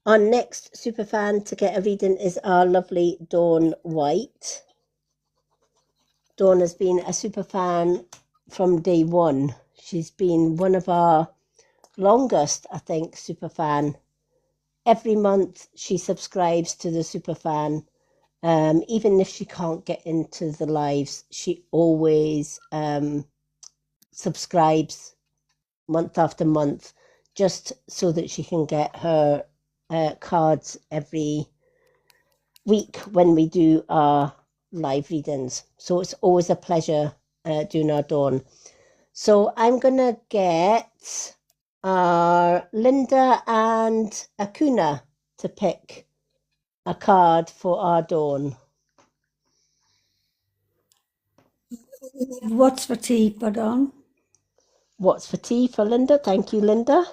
Our next super fan to get a reading is our lovely Dawn White. Dawn has been a super fan from day 1. She's been one of our longest, I think, super fan. Every month she subscribes to the super fan. Even if she can't get into the lives, she always subscribes month after month, just so that she can get her cards every week when we do our live readings. So it's always a pleasure doing our Dawn. So I'm going to get Linda and Akuna to pick a card for our Dawn. What's for tea, put on? What's for tea for Linda? Thank you, Linda.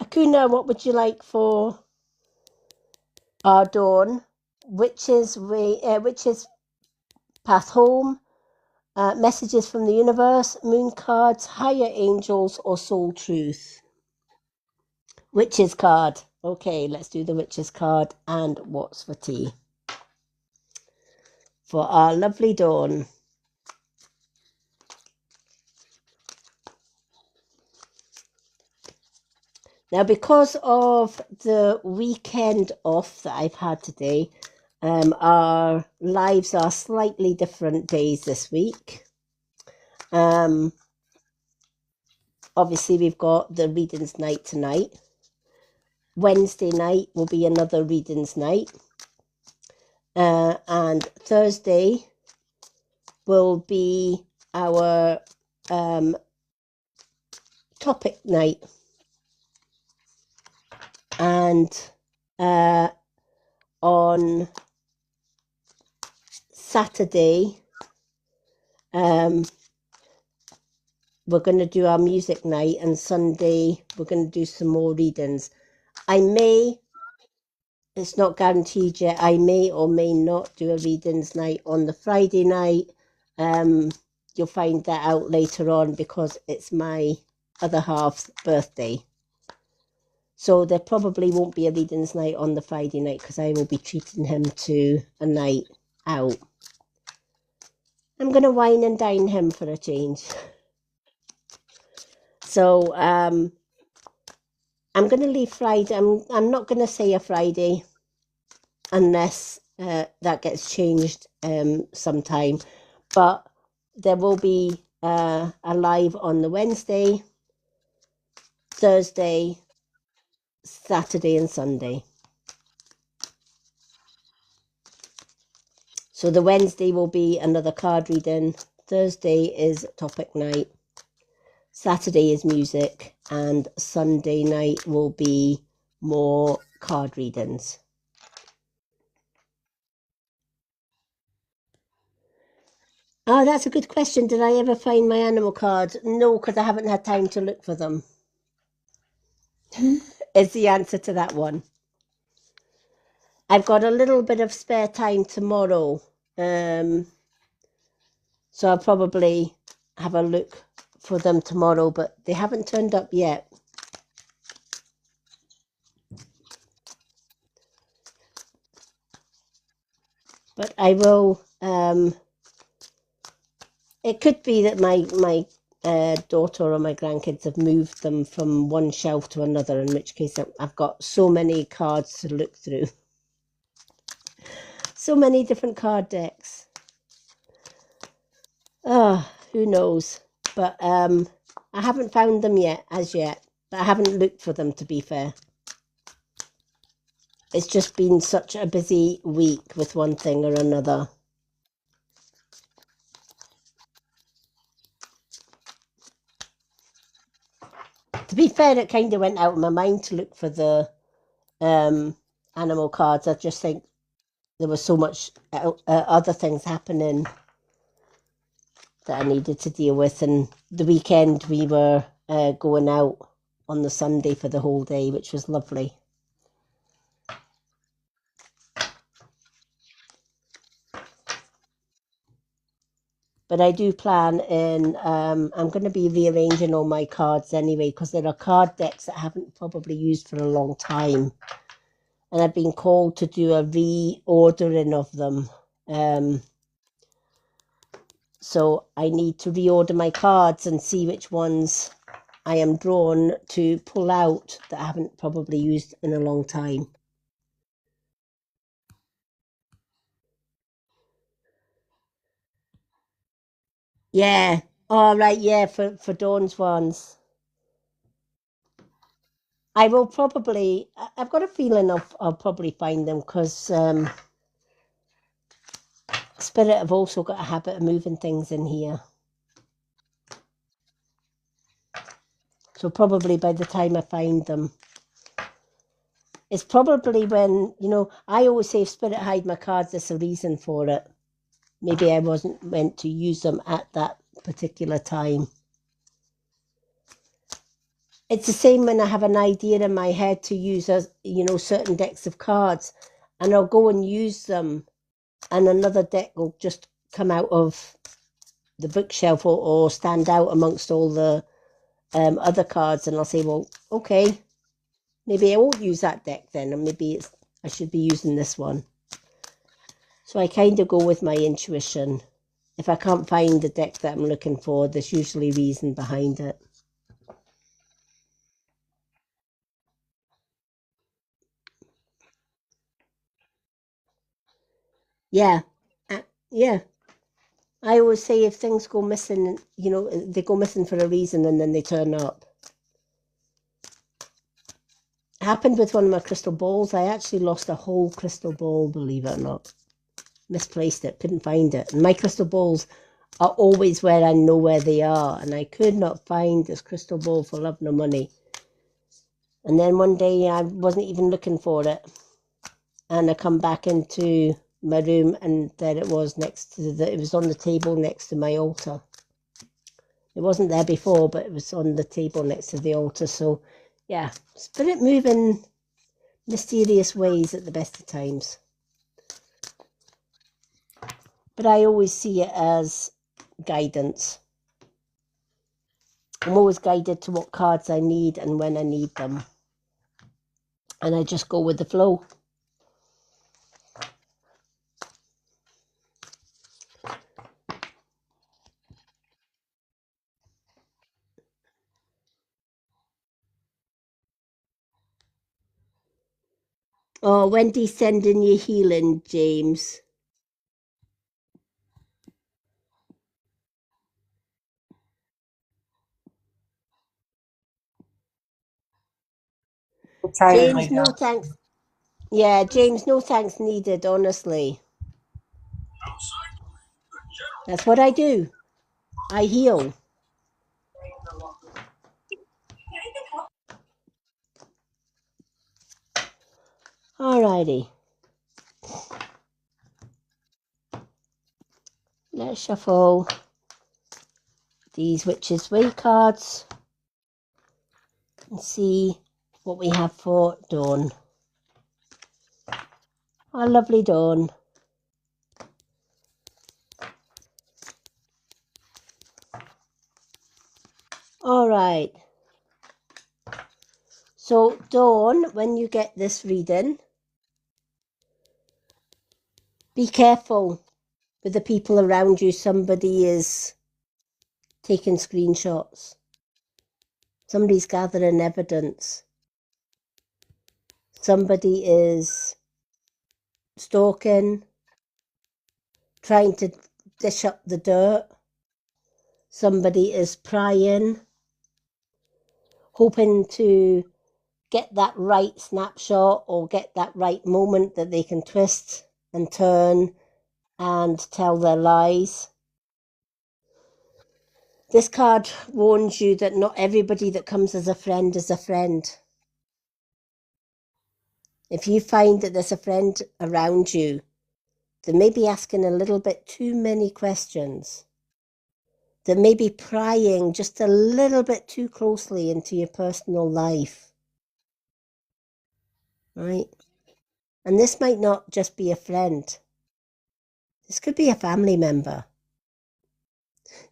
Akuna, what would you like for our Dawn? Witch's Path Home, Messages from the Universe, Moon Cards, Higher Angels, or Soul Truth? Witch's card. Okay, let's do the Witch's card and what's for tea for our lovely Dawn. Now, because of the weekend off that I've had today, our lives are slightly different days this week. Obviously, we've got the readings night tonight. Wednesday night will be another readings night. And Thursday will be our topic night. And on Saturday, we're going to do our music night, and Sunday we're going to do some more readings. It's not guaranteed yet, I may or may not do a readings night on the Friday night. You'll find that out later on because it's my other half's birthday. So there probably won't be a readings night on the Friday night because I will be treating him to a night out. I'm going to wine and dine him for a change. So I'm going to leave Friday. I'm not going to say a Friday unless that gets changed sometime. But there will be a live on the Wednesday, Thursday, Saturday and Sunday. So the Wednesday will be another card reading. Thursday is topic night. Saturday is music. And Sunday night will be more card readings. Oh, that's a good question. Did I ever find my animal cards? No, because I haven't had time to look for them. Is the answer to that one. I've got a little bit of spare time tomorrow. So I'll probably have a look for them tomorrow, but they haven't turned up yet. But I will It could be that my daughter or my grandkids have moved them from one shelf to another, in which case I've got so many cards to look through. So many different card decks. Who knows? But I haven't found them as yet. But I haven't looked for them, to be fair. It's just been such a busy week with one thing or another. To be fair, it kind of went out of my mind to look for the animal cards. I just think there was so much other things happening that I needed to deal with. And the weekend we were going out on the Sunday for the whole day, which was lovely. But I do plan in, I'm going to be rearranging all my cards anyway, because there are card decks that I haven't probably used for a long time. And I've been called to do a reordering of them. So I need to reorder my cards and see which ones I am drawn to pull out that I haven't probably used in a long time. Yeah. Oh, right. Yeah, for Dawn's ones. I will probably, I've got a feeling I'll probably find them because Spirit have also got a habit of moving things in here. So probably by the time I find them, it's probably when, I always say if Spirit hide my cards, there's a reason for it. Maybe I wasn't meant to use them at that particular time. It's the same when I have an idea in my head to use, certain decks of cards, and I'll go and use them, and another deck will just come out of the bookshelf or stand out amongst all the other cards, and I'll say, well, okay, maybe I won't use that deck then, and maybe I should be using this one. So I kind of go with my intuition. If I can't find the deck that I'm looking for, there's usually reason behind it. Yeah. Yeah. I always say if things go missing, they go missing for a reason and then they turn up. It happened with one of my crystal balls. I actually lost a whole crystal ball, believe it or not. Misplaced it, couldn't find it. And my crystal balls are always where I know where they are. And I could not find this crystal ball for love nor money. And then one day I wasn't even looking for it. And I come back into my room and there it was it was on the table next to my altar. It wasn't there before, but it was on the table next to the altar. So yeah, Spirit move in mysterious ways at the best of times. But I always see it as guidance. I'm always guided to what cards I need and when I need them. And I just go with the flow. Oh, Wendy's sending you healing, James. James, no thanks. Yeah, James, no thanks needed, honestly. That's what I do. I heal. Alrighty. Let's shuffle these Witch's Way cards and see what we have for Dawn. Our lovely Dawn. All right. So, Dawn, when you get this reading, be careful with the people around you. Somebody is taking screenshots. Somebody's gathering evidence. Somebody is stalking, trying to dish up the dirt. Somebody is prying, hoping to get that right snapshot or get that right moment that they can twist and turn and tell their lies. This card warns you that not everybody that comes as a friend is a friend. If you find that there's a friend around you that may be asking a little bit too many questions, that may be prying just a little bit too closely into your personal life, right? And this might not just be a friend. This could be a family member.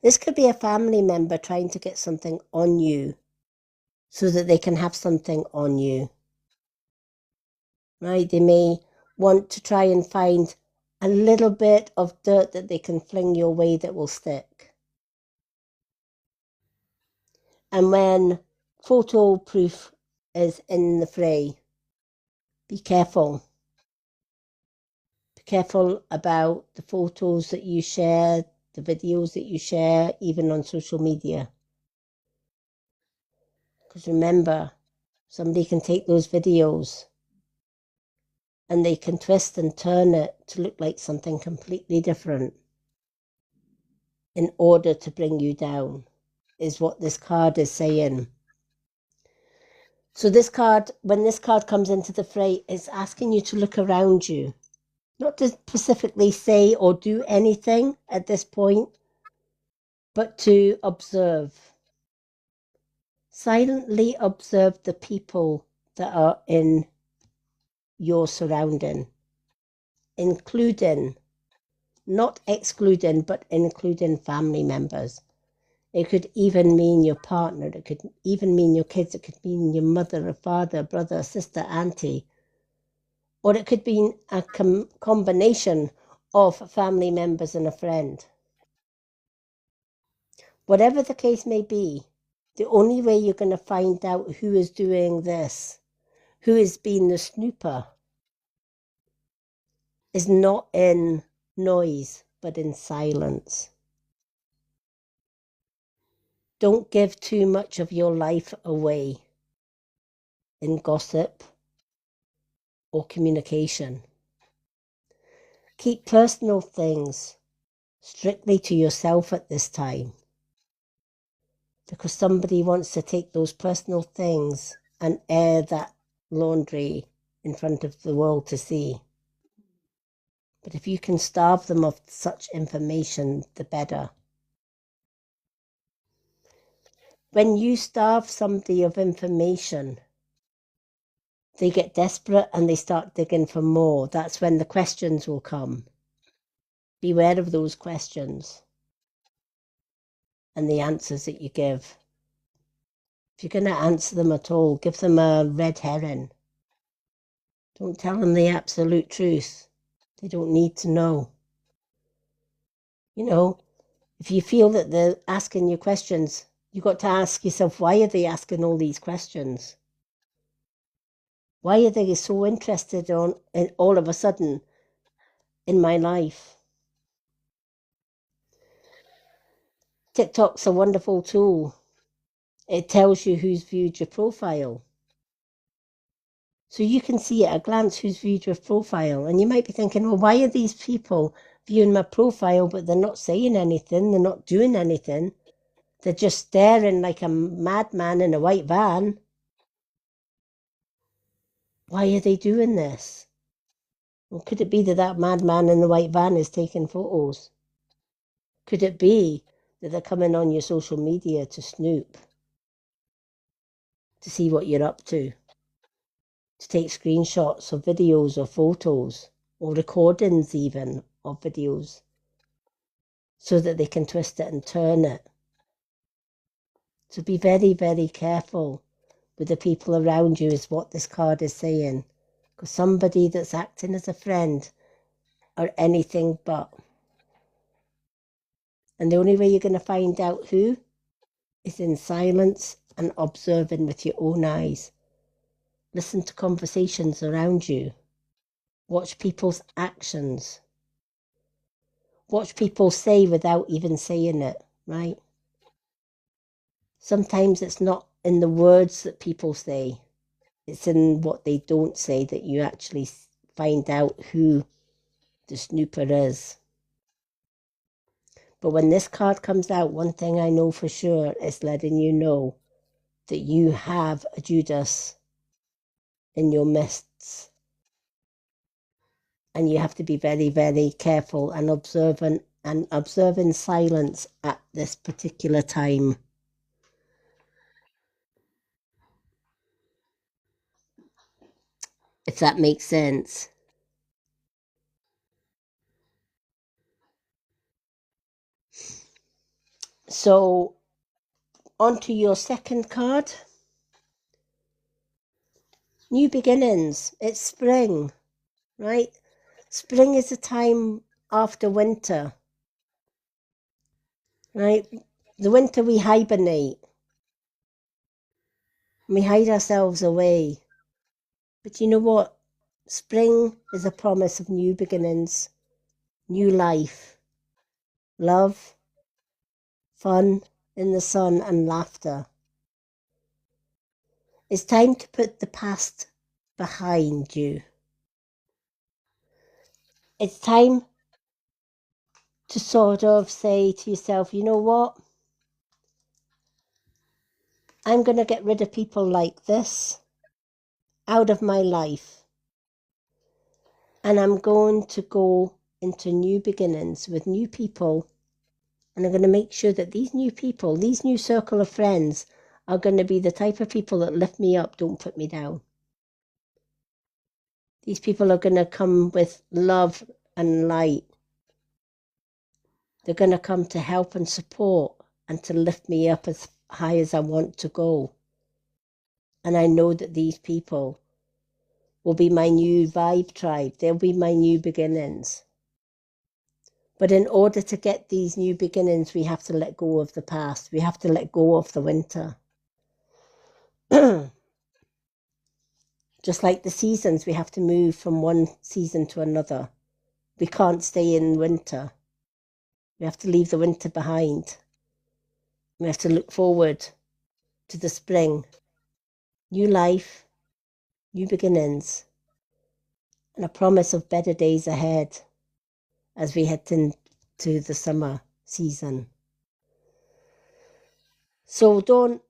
This could be a family member trying to get something on you so that they can have something on you, right? They may want to try and find a little bit of dirt that they can fling your way that will stick. And when photo proof is in the fray, be careful. Be careful about the photos that you share, the videos that you share, even on social media. Because remember, somebody can take those videos and they can twist and turn it to look like something completely different in order to bring you down, is what this card is saying. So this card, when this card comes into the fray, it's asking you to look around you. Not to specifically say or do anything at this point, but to observe. Silently observe the people that are in your surrounding, including, not excluding, but including family members. It could even mean your partner. It could even mean your kids. It could mean your mother or father, brother, sister, auntie. Or it could be a combination of family members and a friend. Whatever the case may be, the only way you're going to find out who is doing this, who is being the snooper, is not in noise, but in silence. Don't give too much of your life away in gossip or communication. Keep personal things strictly to yourself at this time, because somebody wants to take those personal things and air that laundry in front of the world to see. But if you can starve them of such information, the better. When you starve somebody of information, they get desperate and they start digging for more. That's when the questions will come. Beware of those questions and the answers that you give. If you're going to answer them at all, give them a red herring. Don't tell them the absolute truth. They don't need to know. You know, if you feel that they're asking you questions, you've got to ask yourself, why are they asking all these questions? Why are they so interested in all of a sudden in my life? TikTok's a wonderful tool. It tells you who's viewed your profile. So you can see at a glance who's viewed your profile. And you might be thinking, well, why are these people viewing my profile, but they're not saying anything, they're not doing anything. They're just staring like a madman in a white van. Why are they doing this? Well, could it be that that madman in the white van is taking photos? Could it be that they're coming on your social media to snoop, to see what you're up to take screenshots of videos or photos or recordings even of videos so that they can twist it and turn it? So be very, very careful with the people around you is what this card is saying. Because somebody that's acting as a friend are anything but. And the only way you're going to find out who is in silence and observing with your own eyes. Listen to conversations around you. Watch people's actions. Watch people say without even saying it, right? Sometimes it's not in the words that people say. It's in what they don't say that you actually find out who the snooper is. But when this card comes out, one thing I know for sure is letting you know that you have a Judas in your midst. And you have to be very, very careful and observant and observing silence at this particular time. If that makes sense. So, on to your second card. New beginnings. It's spring, right? Spring is a time after winter, right? The winter we hibernate. We hide ourselves away. But you know what? Spring is a promise of new beginnings, new life, love, fun in the sun, and laughter. It's time to put the past behind you. It's time to sort of say to yourself, you know what? I'm going to get rid of people like this out of my life. And I'm going to go into new beginnings with new people. And I'm going to make sure that these new people, these new circle of friends, are going to be the type of people that lift me up, don't put me down. These people are going to come with love and light. They're going to come to help and support and to lift me up as high as I want to go. And I know that these people will be my new vibe tribe. They'll be my new beginnings. But in order to get these new beginnings, we have to let go of the past. We have to let go of the winter. Just like the seasons, we have to move from one season to another. We can't stay in winter. We have to leave the winter behind. We have to look forward to the spring. New life, new beginnings, and a promise of better days ahead as we head into the summer season. So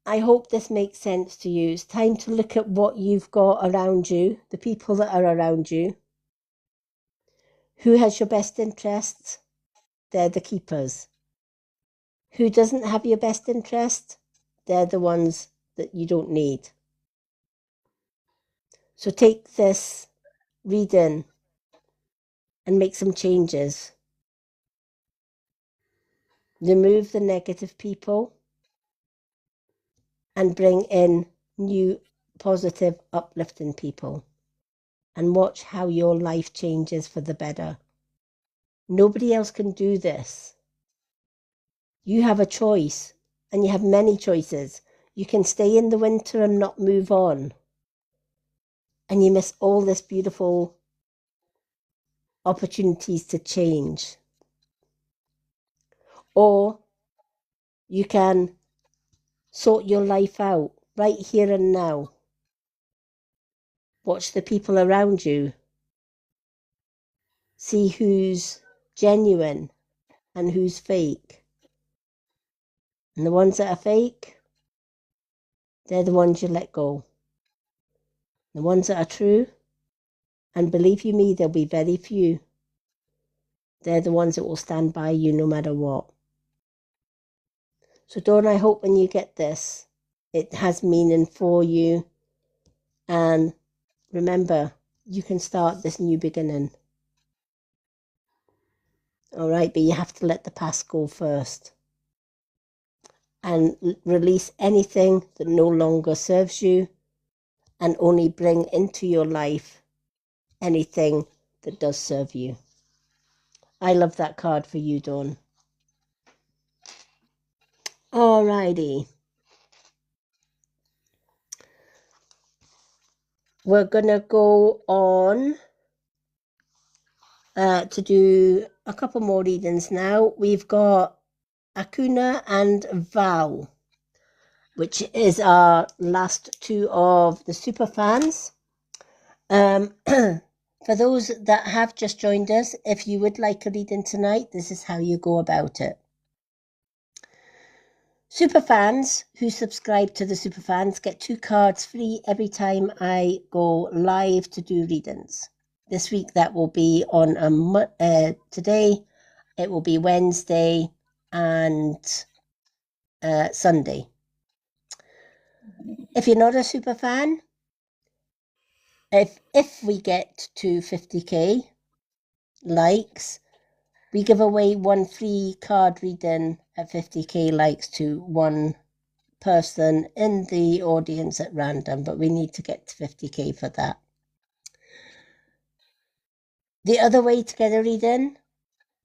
I hope this makes sense to you. It's time to look at what you've got around you, the people that are around you. Who has your best interests? They're the keepers. Who doesn't have your best interest? They're the ones that you don't need. So take this reading and make some changes. Remove the negative people and bring in new, positive, uplifting people. And watch how your life changes for the better. Nobody else can do this. You have a choice, and you have many choices. You can stay in the winter and not move on. And you miss all this beautiful opportunities to change. Or you can sort your life out right here and now. Watch the people around you. See who's genuine and who's fake. And the ones that are fake, they're the ones you let go. The ones that are true, and believe you me, there'll be very few. They're the ones that will stand by you no matter what. So Dawn, I hope when you get this, it has meaning for you. And remember, you can start this new beginning. All right, but you have to let the past go first. And release anything that no longer serves you, and only bring into your life anything that does serve you. I love that card for you, Dawn. Alrighty. We're gonna go on to do a couple more readings now. We've got Akuna and Val, which is our last two of the super fans. For those that have just joined us, if you would like a reading tonight, this is how you go about it. Superfans who subscribe to the Superfans get 2 cards free every time I go live to do readings. This week that will be on today. It will be Wednesday and Sunday. If you're not a superfan, if we get to 50k likes, we give away 1 free card reading at 50k likes to one person in the audience at random, but we need to get to 50k for that. The other way to get a reading,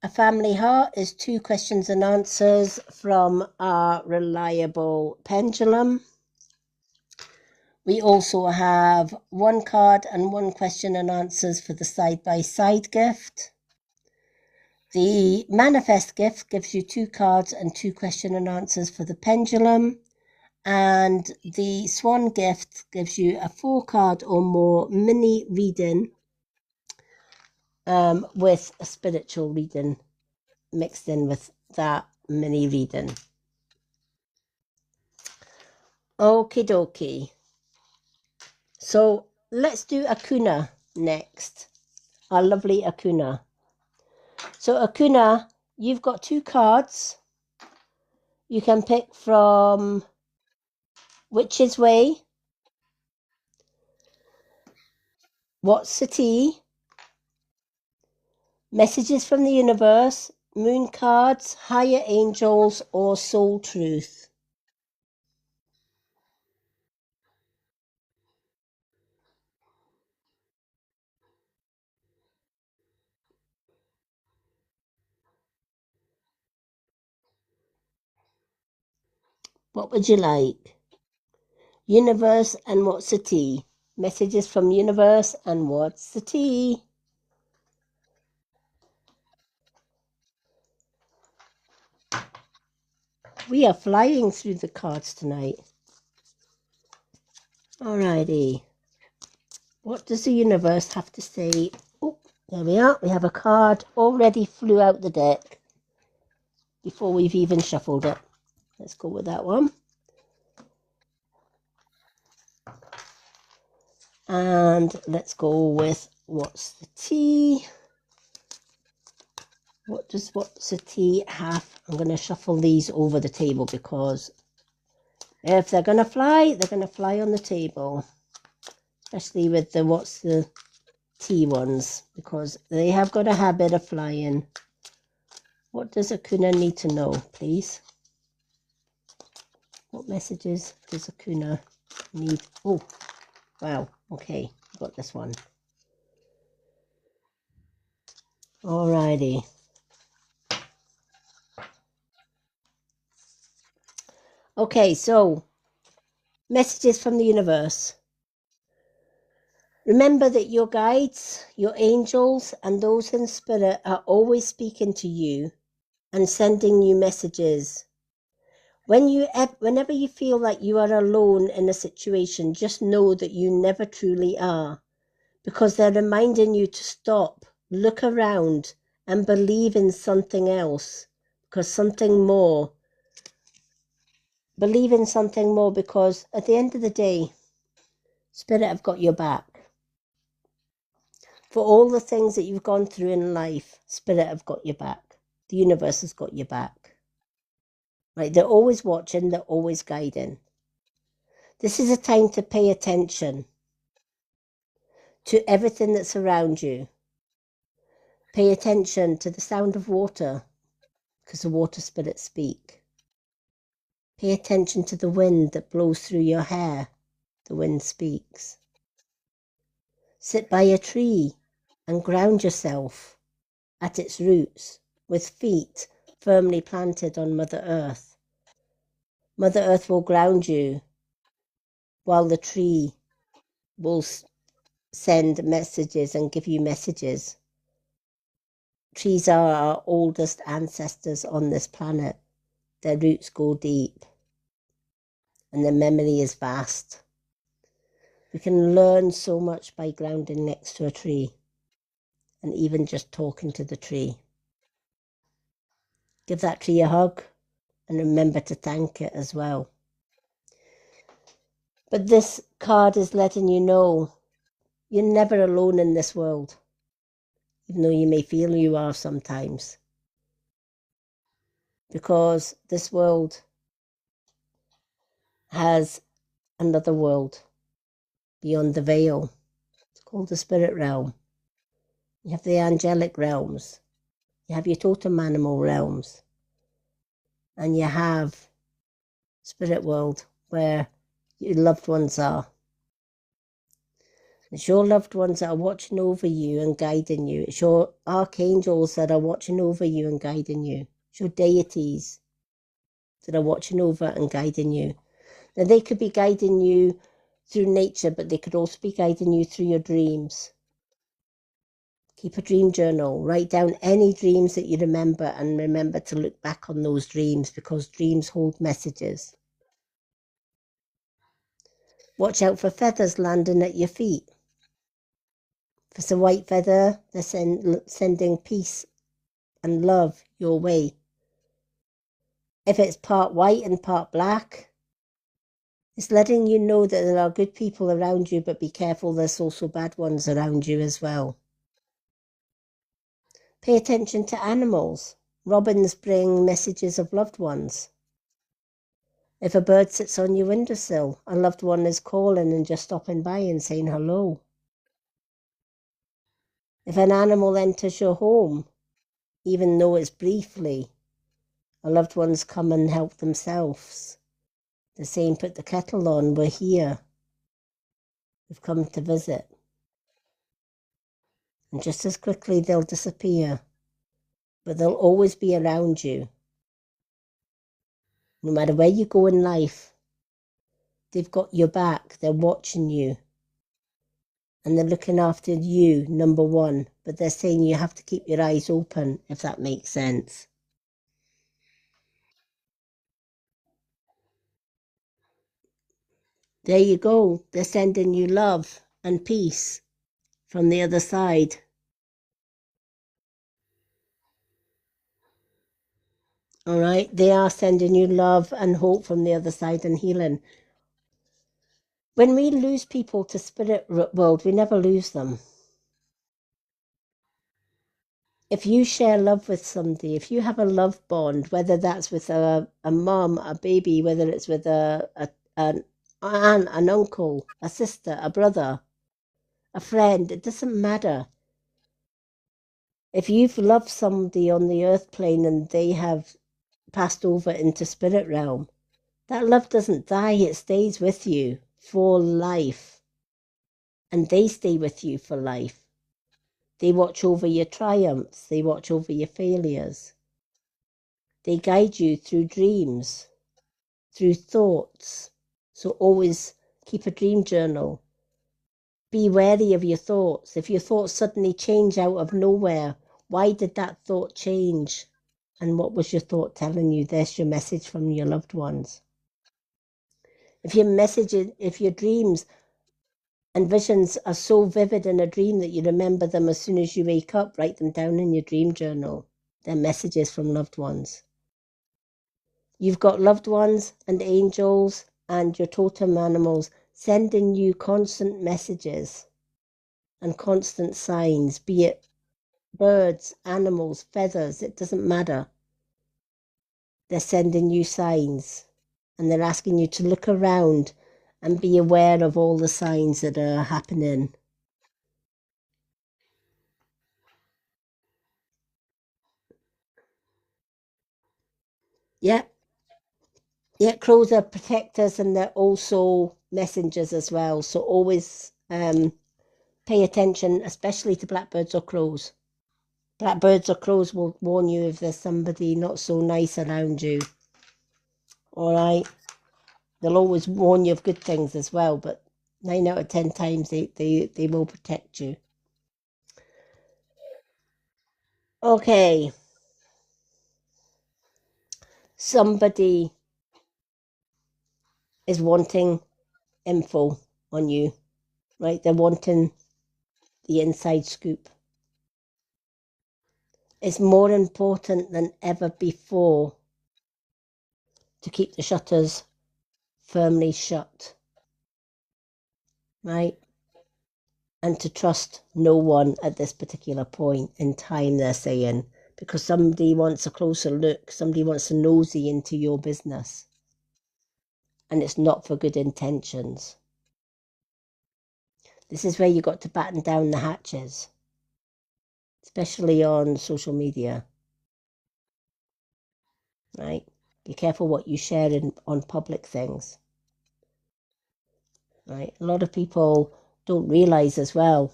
a family heart, is 2 questions and answers from our reliable pendulum. We also have 1 card and 1 question and answers for the side-by-side gift. The manifest gift gives you 2 cards and 2 question and answers for the pendulum. And the swan gift gives you a 4 card or more mini reading with a spiritual reading mixed in with that mini reading. Okie dokie. So let's do Akuna next. Our lovely Akuna. So Akuna, you've got 2 cards. You can pick from Witch's Way, What's the Tea, Messages from the Universe, Moon Cards, Higher Angels, or Soul Truth. What would you like? Universe and What's the Tea? Messages from Universe and What's the Tea? We are flying through the cards tonight. Alrighty. What does the universe have to say? Oh, there we are. We have a card already flew out the deck before we've even shuffled it. Let's go with that one. And let's go with What's the Tea? What does What's the Tea have? I'm going to shuffle these over the table because if they're going to fly, they're going to fly on the table. Especially with the What's the Tea ones, because they have got a habit of flying. What does Akuna need to know, please? What messages does Akuna need? Oh, wow. Okay, got this one. Alrighty. Okay, so messages from the universe. Remember that your guides, your angels, and those in spirit are always speaking to you and sending you messages. Whenever you feel like you are alone in a situation, just know that you never truly are, because they're reminding you to stop, look around, and believe in something else, because something more. Believe in something more, because at the end of the day, Spirit have got your back. For all the things that you've gone through in life, Spirit have got your back. The universe has got your back. Right? They're always watching, they're always guiding. This is a time to pay attention to everything that's around you. Pay attention to the sound of water, because the water spirits speak. Pay attention to the wind that blows through your hair. The wind speaks. Sit by a tree and ground yourself at its roots with feet firmly planted on Mother Earth. Mother Earth will ground you while the tree will send messages and give you messages. Trees are our oldest ancestors on this planet. Their roots go deep and their memory is vast. We can learn so much by grounding next to a tree and even just talking to the tree. Give that tree a hug and remember to thank it as well. But this card is letting you know you're never alone in this world, even though you may feel you are sometimes. Because this world has another world beyond the veil. It's called the spirit realm. You have the angelic realms. You have your totem animal realms. And you have spirit world where your loved ones are. It's your loved ones that are watching over you and guiding you. It's your archangels that are watching over you and guiding you. It's your deities that are watching over and guiding you. Now, they could be guiding you through nature, but they could also be guiding you through your dreams. Keep a dream journal. Write down any dreams that you remember and remember to look back on those dreams because dreams hold messages. Watch out for feathers landing at your feet. If it's a white feather, they're sending peace and love your way. If it's part white and part black, it's letting you know that there are good people around you, but be careful, there's also bad ones around you as well. Pay attention to animals. Robins bring messages of loved ones. If a bird sits on your windowsill, a loved one is calling and just stopping by and saying hello. If an animal enters your home, even though it's briefly, a loved one's come and help themselves. They're saying, put the kettle on, we're here. We've come to visit. And just as quickly they'll disappear, but they'll always be around you. No matter where you go in life, they've got your back, they're watching you. And they're looking after you, number one, but they're saying you have to keep your eyes open, if that makes sense. There you go. They're sending you love and peace from the other side. All right? They are sending you love and hope from the other side and healing. When we lose people to spirit world, we never lose them. If you share love with somebody, if you have a love bond, whether that's with a mum, a baby, whether it's with an aunt, an uncle, a sister, a brother, a friend, it doesn't matter. If you've loved somebody on the earth plane and they have passed over into spirit realm, that love doesn't die, it stays with you for life. And they stay with you for life. They watch over your triumphs, they watch over your failures. They guide you through dreams, through thoughts. So always keep a dream journal. Be wary of your thoughts. If your thoughts suddenly change out of nowhere, why did that thought change? And what was your thought telling you? There's your message from your loved ones. If your dreams and visions are so vivid in a dream that you remember them as soon as you wake up, write them down in your dream journal. They're messages from loved ones. You've got loved ones and angels and your totem animals sending you constant messages and constant signs, be it birds, animals, feathers, it doesn't matter. They're sending you signs and they're asking you to look around and be aware of all the signs that are happening. Yeah, crows are protectors and they're also messengers as well. So always pay attention, especially to blackbirds or crows. Blackbirds or crows will warn you if there's somebody not so nice around you. All right. they'll always warn you of good things as well, but 9 out of 10 times they will protect you. Okay. Somebody is wanting info on you, right? They're wanting the inside scoop. It's more important than ever before to keep the shutters firmly shut, right? And to trust no one at this particular point in time, they're saying, because somebody wants a closer look, somebody wants to nosy into your business, and it's not for good intentions. This is where you got to batten down the hatches, especially on social media, right? Be careful what you share on public things, right? A lot of people don't realize as well,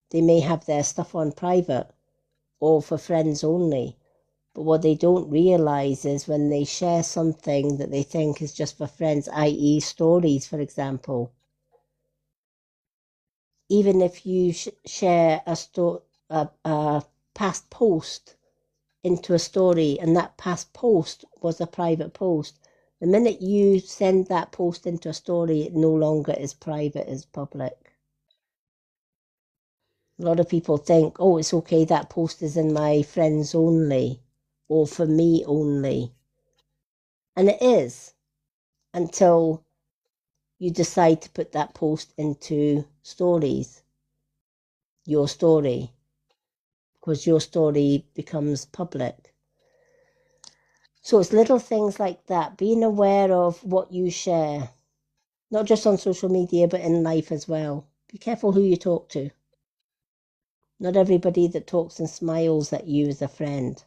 they may have their stuff on private or for friends only, but what they don't realize is when they share something that they think is just for friends, i.e. stories, for example, even if you share a past post into a story and that past post was a private post, the minute you send that post into a story, it no longer is private, it's public. A lot of people think, oh, it's okay, that post is in my friends only or for me only. And it is, until you decide to put that post into stories, your story, because your story becomes public. So it's little things like that, being aware of what you share, not just on social media, but in life as well. Be careful who you talk to. Not everybody that talks and smiles at you is a friend.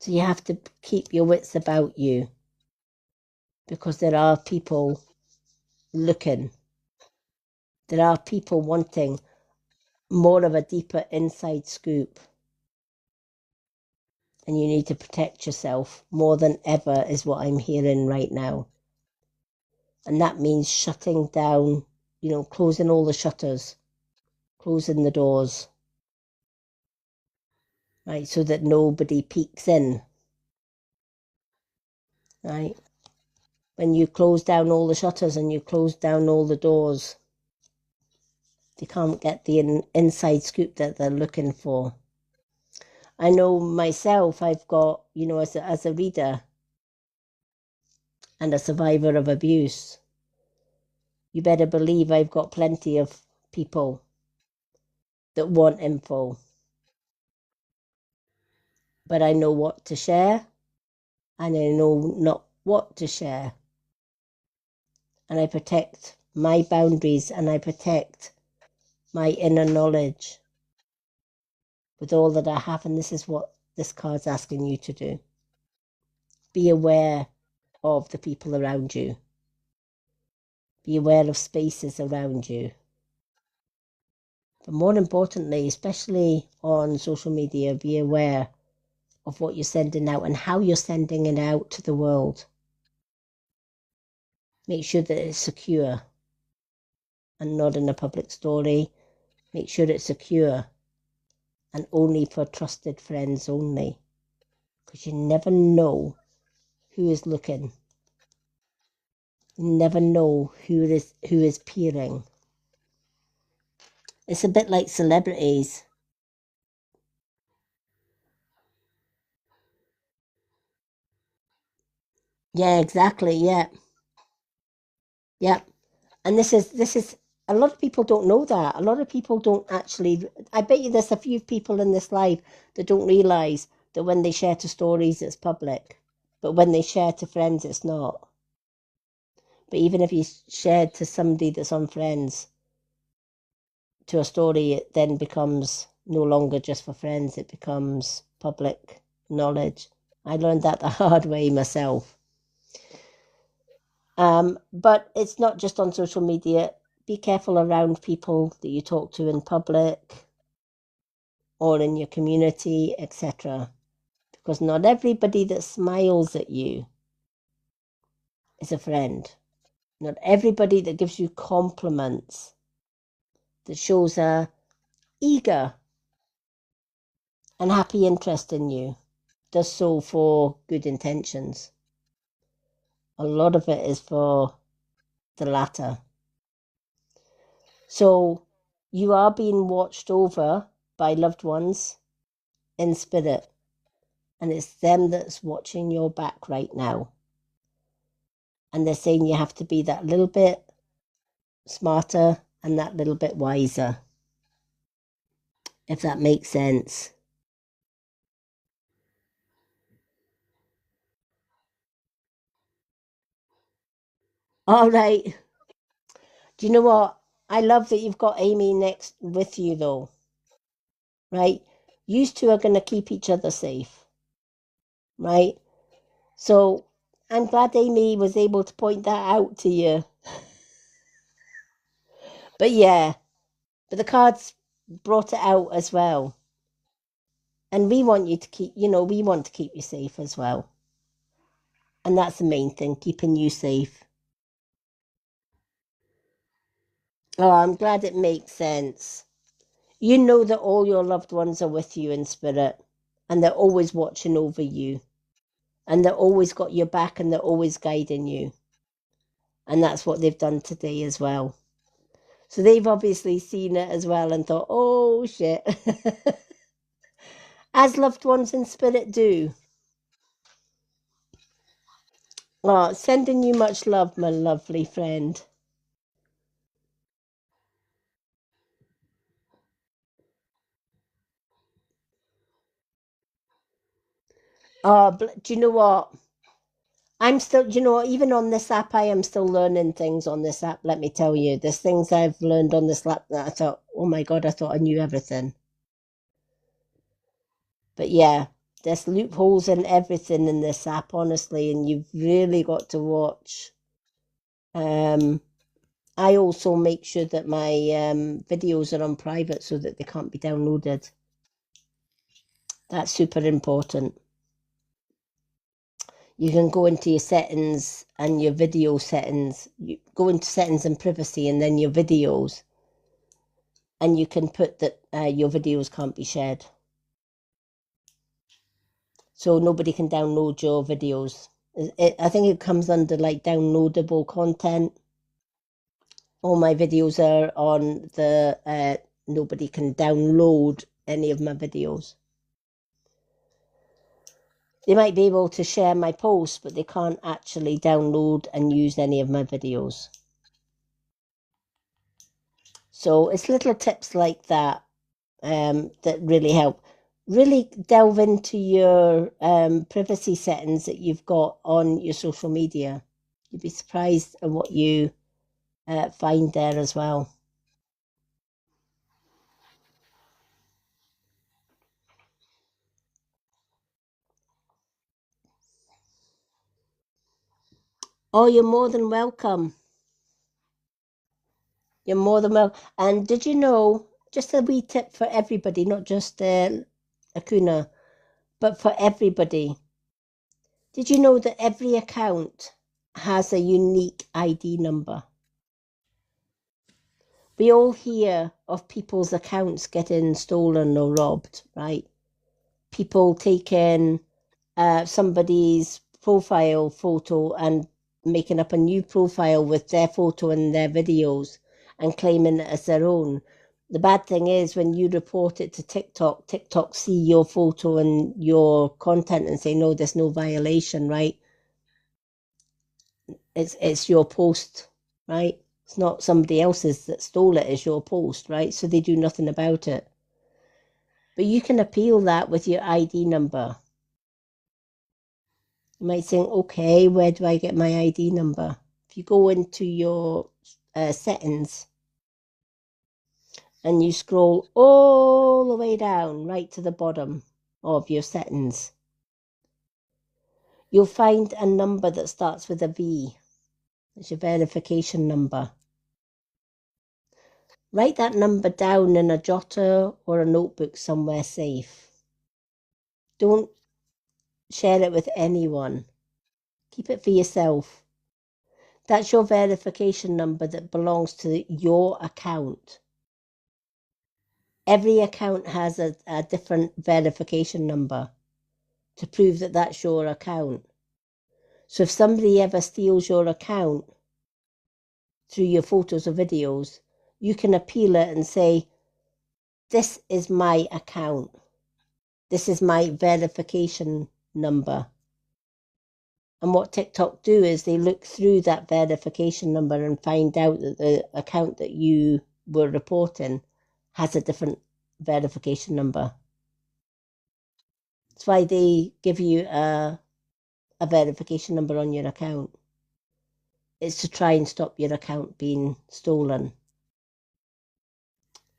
So you have to keep your wits about you, because there are people looking. There are people wanting more of a deeper inside scoop. And you need to protect yourself more than ever is what I'm hearing right now. And that means shutting down, closing all the shutters, closing the doors, right, so that nobody peeks in, right? When you close down all the shutters and you close down all the doors, they can't get the inside scoop that they're looking for. I know myself, I've got, as a reader and a survivor of abuse, you better believe I've got plenty of people that want info. But I know what to share and I know not what to share. And I protect my boundaries and I protect my inner knowledge with all that I have. And this is what this card's asking you to do. Be aware of the people around you. Be aware of spaces around you. But more importantly, especially on social media, be aware of what you're sending out and how you're sending it out to the world. Make sure that it's secure and not in a public story. Make sure it's secure and only for trusted friends only. Because you never know who is looking. You never know who is peering. It's a bit like celebrities. Yeah, exactly. Yeah. Yeah. And this is a lot of people don't know that. A lot of people don't actually, I bet you there's a few people in this life that don't realize that when they share to stories, it's public. But when they share to friends, it's not. But even if you share to somebody that's on Friends, to a story, it then becomes no longer just for friends, it becomes public knowledge. I learned that the hard way myself. But it's not just on social media. Be careful around people that you talk to in public or in your community, etc. Because not everybody that smiles at you is a friend. Not everybody that gives you compliments, that shows a eager and happy interest in you, does so for good intentions. A lot of it is for the latter. So you are being watched over by loved ones in spirit, and it's them that's watching your back right now. And they're saying you have to be that little bit smarter and that little bit wiser, if that makes sense. All right. Do you know what? I love that you've got Amy next with you, though. Right? You two are going to keep each other safe. Right? So I'm glad Amy was able to point that out to you. But yeah, but the cards brought it out as well. And we want you to keep, we want to keep you safe as well. And that's the main thing, keeping you safe. Oh, I'm glad it makes sense. You know that all your loved ones are with you in spirit, and they're always watching over you, and they're always got your back, and they're always guiding you. And that's what they've done today as well. So they've obviously seen it as well and thought, oh shit. As loved ones in spirit do. Oh, sending you much love, my lovely friend. Oh, do you know what? Do you know what? Even on this app, I am still learning things on this app, let me tell you. There's things I've learned on this app that I thought, oh my God, I thought I knew everything. But yeah, there's loopholes in everything in this app, honestly, and you've really got to watch. I also make sure that my videos are on private so that they can't be downloaded. That's super important. You can go into your settings and your video settings. You go into settings and privacy and then your videos. And you can put that your videos can't be shared. So nobody can download your videos. I think it comes under like downloadable content. All my videos are on the nobody can download any of my videos. They might be able to share my posts, but they can't actually download and use any of my videos. So it's little tips like that that really help. Really delve into your privacy settings that you've got on your social media. You'd be surprised at what you find there as well. Oh, you're more than welcome. You're more than welcome. And did you know, just a wee tip for everybody, not just Akuna, but for everybody. Did you know that every account has a unique ID number? We all hear of people's accounts getting stolen or robbed, right? People taking somebody's profile photo and making up a new profile with their photo and their videos and claiming it as their own. The bad thing is when you report it to TikTok, TikTok see your photo and your content and say, no, there's no violation, right? It's your post, right? It's not somebody else's that stole it, it's your post, right? So they do nothing about it. But you can appeal that with your ID number. You might think, okay, where do I get my ID number? If you go into your settings and you scroll all the way down, right to the bottom of your settings, you'll find a number that starts with a V. It's your verification number. Write that number down in a jotter or a notebook somewhere safe. Don't share it with anyone. Keep it for yourself. That's your verification number that belongs to your account. Every account has a different verification number to prove that that's your account. So if somebody ever steals your account through your photos or videos, you can appeal it and say, this is my account. This is my verification number. And what TikTok do is they look through that verification number and find out that the account that you were reporting has a different verification number. That's why they give you a verification number on your account. It's to try and stop your account being stolen.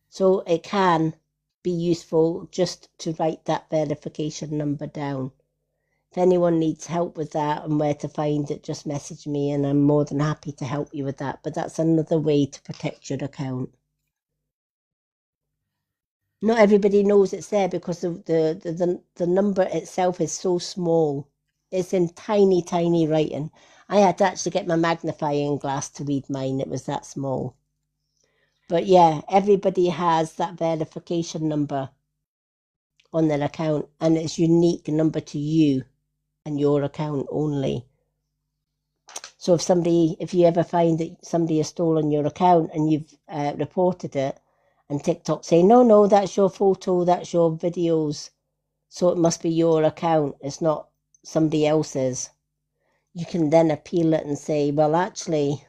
So it can be useful just to write that verification number down. If anyone needs help with that and where to find it, just message me and I'm more than happy to help you with that. But that's another way to protect your account. Not everybody knows it's there because the number itself is so small. It's in tiny, tiny writing. I had to actually get my magnifying glass to read mine. It was that small. But yeah, everybody has that verification number on their account, and it's unique number to you and your account only. So if you ever find that somebody has stolen your account and you've reported it, and TikTok say, no, that's your photo, that's your videos, so it must be your account, it's not somebody else's. You can then appeal it and say, well, actually,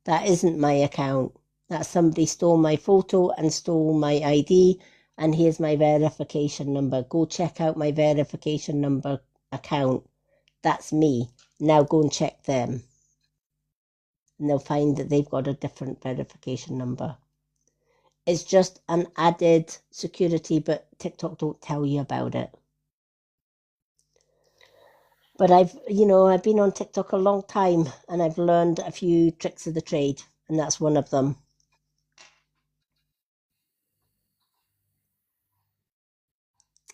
that isn't my account. That somebody stole my photo and stole my ID, and here's my verification number. Go check out my verification number account. That's me. Now go and check them. And they'll find that they've got a different verification number. It's just an added security, but TikTok don't tell you about it. But I've been on TikTok a long time and I've learned a few tricks of the trade, and that's one of them.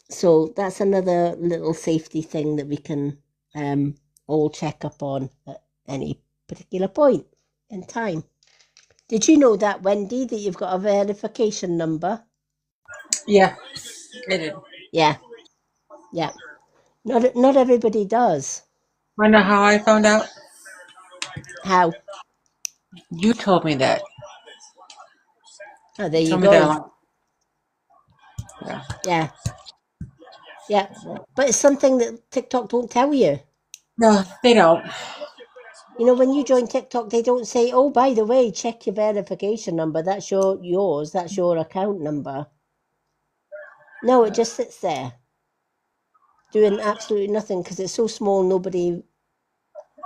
So that's another little safety thing that we can all check up on at any particular point in time. Did you know that, Wendy, that you've got a verification number? Yeah, I did. Yeah. Not everybody does. Wanna know how I found out? How? You told me that. Oh, there you Told me that. go. Yeah. Yeah. But it's something that TikTok don't tell you. No, they don't. You know, when you join TikTok, they don't say, oh, by the way, check your verification number. That's yours. That's your account number. No, it just sits there doing absolutely nothing because it's so small, nobody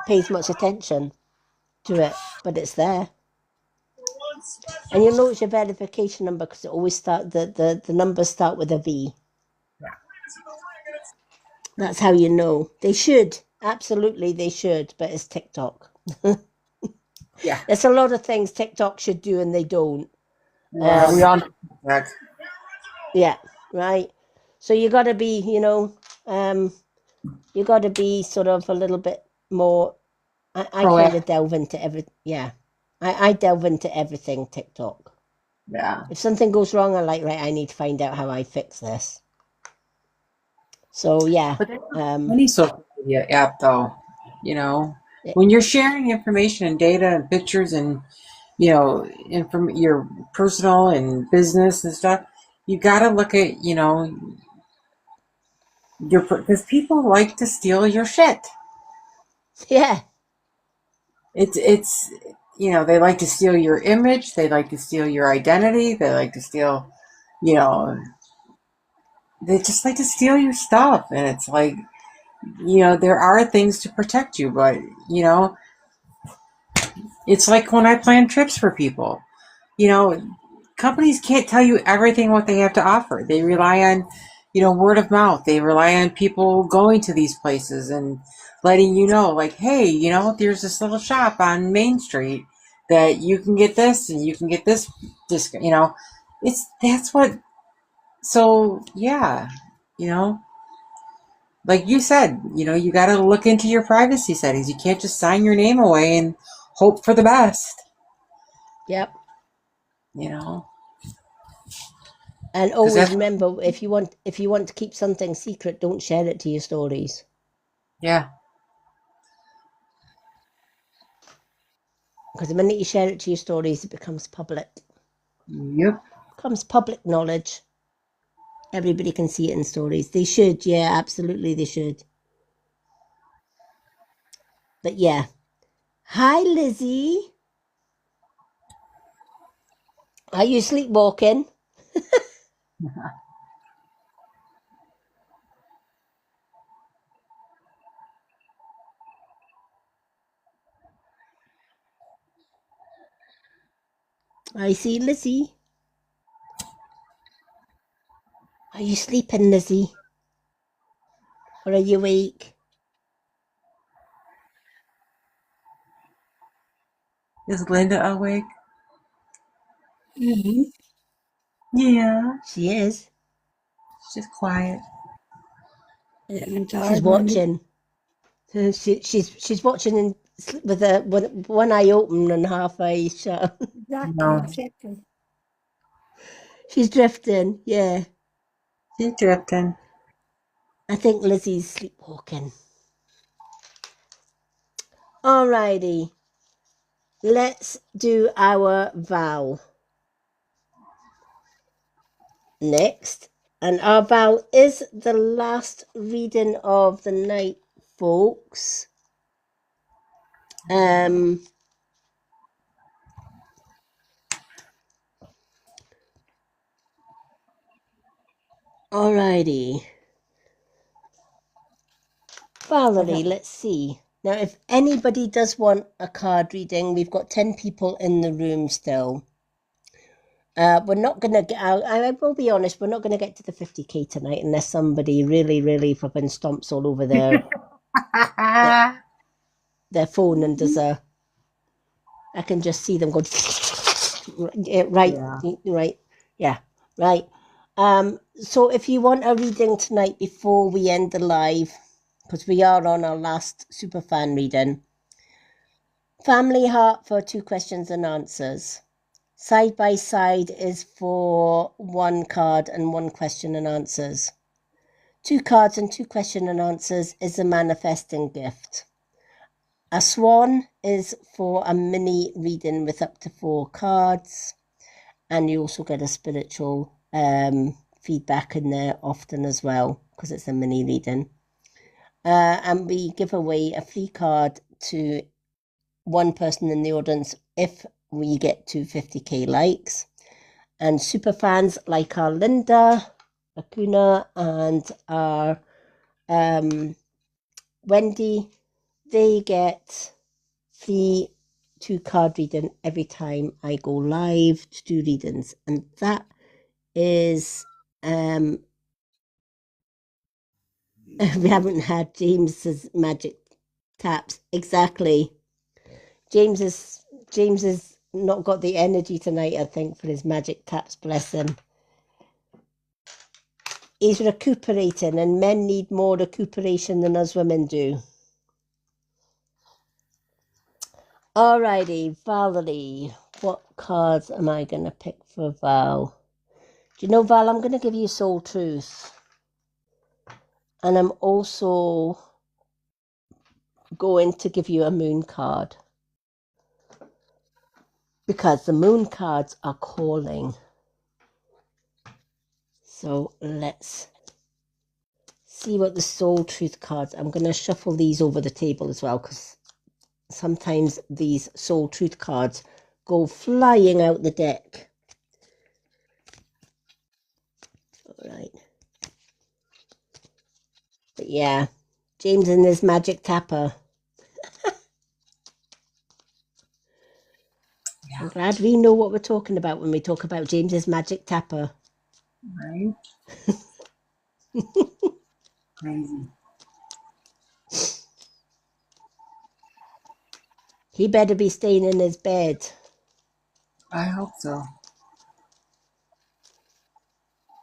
pays much attention to it, but it's there. And you'll notice your verification number because it always the numbers start with a V. That's how you know. They should. Absolutely, they should, but it's TikTok. Yeah. There's a lot of things TikTok should do and they don't. Yeah, we all know that. Yeah, right. So you got to be, you got to be sort of a little bit more. I kind of delve into I delve into everything TikTok. Yeah. If something goes wrong, I'm like, right, I need to find out how I fix this. So yeah. But any social media app, though, when you're sharing information and data and pictures and from your personal and business and stuff, you got to look at because people like to steal your shit. Yeah. It's they like to steal your image, they like to steal your identity, they like to steal, they just like to steal your stuff, and it's like, there are things to protect you, but it's like when I plan trips for people, companies can't tell you everything what they have to offer. They rely on, word of mouth. They rely on people going to these places and letting you know, like, hey, there's this little shop on Main Street that you can get this and you can get this discount. So yeah, like you said, you got to look into your privacy settings. You can't just sign your name away and hope for the best. Yep. You know, And 'cause always that's remember, if you want to keep something secret, don't share it to your stories. yeah. Because the minute you share it to your stories, it becomes public. Yep. Becomes public knowledge. Everybody can see it in stories. They should, yeah, absolutely they should. But yeah. Hi, Lizzie. Are you sleepwalking? I see Lizzie. Are you sleeping, Lizzie? Or are you awake? Is Linda awake? Mm-hmm. Yeah. She is. She's quiet. I'm She's tired, Mandy. watching. She's watching with one eye open and half eye shut. Exactly, No. exactly. She's drifting. Yeah. She's drifting. I think Lizzie's sleepwalking. Alrighty. Let's do our vow next. And our vow is the last reading of the night, folks. Alrighty. Valerie, let's see. Now, if anybody does want a card reading, we've got 10 people in the room still. We're not going to get out. I will be honest, we're not going to get to the 50k tonight unless somebody really, really flipping stomps all over their phone and does a. I can just see them go. Right, Yeah. right, yeah, right. So if you want a reading tonight before we end the live, because we are on our last superfan reading. Family Heart for 2 questions and answers. Side by Side is for 1 card and 1 question and answers. 2 cards and 2 question and answers is a manifesting gift. A Swan is for a mini reading with up to 4 cards. And you also get a spiritual feedback in there often as well, because it's a mini reading. And we give away a free card to 1 person in the audience if we get to 50k likes. And super fans like our Linda, Akuna, and our Wendy, they get free 2 card reading every time I go live to do readings. And that is we haven't had James's magic taps. Exactly. James is not got the energy tonight, I think, for his magic taps, bless him. He's recuperating, and men need more recuperation than us women do. Alrighty, Valerie, what cards am I going to pick for Val? Do you know, Val, I'm going to give you Soul Truth. And I'm also going to give you a moon card. Because the moon cards are calling. So let's see what the Soul Truth cards. I'm going to shuffle these over the table as well, because sometimes these Soul Truth cards go flying out the deck. All right. But yeah, James and his magic tapper. Yeah. I'm glad we know what we're talking about when we talk about James's magic tapper. Right? Crazy. He better be staying in his bed. I hope so.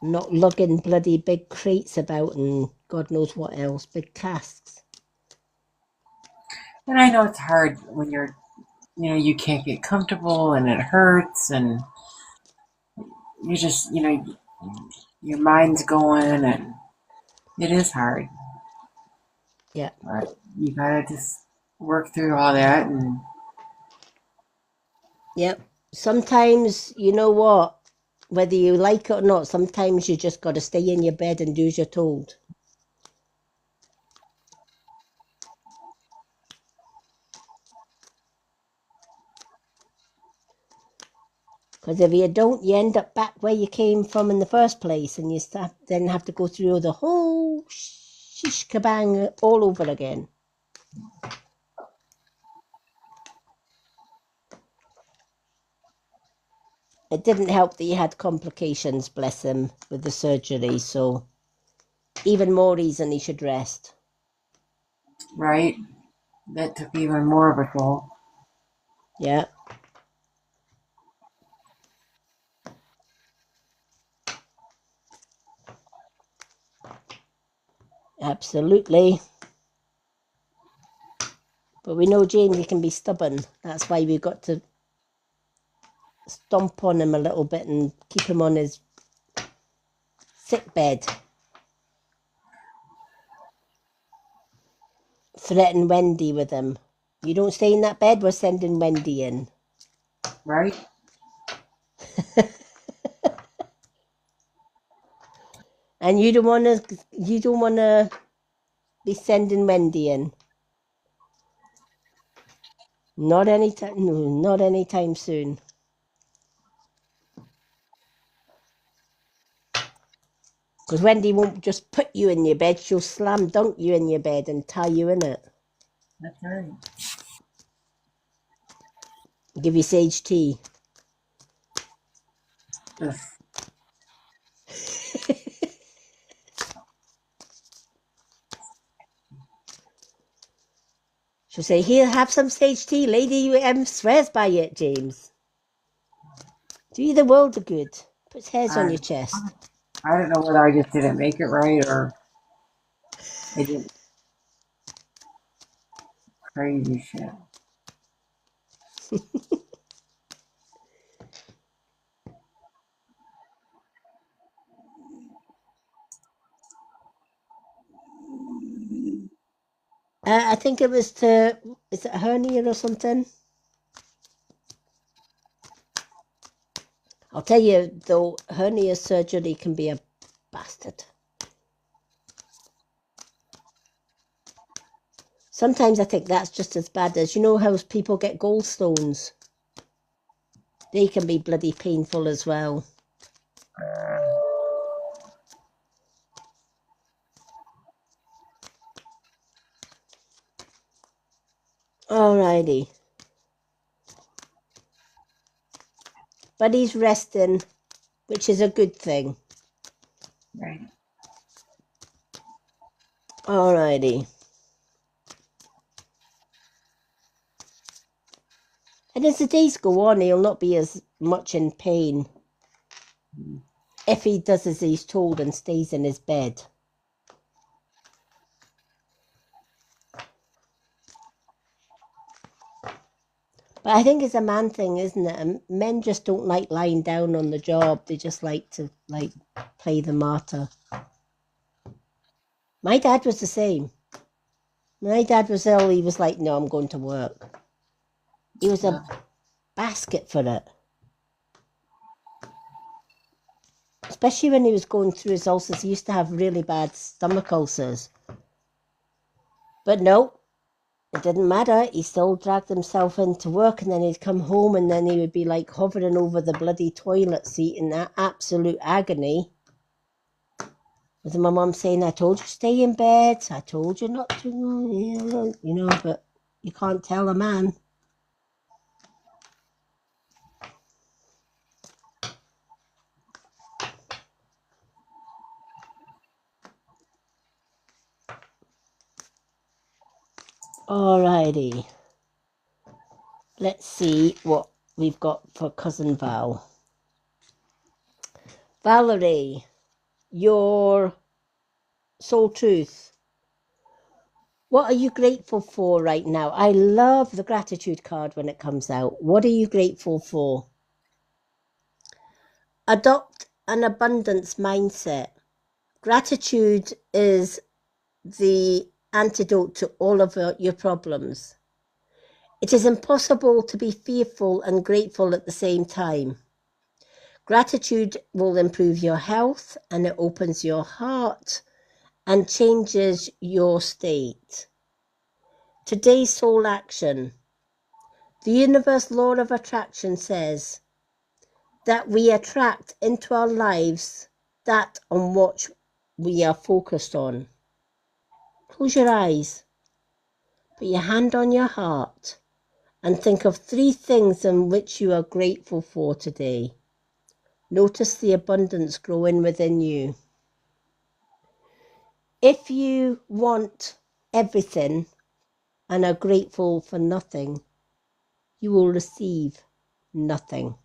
Not lugging bloody big crates about and God knows what else, big casks. And I know it's hard when you're you can't get comfortable and it hurts and you just, your mind's going and it is hard. Yeah. But you gotta just work through all that and Yep. Sometimes, you know what? Whether you like it or not, sometimes you just got to stay in your bed and do as you're told. Because if you don't, you end up back where you came from in the first place, and you then have to go through the whole shish kabang all over again. It didn't help that he had complications, bless him, with the surgery, so even more reason he should rest. right, that took even more of a toll. Yeah. Absolutely. But we know Jamie can be stubborn. That's why we've got to stomp on him a little bit and keep him on his sick bed. Threaten Wendy with him. You don't stay in that bed, we're sending Wendy in. Right? And you don't wanna be sending Wendy in. Not anytime soon. Because Wendy won't just put you in your bed, she'll slam dunk you in your bed and tie you in it. That's right. Give you sage tea. Ugh. She'll say, here, have some sage tea. Lady swears by it, James. Do you the world a good. Puts hairs on your chest. I don't know whether I just didn't make it right or I didn't. Crazy shit. I think it was is it a hernia or something? I'll tell you, though, hernia surgery can be a bastard. Sometimes I think that's just as bad as, you know how people get gallstones? They can be bloody painful as well. Alrighty. But he's resting, which is a good thing. Right. Alrighty. And as the days go on, he'll not be as much in pain if he does as he's told and stays in his bed. But I think it's a man thing, isn't it? And men just don't like lying down on the job. They just like to play the martyr. My dad was the same. My dad was ill. He was like, no, I'm going to work. He was a basket for it. Especially when he was going through his ulcers. He used to have really bad stomach ulcers. But no, it didn't matter. He still dragged himself into work, and then he'd come home and then he would be like hovering over the bloody toilet seat in that absolute agony. With my mum saying, I told you to stay in bed. I told you not to, you know, but you can't tell a man. Alrighty. Let's see what we've got for Cousin Val. Valerie, your soul truth. What are you grateful for right now? I love the gratitude card when it comes out. What are you grateful for? Adopt an abundance mindset. Gratitude is the antidote to all of your problems. It is impossible to be fearful and grateful at the same time. Gratitude will improve your health, and it opens your heart and changes your state. Today's soul action. The universe law of attraction says that we attract into our lives that on what we are focused on. Close your eyes, put your hand on your heart, and think of 3 things in which you are grateful for today. Notice the abundance growing within you. If you want everything and are grateful for nothing, you will receive nothing.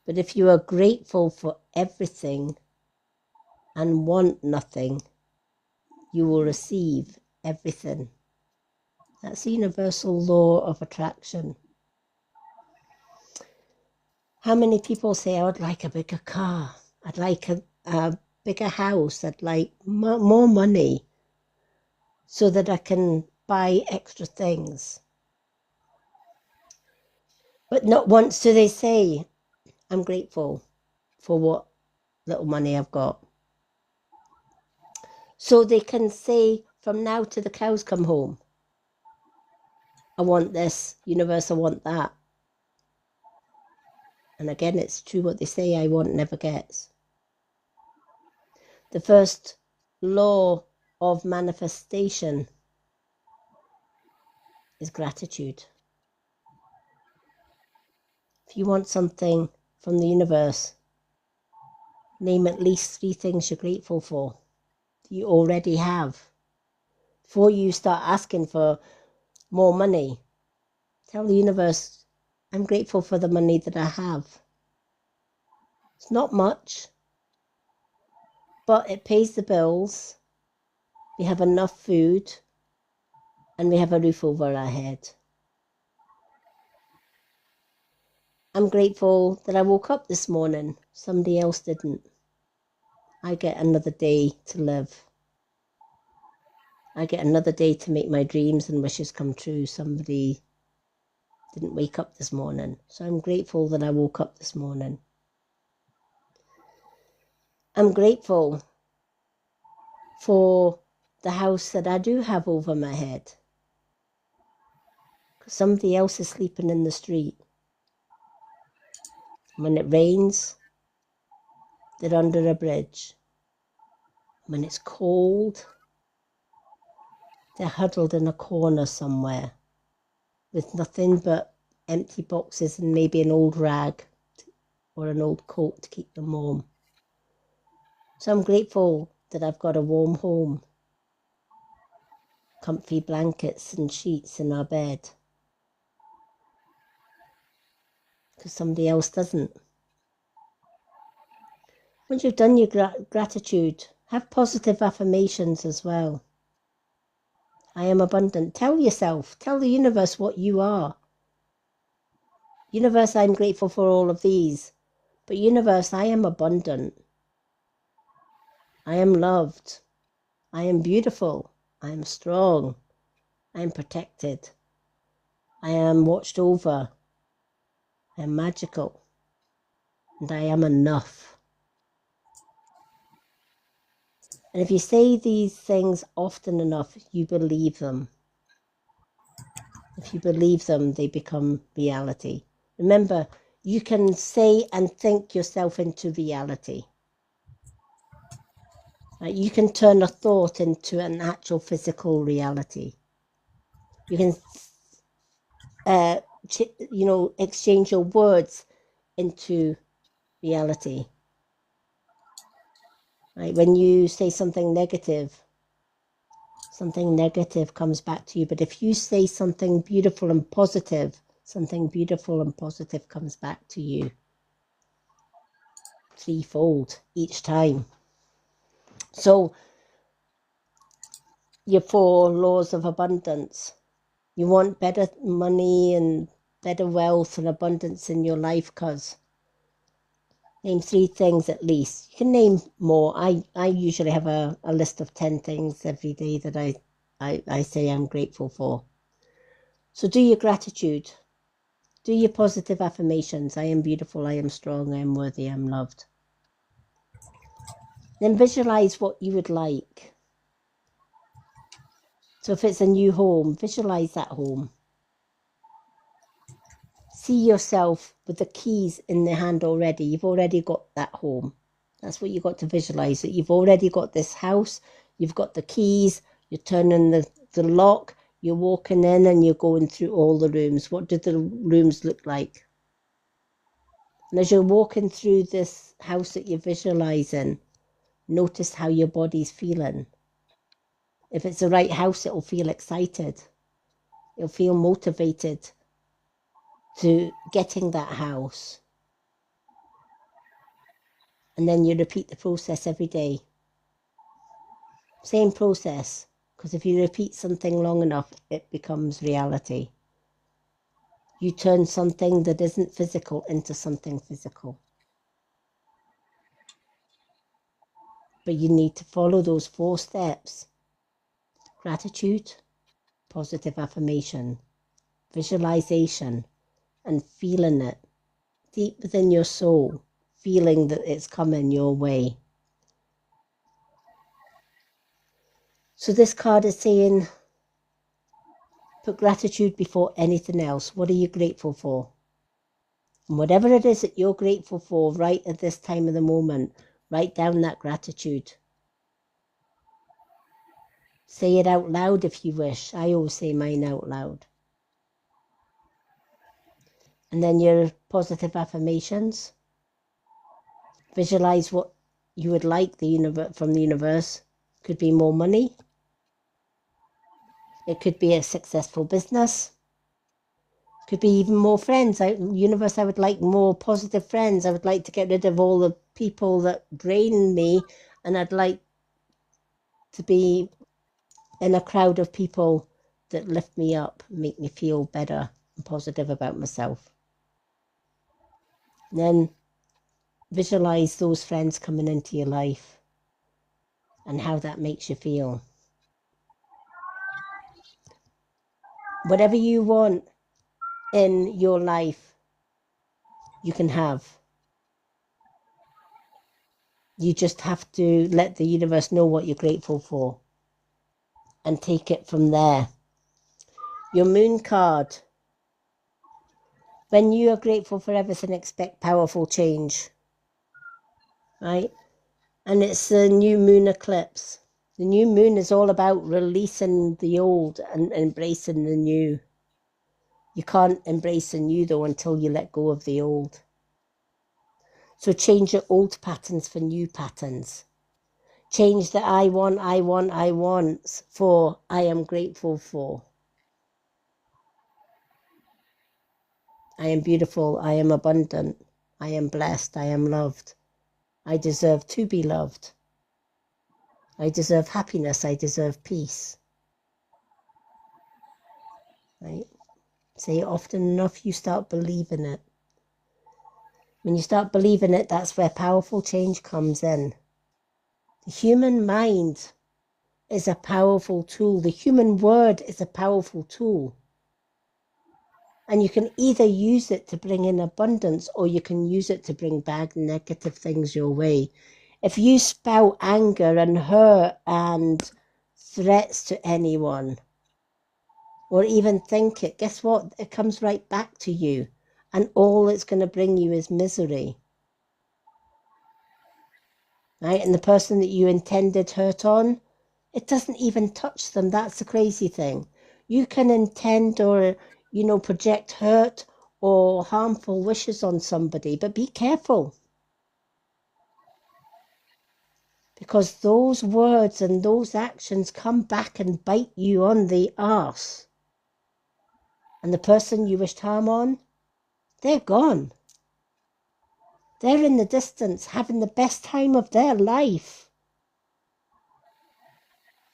But if you are grateful for everything and want nothing, you will receive everything. That's the universal law of attraction. How many people say, I would like a bigger car, I'd like a bigger house, I'd like more money so that I can buy extra things. But not once do they say, I'm grateful for what little money I've got. So they can say from now to the cows come home, I want this, universe, I want that. And again, it's true what they say, I want never gets. The first law of manifestation is gratitude. If you want something from the universe, name at least 3 things you're grateful for that you already have. Before you start asking for more money, tell the universe, I'm grateful for the money that I have. It's not much, but it pays the bills. We have enough food and we have a roof over our head. I'm grateful that I woke up this morning. Somebody else didn't. I get another day to live. I get another day to make my dreams and wishes come true. Somebody didn't wake up this morning. So I'm grateful that I woke up this morning. I'm grateful for the house that I do have over my head. Because somebody else is sleeping in the street. When it rains, they're under a bridge. When it's cold, they're huddled in a corner somewhere with nothing but empty boxes and maybe an old rag or an old coat to keep them warm. So I'm grateful that I've got a warm home, comfy blankets and sheets in our bed, because somebody else doesn't. Once you've done your gratitude, have positive affirmations as well. I am abundant. Tell yourself, tell the universe what you are. Universe, I'm grateful for all of these. But universe, I am abundant. I am loved. I am beautiful. I am strong. I am protected. I am watched over. I am magical. And I am enough. And if you say these things often enough, you believe them. If you believe them, they become reality. Remember, you can say and think yourself into reality. You can turn a thought into an actual physical reality. You can, exchange your words into reality. Right? When you say something negative comes back to you. But if you say something beautiful and positive, something beautiful and positive comes back to you. 3-fold each time. So your 4 laws of abundance. You want better money and better wealth and abundance in your life, cuz. Name 3 things at least. You can name more. I usually have a list of 10 things every day that I say I'm grateful for. So do your gratitude. Do your positive affirmations. I am beautiful, I am strong, I am worthy, I am loved. Then visualize what you would like. So if it's a new home, visualize that home. See yourself with the keys in the hand already. You've already got that home. That's what you've got to visualize, that you've already got this house, you've got the keys, you're turning the lock, you're walking in and you're going through all the rooms. What do the rooms look like? And as you're walking through this house that you're visualizing, notice how your body's feeling. If it's the right house, it'll feel excited. It'll feel motivated to getting that house. And then you repeat the process every day. Same process, because if you repeat something long enough, it becomes reality. You turn something that isn't physical into something physical. But you need to follow those 4 steps. Gratitude, positive affirmation, visualization, and feeling it deep within your soul, feeling that it's coming your way. So this card is saying, put gratitude before anything else. What are you grateful for? And whatever it is that you're grateful for right at this time of the moment, write down that gratitude. Say it out loud if you wish. I always say mine out loud. And then your positive affirmations. Visualize what you would like from the universe. Could be more money. It could be a successful business. Could be even more friends. Universe, I would like more positive friends. I would like to get rid of all the people that drain me, and I'd like to be in a crowd of people that lift me up, make me feel better and positive about myself. And then visualize those friends coming into your life and how that makes you feel. Whatever you want in your life, you can have. You just have to let the universe know what you're grateful for and take it from there. Your moon card. When you are grateful for everything, expect powerful change. Right? And it's the new moon eclipse. The new moon is all about releasing the old and embracing the new. You can't embrace the new, though, until you let go of the old. So change your old patterns for new patterns. Change the I want for I am grateful for. I am beautiful, I am abundant, I am blessed, I am loved. I deserve to be loved. I deserve happiness, I deserve peace. Right? Say it often enough, you start believing it. When you start believing it, that's where powerful change comes in. The human mind is a powerful tool. The human word is a powerful tool. And you can either use it to bring in abundance or you can use it to bring bad, negative things your way. If you spout anger and hurt and threats to anyone, or even think it, guess what? It comes right back to you. And all it's going to bring you is misery. Right? And the person that you intended hurt on, it doesn't even touch them. That's the crazy thing. You can intend or, project hurt or harmful wishes on somebody, but be careful. Because those words and those actions come back and bite you on the arse. And the person you wished harm on, they're gone. They're in the distance having the best time of their life.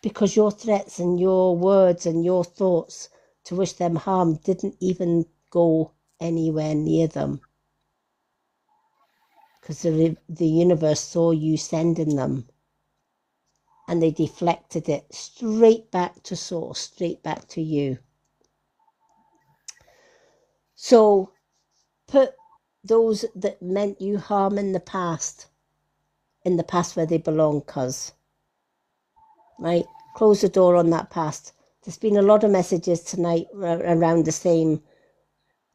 because your threats and your words and your thoughts to wish them harm didn't even go anywhere near them. Because the universe saw you sending them, and they deflected it straight back to source, straight back to you. So put those that meant you harm in the past where they belong, cuz. Right? Close the door on that past. There's been a lot of messages tonight around the same,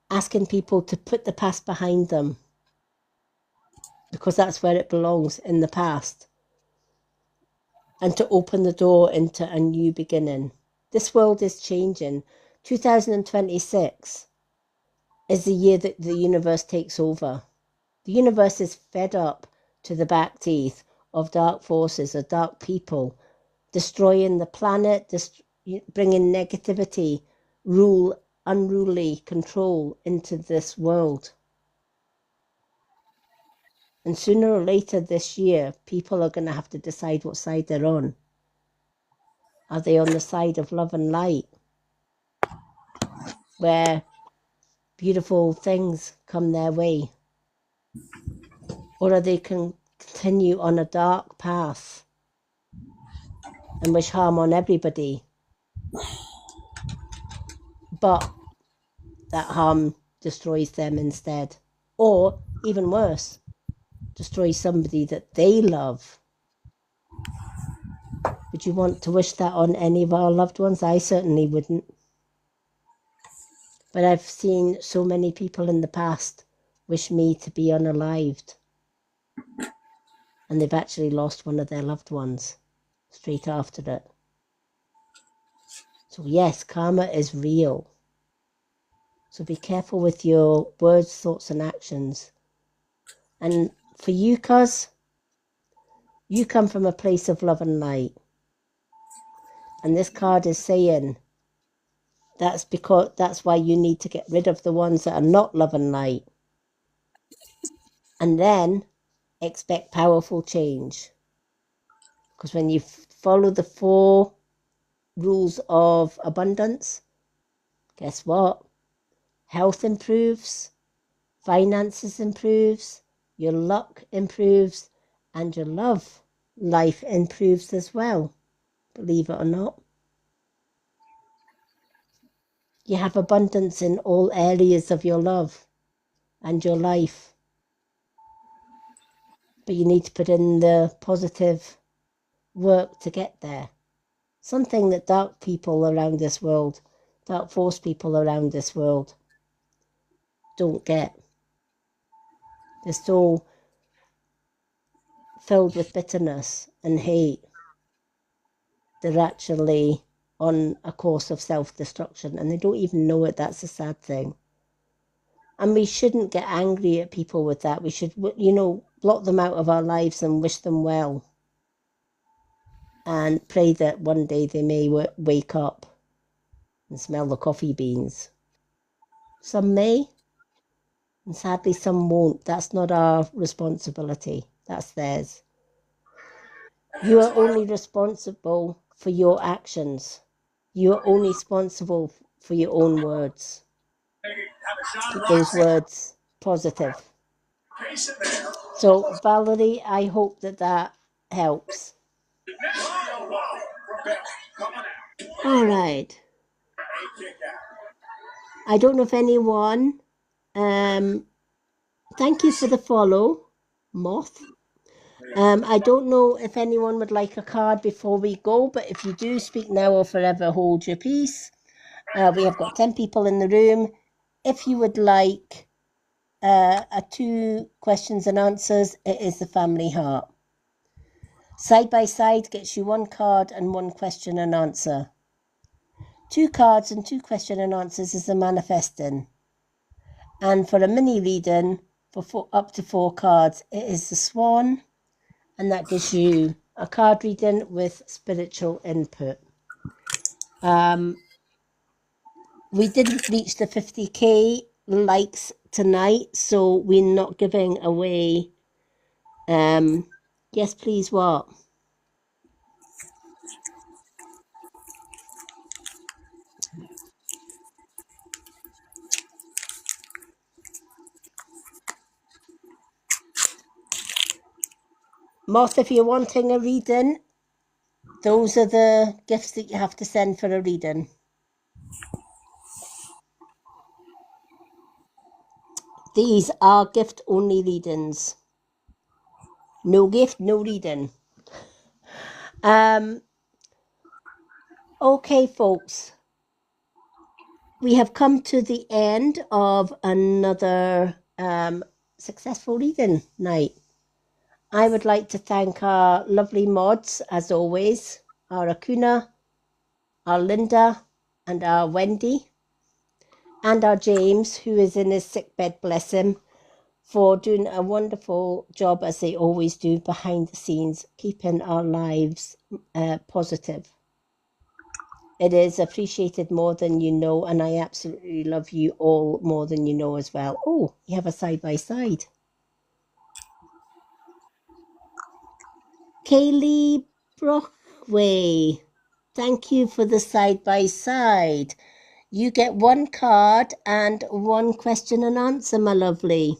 asking people to put the past behind them, because that's where it belongs, in the past, and to open the door into a new beginning. This world is changing. 2026 is the year that the universe takes over. The universe is fed up to the back teeth of dark forces, of dark people, destroying the planet, bringing negativity, unruly control into this world. And sooner or later this year, people are going to have to decide what side they're on. Are they on the side of love and light, where beautiful things come their way? Or are they continue on a dark path and wish harm on everybody? But that harm destroys them instead. Or, even worse, destroys somebody that they love. Would you want to wish that on any of our loved ones? I certainly wouldn't. But I've seen so many people in the past wish me to be unalived. And they've actually lost one of their loved ones straight after it. So yes, karma is real. So be careful with your words, thoughts and actions. And for you, cuz, you come from a place of love and light. And this card is saying that's why you need to get rid of the ones that are not love and light. And then expect powerful change. Because when you follow the 4 rules of abundance, guess what? Health improves, finances improves, your luck improves, and your love life improves as well, believe it or not. You have abundance in all areas of your love and your life. But you need to put in the positive work to get there. Something that dark people around this world, dark force people around this world don't get. They're so filled with bitterness and hate. They're actually on a course of self-destruction and they don't even know it. That's a sad thing. And we shouldn't get angry at people with that. We should, block them out of our lives and wish them well. And pray that one day they may wake up and smell the coffee beans. Some may, and sadly some won't. That's not our responsibility. That's theirs. You are only responsible for your actions. You are only responsible for your own words. Keep those words positive. So, Valerie, I hope that helps. All right. I don't know if anyone... thank you for the follow, Moth. I don't know if anyone would like a card before we go, but if you do, speak now or forever hold your peace. We have got 10 people in the room. If you would like a 2 questions and answers, it is the family heart. Side by side gets you 1 card and 1 question and answer. 2 cards and 2 question and answers is the manifesting. And for a mini reading, for up to 4 cards, it is the swan. And that gives you a card reading with spiritual input. We didn't reach the 50k likes tonight, so we're not giving away... yes, please, what? Moth, if you're wanting a reading, those are the gifts that you have to send for a reading. These are gift-only readings. No gift, no reading. Okay, folks. We have come to the end of another successful reading night. I would like to thank our lovely mods, as always, our Akuna, our Linda, and our Wendy, and our James, who is in his sickbed, bless him, for doing a wonderful job, as they always do, behind the scenes, keeping our lives positive. It is appreciated more than you know, and I absolutely love you all more than you know as well. Oh, you have a side-by-side. Kaylee Brockway, thank you for the side-by-side. You get one card and one question and answer, my lovely.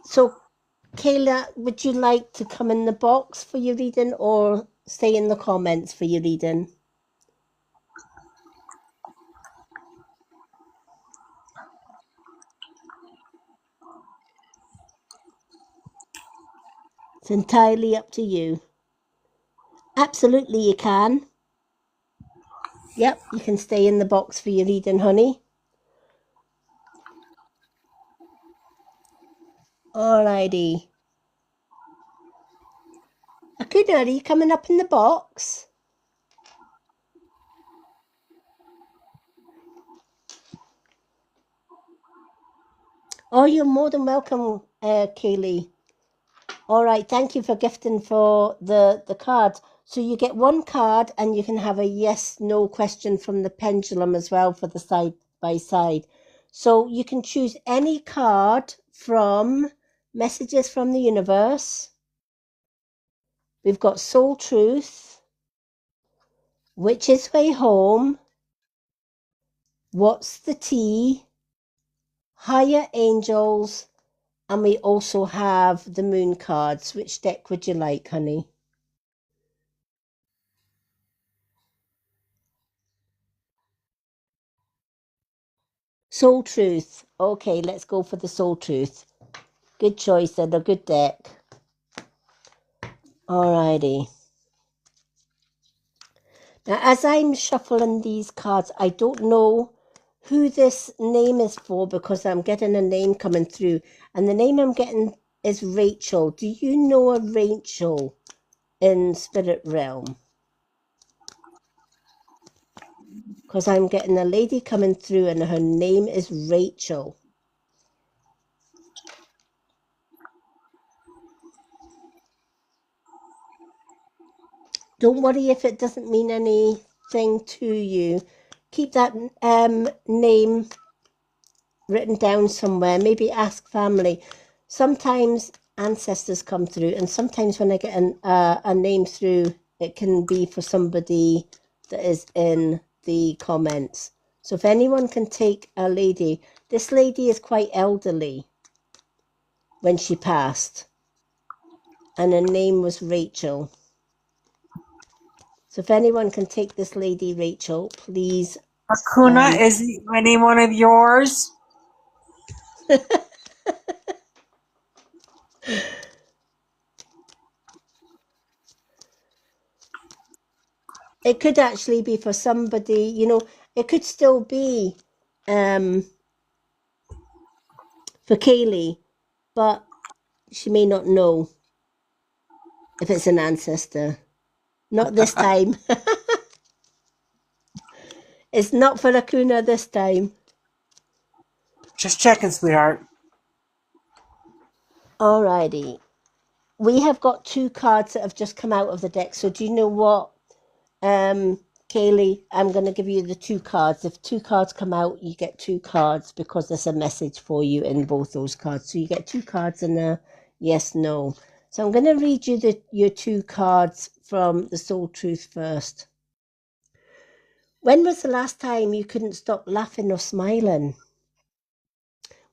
So, Kayla, would you like to come in the box for your reading or stay in the comments for your reading? It's entirely up to you. Absolutely, you can. Yep, you can stay in the box for your reading, honey. Alrighty. Akuna, are you coming up in the box? Oh, you're more than welcome, Kaylee. All right, thank you for gifting for the card. So you get one card and you can have a yes/no question from the pendulum as well for the side-by-side. So you can choose any card from Messages from the Universe. We've got Soul Truth, Witch's Way Home, What's the Tea, Higher Angels, and we also have the Moon cards. Which deck would you like, honey? Soul Truth. Okay, let's go for the Soul Truth. Good choice and a good deck. Alrighty. Now, as I'm shuffling these cards, I don't know who this name is for because I'm getting a name coming through. And the name I'm getting is Rachel. Do you know a Rachel in Spirit Realm? Because I'm getting a lady coming through and her name is Rachel. Don't worry if it doesn't mean anything to you. Keep that name written down somewhere. Maybe ask family. Sometimes ancestors come through, and sometimes when I get a name through, it can be for somebody that is in the comments. So if anyone can take a lady, this lady is quite elderly when she passed, and her name was Rachel. So if anyone can take this lady, Rachel, please. Akuna, is anyone of yours? It could actually be for somebody, you know, it could still be for Kaylee, but she may not know if it's an ancestor. Not this time. It's not for Akuna this time. Just checking, sweetheart. Alrighty. We have got two cards that have just come out of the deck. So do you know what, Kaylee? I'm going to give you the two cards. If two cards come out, you get two cards because there's a message for you in both those cards. So you get two cards and a yes, no. So I'm going to read you your two cards from the Soul Truth first. When was the last time you couldn't stop laughing or smiling?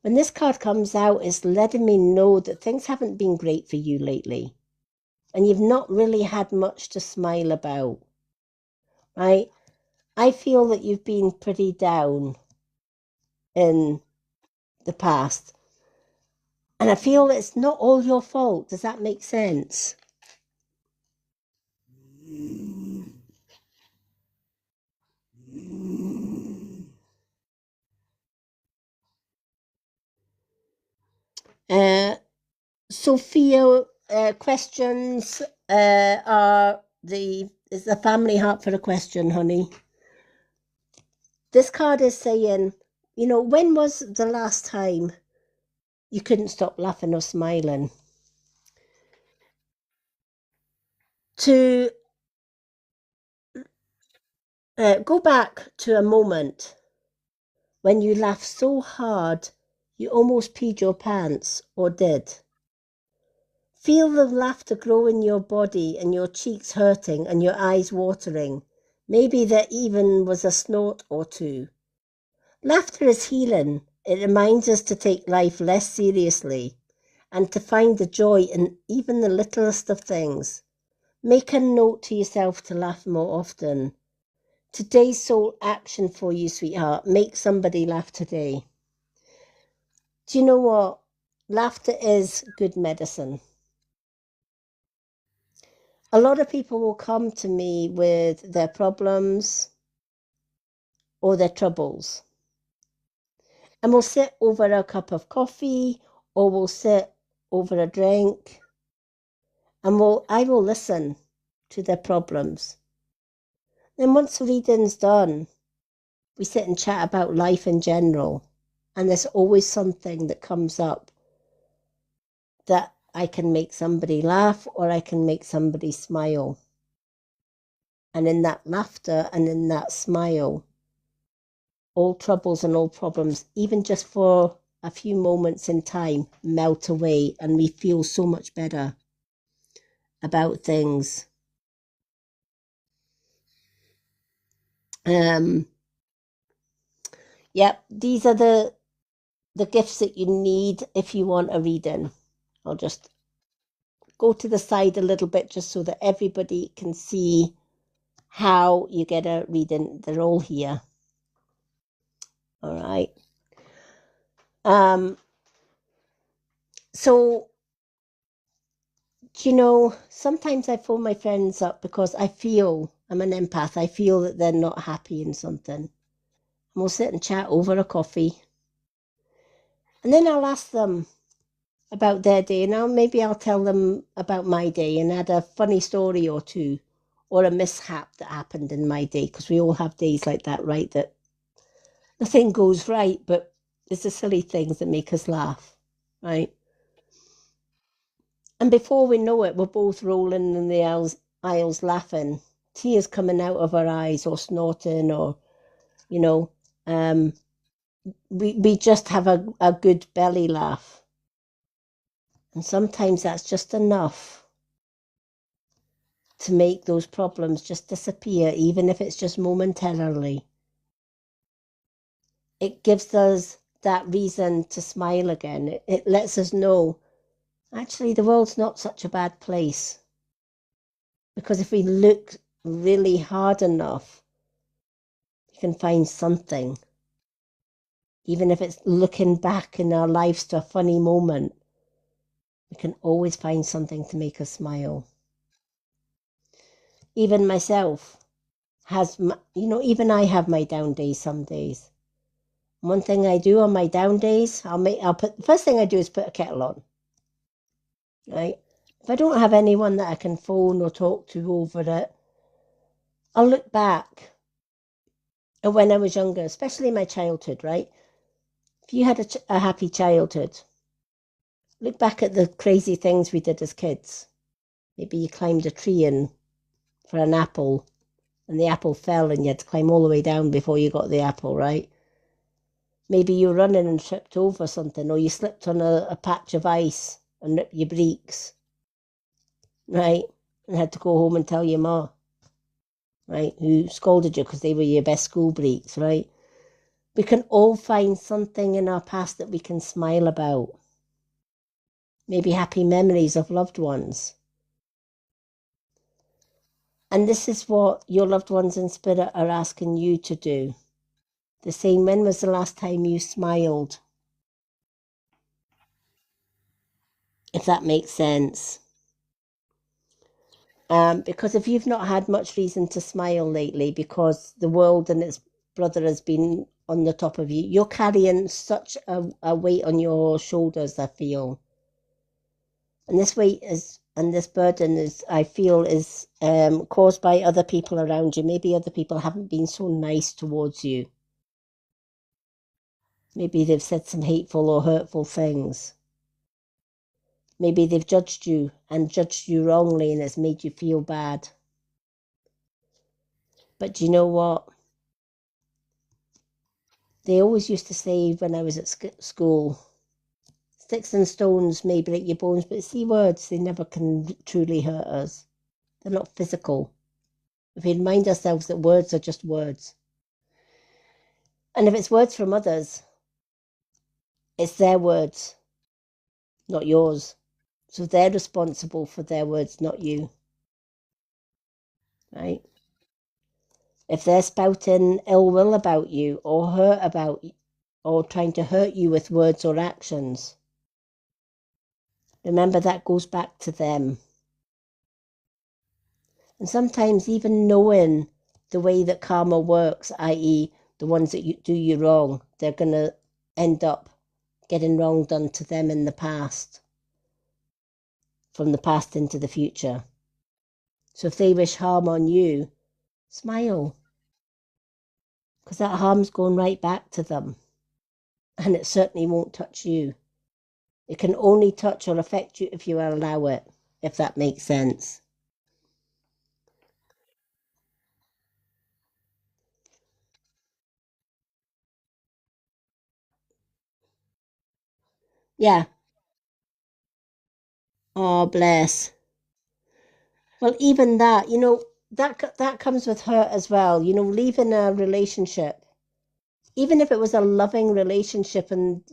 When this card comes out, it's letting me know that things haven't been great for you lately. And you've not really had much to smile about, right? I feel that you've been pretty down in the past. And I feel it's not all your fault. Does that make sense? Sophia, questions is the family heart for a question, honey. This card is saying, when was the last time you couldn't stop laughing or smiling? To go back to a moment when you laughed so hard you almost peed your pants, or did. Feel the laughter grow in your body and your cheeks hurting and your eyes watering. Maybe there even was a snort or two. Laughter is healing. It reminds us to take life less seriously and to find the joy in even the littlest of things. Make a note to yourself to laugh more often. Today's soul action for you, sweetheart. Make somebody laugh today. Do you know what? Laughter is good medicine. A lot of people will come to me with their problems or their troubles. And we'll sit over a cup of coffee or we'll sit over a drink and I will listen to their problems. Then once the reading's done, we sit and chat about life in general. And there's always something that comes up that I can make somebody laugh or I can make somebody smile. And in that laughter and in that smile, all troubles and all problems, even just for a few moments in time, melt away and we feel so much better about things. Yep, these are the gifts that you need if you want a reading. I'll just go to the side a little bit just so that everybody can see how you get a reading. They're all here. All right. So, sometimes I phone my friends up because I'm an empath. I feel that they're not happy in something. And we'll sit and chat over a coffee. And then I'll ask them about their day. And maybe I'll tell them about my day and add a funny story or two or a mishap that happened in my day. Because we all have days like that, right? That nothing goes right, but it's the silly things that make us laugh, right? And before we know it, we're both rolling in the aisles laughing, tears coming out of our eyes or snorting or, we just have a good belly laugh. And sometimes that's just enough to make those problems just disappear, even if it's just momentarily. It gives us that reason to smile again. It lets us know, actually, the world's not such a bad place. Because if we look really hard enough, we can find something. Even if it's looking back in our lives to a funny moment, we can always find something to make us smile. Even myself even I have my down days some days. One thing I do on my down days, the first thing I do is put a kettle on, right? If I don't have anyone that I can phone or talk to over it, I'll look back at when I was younger, especially my childhood, right? If you had a happy childhood, look back at the crazy things we did as kids. Maybe you climbed a tree for an apple and the apple fell and you had to climb all the way down before you got the apple, right? Maybe you were running and tripped over something, or you slipped on a patch of ice and ripped your breeks, right? And had to go home and tell your ma, right? Who scolded you because they were your best school breeks, right? We can all find something in our past that we can smile about. Maybe happy memories of loved ones. And this is what your loved ones in spirit are asking you to do. They're saying, when was the last time you smiled? If that makes sense. Because if you've not had much reason to smile lately because the world and its brother has been on the top of you, you're carrying such a weight on your shoulders, I feel. And this weight is, and this burden is, I feel, is caused by other people around you. Maybe other people haven't been so nice towards you. Maybe they've said some hateful or hurtful things. Maybe they've judged you and judged you wrongly and it's made you feel bad. But do you know what? They always used to say when I was at school, sticks and stones may break your bones, but see, words, they never can truly hurt us. They're not physical. If we remind ourselves that words are just words. And if it's words from others, it's their words, not yours. So they're responsible for their words, not you. Right? If they're spouting ill will about you or hurt about you, or trying to hurt you with words or actions, remember that goes back to them. And sometimes even knowing the way that karma works, i.e. the ones that do you wrong, they're going to end up getting wrong done to them in the past, from the past into the future. So if they wish harm on you, smile. Because that harm's going right back to them. And it certainly won't touch you. It can only touch or affect you if you allow it, if that makes sense. Yeah. Oh, bless. Well, even that, that comes with hurt as well. Leaving a relationship, even if it was a loving relationship and,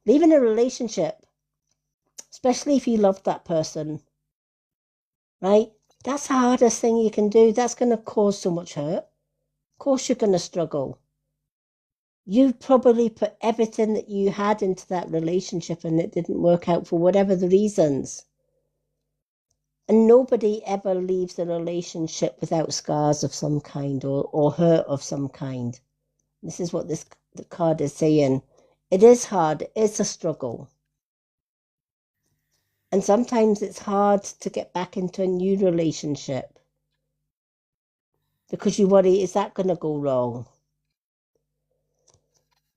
leaving a relationship, especially if you loved that person, right? That's the hardest thing you can do. That's going to cause so much hurt. Of course you're going to struggle. You probably put everything that you had into that relationship and it didn't work out for whatever the reasons. And nobody ever leaves a relationship without scars of some kind or hurt of some kind. This is what the card is saying. It is hard. It's a struggle. And sometimes it's hard to get back into a new relationship because you worry, is that going to go wrong?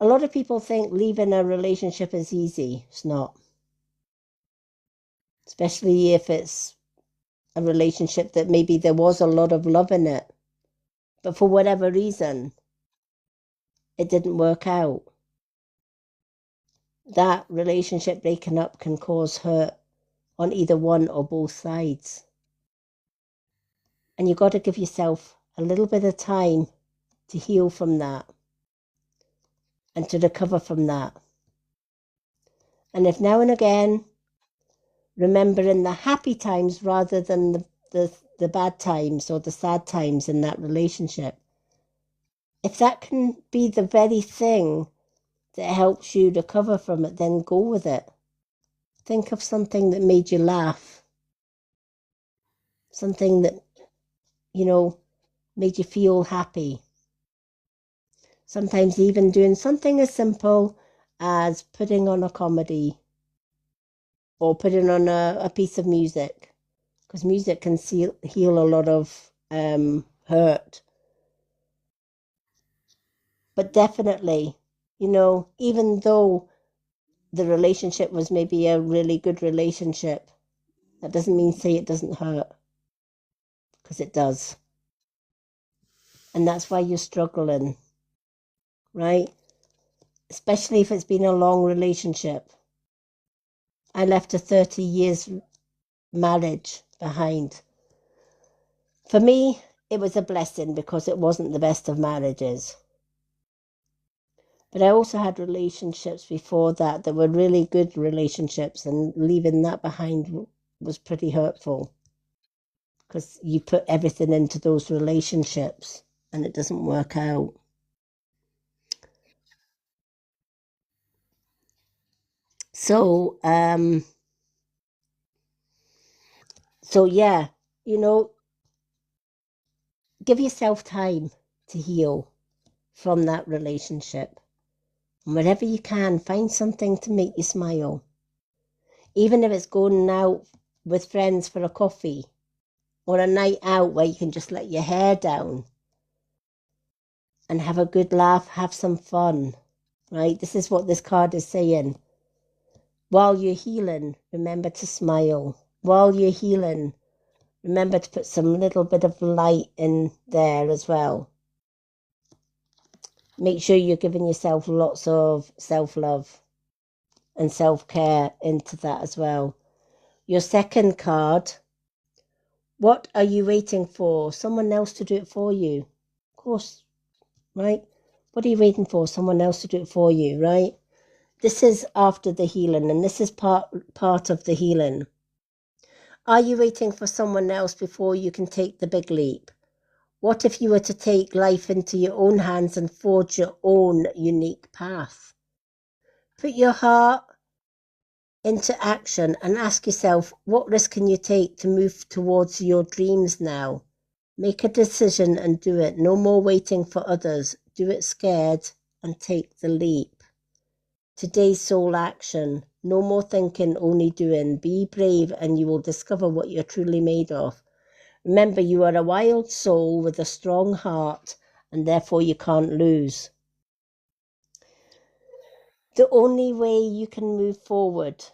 A lot of people think leaving a relationship is easy. It's not. Especially if it's a relationship that maybe there was a lot of love in it, but for whatever reason, it didn't work out. That relationship breaking up can cause hurt on either one or both sides. And you've got to give yourself a little bit of time to heal from that and to recover from that. And if now and again, remembering the happy times rather than the bad times or the sad times in that relationship, if that can be the very thing that helps you recover from it, then go with it. Think of something that made you laugh. Something that, made you feel happy. Sometimes even doing something as simple as putting on a comedy or putting on a piece of music, because music can heal a lot of hurt. But definitely, even though the relationship was maybe a really good relationship, that doesn't mean say it doesn't hurt, because it does. And that's why you're struggling, right? Especially if it's been a long relationship. I left a 30 years marriage behind. For me, it was a blessing because it wasn't the best of marriages. But I also had relationships before that were really good relationships, and leaving that behind was pretty hurtful because you put everything into those relationships and it doesn't work out. So, yeah, give yourself time to heal from that relationship. And wherever you can, find something to make you smile. Even if it's going out with friends for a coffee or a night out where you can just let your hair down and have a good laugh, have some fun, right? This is what this card is saying. While you're healing, remember to smile. While you're healing, remember to put some little bit of light in there as well. Make sure you're giving yourself lots of self-love and self-care into that as well. Your second card, what are you waiting for? Someone else to do it for you. Of course, right? What are you waiting for? Someone else to do it for you, right? This is after the healing, and this is part of the healing. Are you waiting for someone else before you can take the big leap? What if you were to take life into your own hands and forge your own unique path? Put your heart into action and ask yourself, what risk can you take to move towards your dreams now? Make a decision and do it. No more waiting for others. Do it scared and take the leap. Today's soul action. No more thinking, only doing. Be brave and you will discover what you're truly made of. Remember, you are a wild soul with a strong heart and therefore you can't lose. The only way you can move forward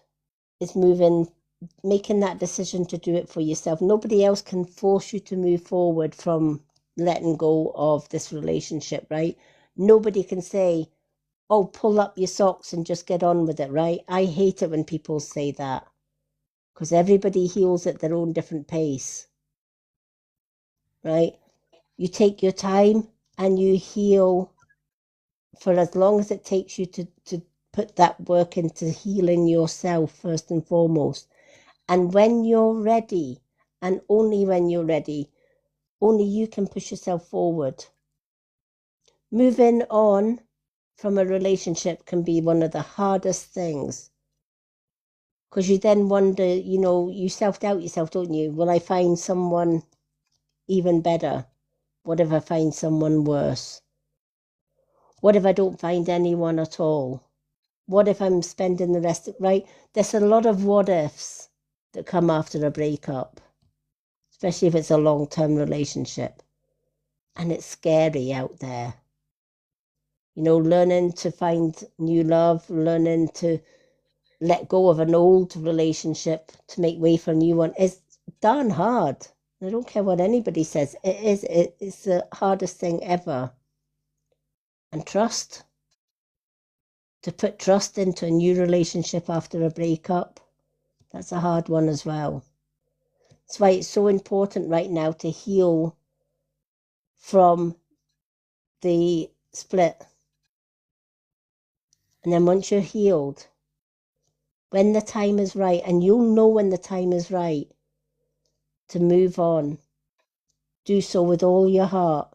is making that decision to do it for yourself. Nobody else can force you to move forward from letting go of this relationship, right? Nobody can say, oh, pull up your socks and just get on with it, right? I hate it when people say that because everybody heals at their own different pace, right? You take your time and you heal for as long as it takes you to put that work into healing yourself first and foremost. And when you're ready, and only when you're ready, only you can push yourself forward. Moving on from a relationship can be one of the hardest things because you then wonder, you self-doubt yourself, don't you? Will I find someone even better? What if I find someone worse? What if I don't find anyone at all? What if I'm spending the rest of, right? There's a lot of what ifs that come after a breakup, especially if it's a long-term relationship. And it's scary out there. Learning to find new love, learning to let go of an old relationship to make way for a new one is darn hard. I don't care what anybody says. It's the hardest thing ever. And trust. To put trust into a new relationship after a breakup, that's a hard one as well. That's why it's so important right now to heal from the split. And then once you're healed, when the time is right, and you'll know when the time is right to move on, do so with all your heart.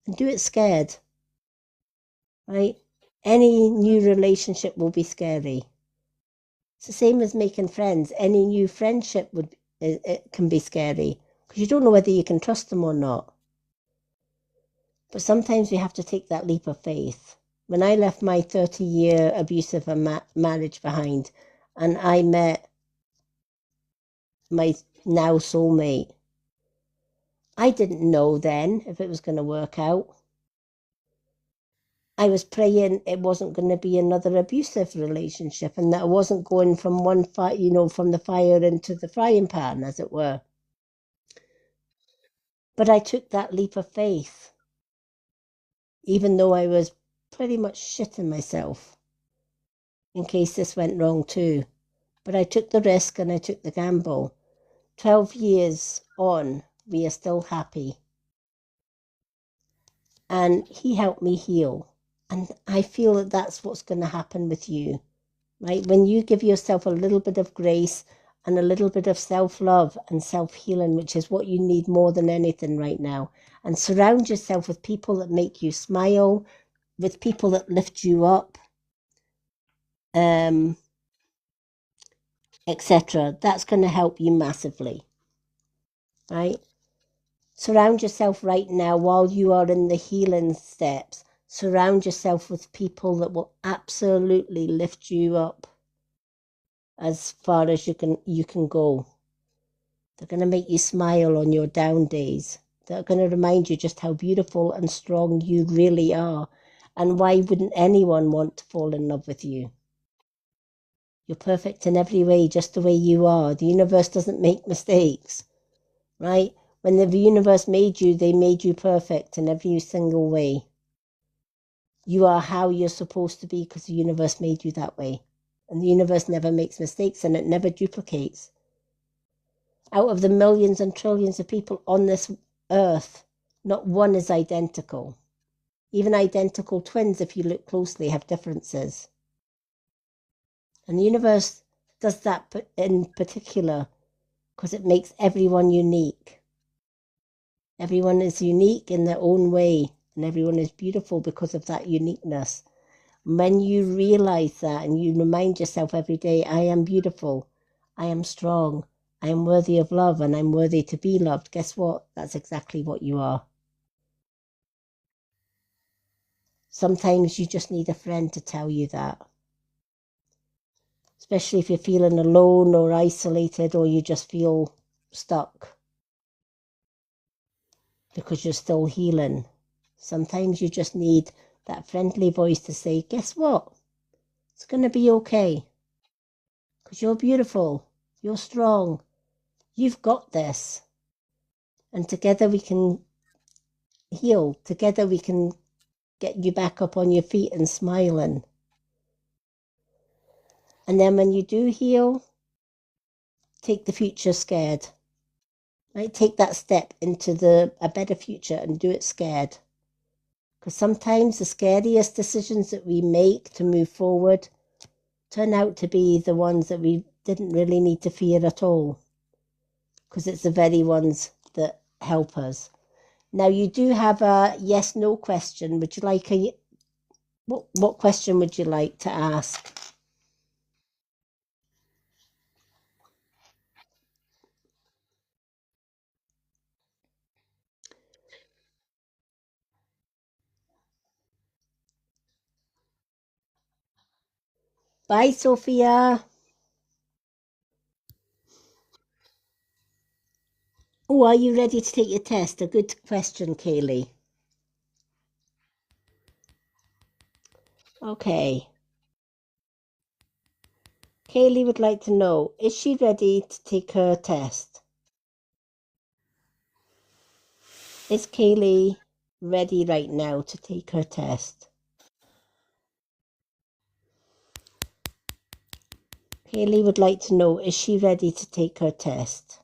And do it scared, right? Any new relationship will be scary. It's the same as making friends. Any new friendship it can be scary because you don't know whether you can trust them or not. But sometimes we have to take that leap of faith. When I left my 30-year abusive marriage behind and I met my now soulmate, I didn't know then if it was going to work out. I was praying it wasn't going to be another abusive relationship and that I wasn't going from one fire, from the fire into the frying pan, as it were. But I took that leap of faith, even though I was pretty much shitting myself in case this went wrong too. But I took the risk and I took the gamble. 12 years on, we are still happy. And he helped me heal. And I feel that that's what's going to happen with you, right? When you give yourself a little bit of grace and a little bit of self-love and self-healing, which is what you need more than anything right now, and surround yourself with people that make you smile, with people that lift you up, etc. That's going to help you massively, right? Surround yourself right now while you are in the healing steps. Surround yourself with people that will absolutely lift you up as far as you can go. They're going to make you smile on your down days. They're going to remind you just how beautiful and strong you really are. And why wouldn't anyone want to fall in love with you? You're perfect in every way, just the way you are. The universe doesn't make mistakes, right? When the universe made you, they made you perfect in every single way. You are how you're supposed to be because the universe made you that way. And the universe never makes mistakes and it never duplicates. Out of the millions and trillions of people on this earth, not one is identical. Even identical twins, if you look closely, have differences. And the universe does that in particular because it makes everyone unique. Everyone is unique in their own way, and everyone is beautiful because of that uniqueness. When you realize that and you remind yourself every day, I am beautiful, I am strong, I am worthy of love, and I'm worthy to be loved, guess what? That's exactly what you are. Sometimes you just need a friend to tell you that. Especially if you're feeling alone or isolated or you just feel stuck because you're still healing. Sometimes you just need that friendly voice to say, guess what? It's going to be okay. Because you're beautiful. You're strong. You've got this. And together we can heal. Together we can get you back up on your feet and smiling. And then when you do heal, take the future scared. Right? Take that step into a better future and do it scared. Because sometimes the scariest decisions that we make to move forward turn out to be the ones that we didn't really need to fear at all. Because it's the very ones that help us. Now you do have a yes/no question. Would you like what question would you like to ask? Bye, Sophia. Oh, are you ready to take your test? A good question, Kaylee. Okay. Kaylee would like to know, is she ready to take her test? Is Kaylee ready right now to take her test? Kaylee would like to know, is she ready to take her test?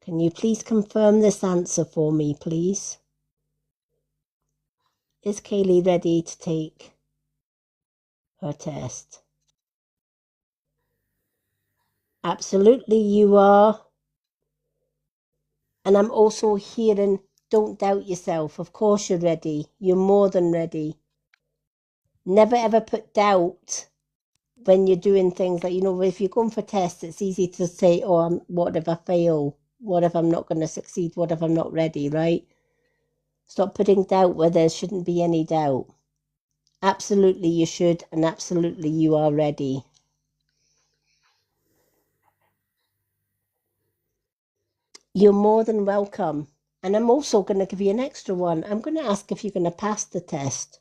Can you please confirm this answer for me, please? Is Kaylee ready to take her test? Absolutely, you are. And I'm also hearing, don't doubt yourself. Of course you're ready. You're more than ready. Never ever put doubt when you're doing things like, if you're going for tests, it's easy to say, oh, what if I fail? What if I'm not going to succeed? What if I'm not ready, right? Stop putting doubt where there shouldn't be any doubt. Absolutely you should, and absolutely you are ready. You're more than welcome. And I'm also going to give you an extra one. I'm going to ask if you're going to pass the test.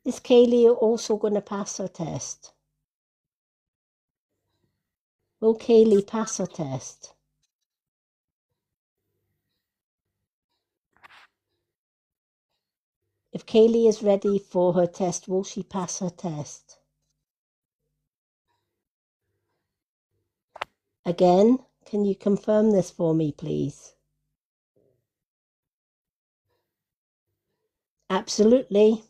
Is Kaylee also going to pass her test? Will Kaylee pass her test? If Kaylee is ready for her test, will she pass her test? Again, Can you confirm this for me, please? Absolutely.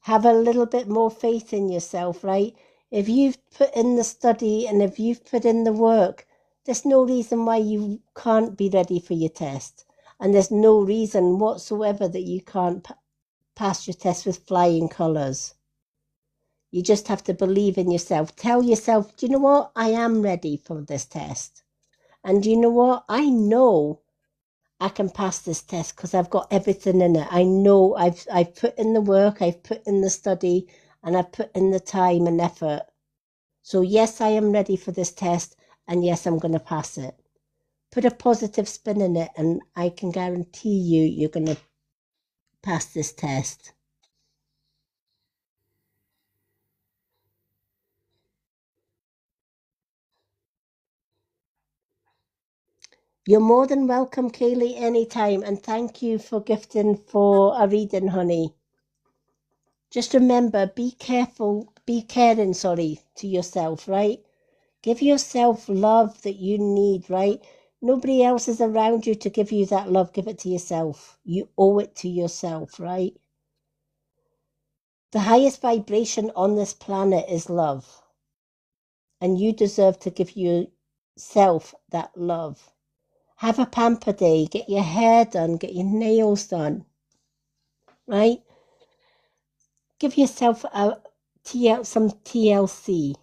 Have a little bit more faith in yourself, right? If you've put in the study and if you've put in the work, there's no reason why you can't be ready for your test. And there's no reason whatsoever that you can't pass your test with flying colours. You just have to believe in yourself. Tell yourself, do you know what? I am ready for this test. And do you know what? I know I can pass this test because I've got everything in it. I know I've put in the work, I've put in the study, and I've put in the time and effort. So yes, I am ready for this test, and yes, I'm going to pass it. Put a positive spin in it, and I can guarantee you're going to pass this test. You're more than welcome, Kaylee, anytime, and thank you for gifting for a reading, honey. Just remember, be caring, to yourself, right? Give yourself love that you need, right? Nobody else is around you to give you that love. Give it to yourself. You owe it to yourself, right? The highest vibration on this planet is love. And you deserve to give yourself that love. Have a pamper day. Get your hair done. Get your nails done. Right? Give yourself some TLC.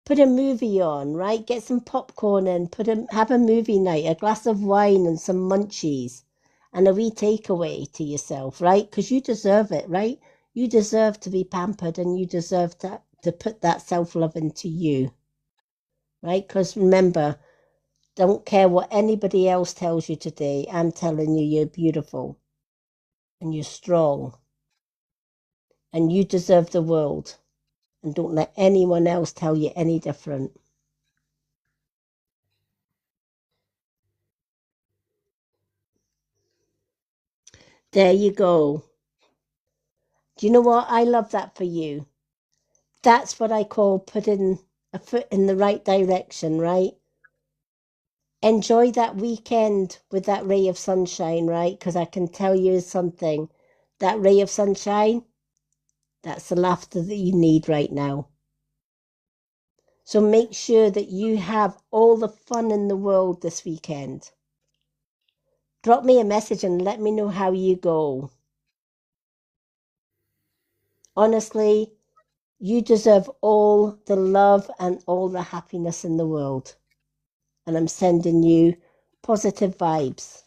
Put a movie on, right? Get some popcorn in. Have a movie night, a glass of wine and some munchies and a wee takeaway to yourself, right? Because you deserve it, right? You deserve to be pampered and you deserve to put that self-love into you, right? Because remember, don't care what anybody else tells you today. I'm telling you, you're beautiful and you're strong and you deserve the world. And don't let anyone else tell you any different. There you go. Do you know what? I love that for you. That's what I call putting a foot in the right direction, right? Enjoy that weekend with that ray of sunshine, right? Because I can tell you something. That ray of sunshine, that's the laughter that you need right now. So make sure that you have all the fun in the world this weekend. Drop me a message and let me know how you go. Honestly, you deserve all the love and all the happiness in the world. And I'm sending you positive vibes.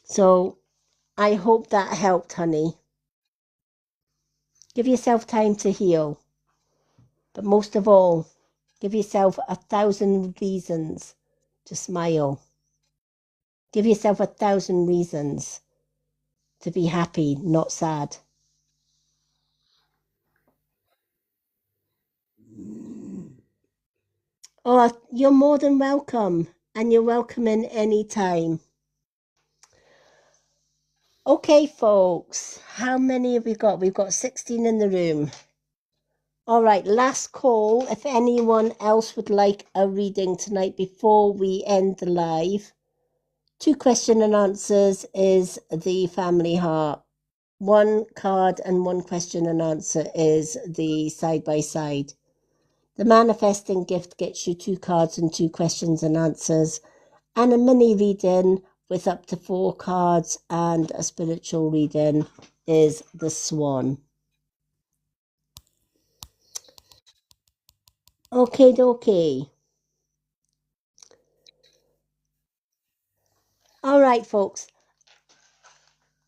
So I hope that helped, honey. Give yourself time to heal. But most of all, give yourself 1,000 reasons to smile. Give yourself 1,000 reasons to be happy, not sad. Oh, you're more than welcome. And you're welcome in any time. Okay, folks. How many have we got? We've got 16 in the room. All right, last call. If anyone else would like a reading tonight before we end the live, 2 question and answers is the family heart. 1 card and 1 question and answer is the side by side. The manifesting gift gets you 2 cards and 2 questions and answers, and a mini reading with up to 4 cards and a spiritual reading is the Swan. Okay. All right, folks.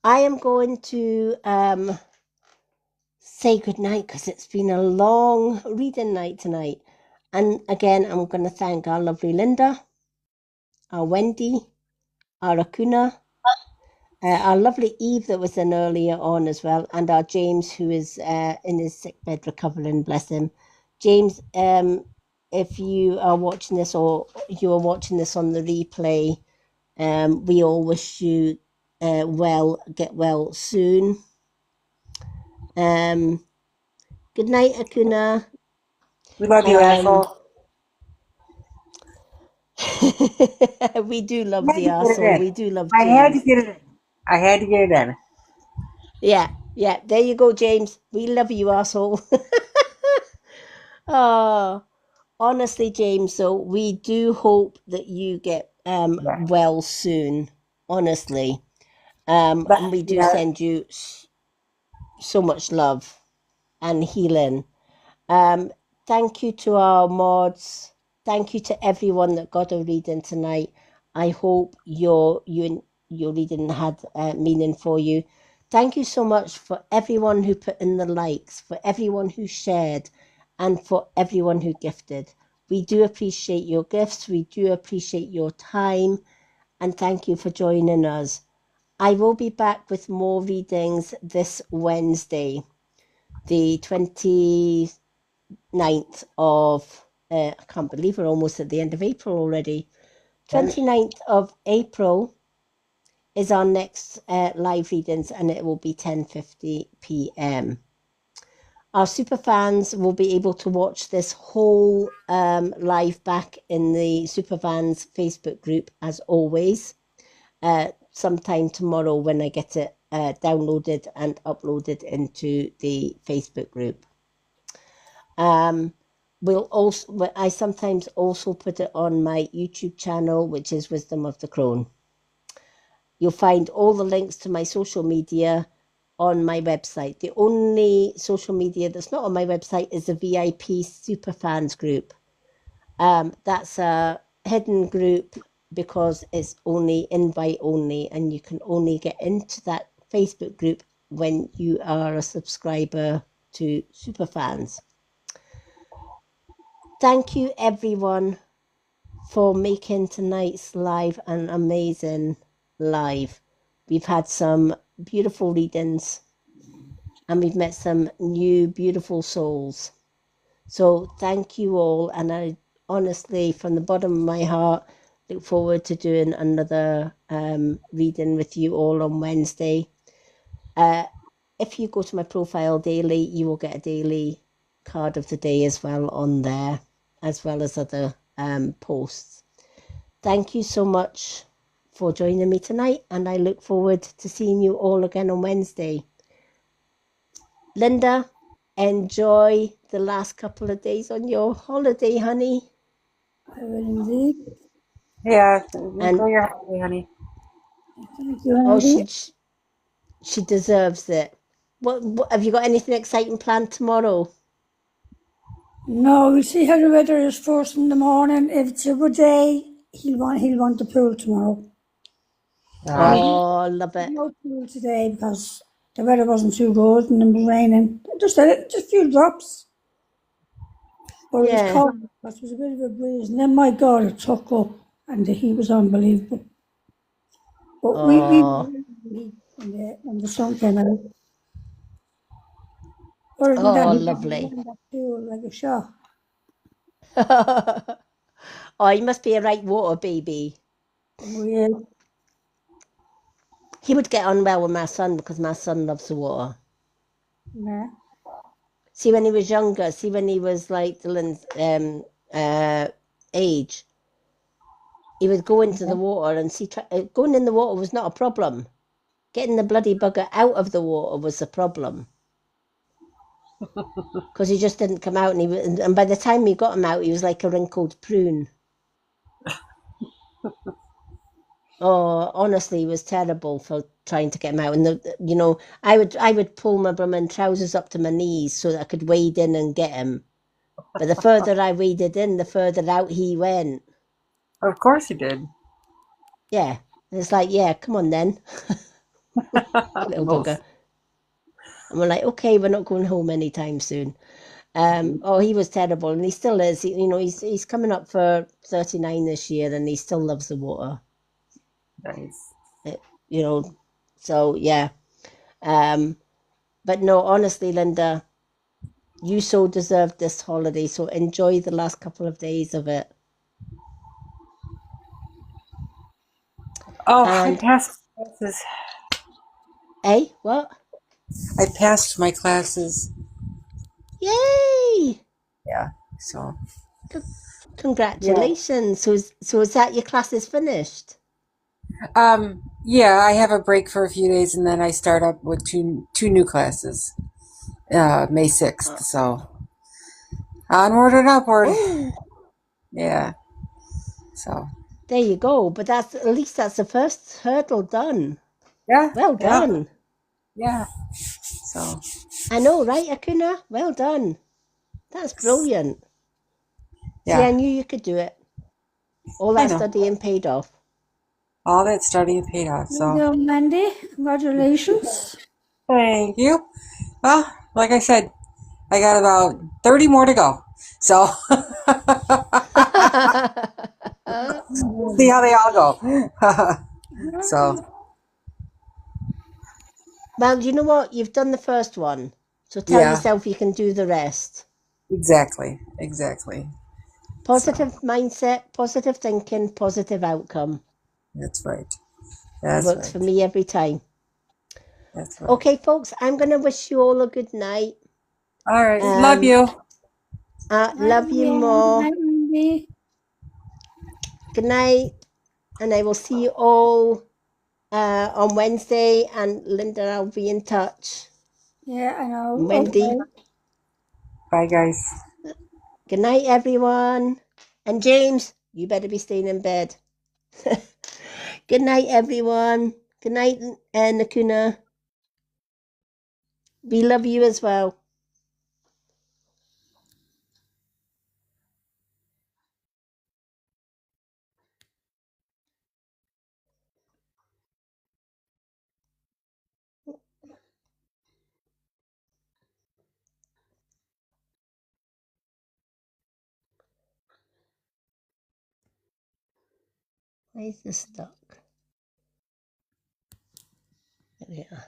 I am going to say goodnight because it's been a long reading night tonight. And again, I'm going to thank our lovely Linda, our Wendy, our Akuna, our lovely Eve that was in earlier on as well, and our James who is in his sick bed recovering, bless him. James, if you are watching this or you are watching this on the replay, we all wish you get well soon. Good night, Akuna. We love you, asshole. We do I love had the to get it arsehole. in. We do love I had to James. get it in. I had to get it in. Yeah, there you go, James. We love you, arsehole. Oh, honestly, James, so we do hope that you get Yeah. well soon. Honestly. But, And we do yeah. send you so much love and healing. Thank you to our mods. Thank you to everyone that got a reading tonight. I hope your reading had meaning for you. Thank you so much for everyone who put in the likes, for everyone who shared, and for everyone who gifted. We do appreciate your gifts. We do appreciate your time. And thank you for joining us. I will be back with more readings this Wednesday, the 29th of, I can't believe we're almost at the end of April already. 29th of April is our next live readings, and it will be 10:50 p.m. Our super fans will be able to watch this whole live back in the Superfans Facebook group as always. Sometime tomorrow when I get it downloaded and uploaded into the Facebook group. I sometimes also put it on my YouTube channel, which is Wisdom of the Crone. You'll find all the links to my social media on my website. The only social media that's not on my website is the VIP Superfans group. That's a hidden group because it's only invite only, and you can only get into that Facebook group when you are a subscriber to Superfans. Thank you, everyone, for making tonight's live an amazing live. We've had some beautiful readings and we've met some new beautiful souls. So thank you all, and I honestly, from the bottom of my heart, look forward to doing another reading with you all on Wednesday. If you go to my profile daily, you will get a daily card of the day as well on there, as well as other posts. Thank you so much for joining me tonight, and I look forward to seeing you all again on Wednesday. Linda, enjoy the last couple of days on your holiday, honey. I will indeed. Yeah. And Enjoy your holiday, honey. Thank you, oh, Andy. she deserves it. What have you got anything exciting planned tomorrow? No, we'll see how the weather is first in the morning. If it's a good day, he'll want the pool tomorrow. Oh, love it. No pool today because the weather wasn't too good and it was raining. Just a few drops. But it was Yeah. cold because it was a bit of a breeze. And then, my God, it took up and the heat was unbelievable. But we Oh, when the sun came out. Other than that, oh, he was lovely. in that pool like a shot. Oh, you must be a right water baby. We, He would get on well with my son because my son loves the water. yeah. See, when he was younger, when he was like Dylan's age, he would go into the water and going in the water was not a problem. Getting the bloody bugger out of the water was the problem. Because he just didn't come out, and by the time we got him out, he was like a wrinkled prune. Oh, honestly, it was terrible for trying to get him out. And I would pull my blooming trousers up to my knees so that I could wade in and get him. But the further I waded in, the further out he went. Of course you did. Yeah, and it's like, yeah, come on then, little bugger. And we're like, okay, we're not going home anytime soon. Oh, he was terrible, and he still is. He's coming up for 39 this year, and he still loves the water. Nice. So yeah. But no, honestly, Linda, you so deserve this holiday. So enjoy the last couple of days of it. Oh, And I passed classes. what? I passed my classes. Yay! Yeah. So Congratulations. So is that your class is finished? yeah, I have a break for a few days and then I start up with two new classes. May 6th. So onward and upward. Oh, Yeah. So there you go. But that's at least that's the first hurdle done. yeah, Well yeah, done. yeah. So I know, right, Akuna? Well done. That's brilliant. See, I yeah, knew you could do it. All I that know. studying paid off. All that studying paid off. There you So go, Mandy. Congratulations. thank you. Well, like I said, I got about 30 more to go. So we'll see how they all go. So Well, you know what? You've done the first one. So tell yeah, yourself you can do the rest. exactly. So Positive mindset, positive thinking, positive outcome. that's right. It That's works for right. me every time. That's right. Okay, folks, I'm going to wish you all a good night. All right. Love Um, you. Night, love you Leanne. more. Night, Mandy. Good night. And I will see you all on Wednesday. And Linda, I'll be in touch. Yeah, I know. Wendy. Okay. Bye, guys. Good night, everyone. And James, you better be staying in bed. Good night, everyone. Good night, Nakuna. We love you as well. Why is this stuck? There we are.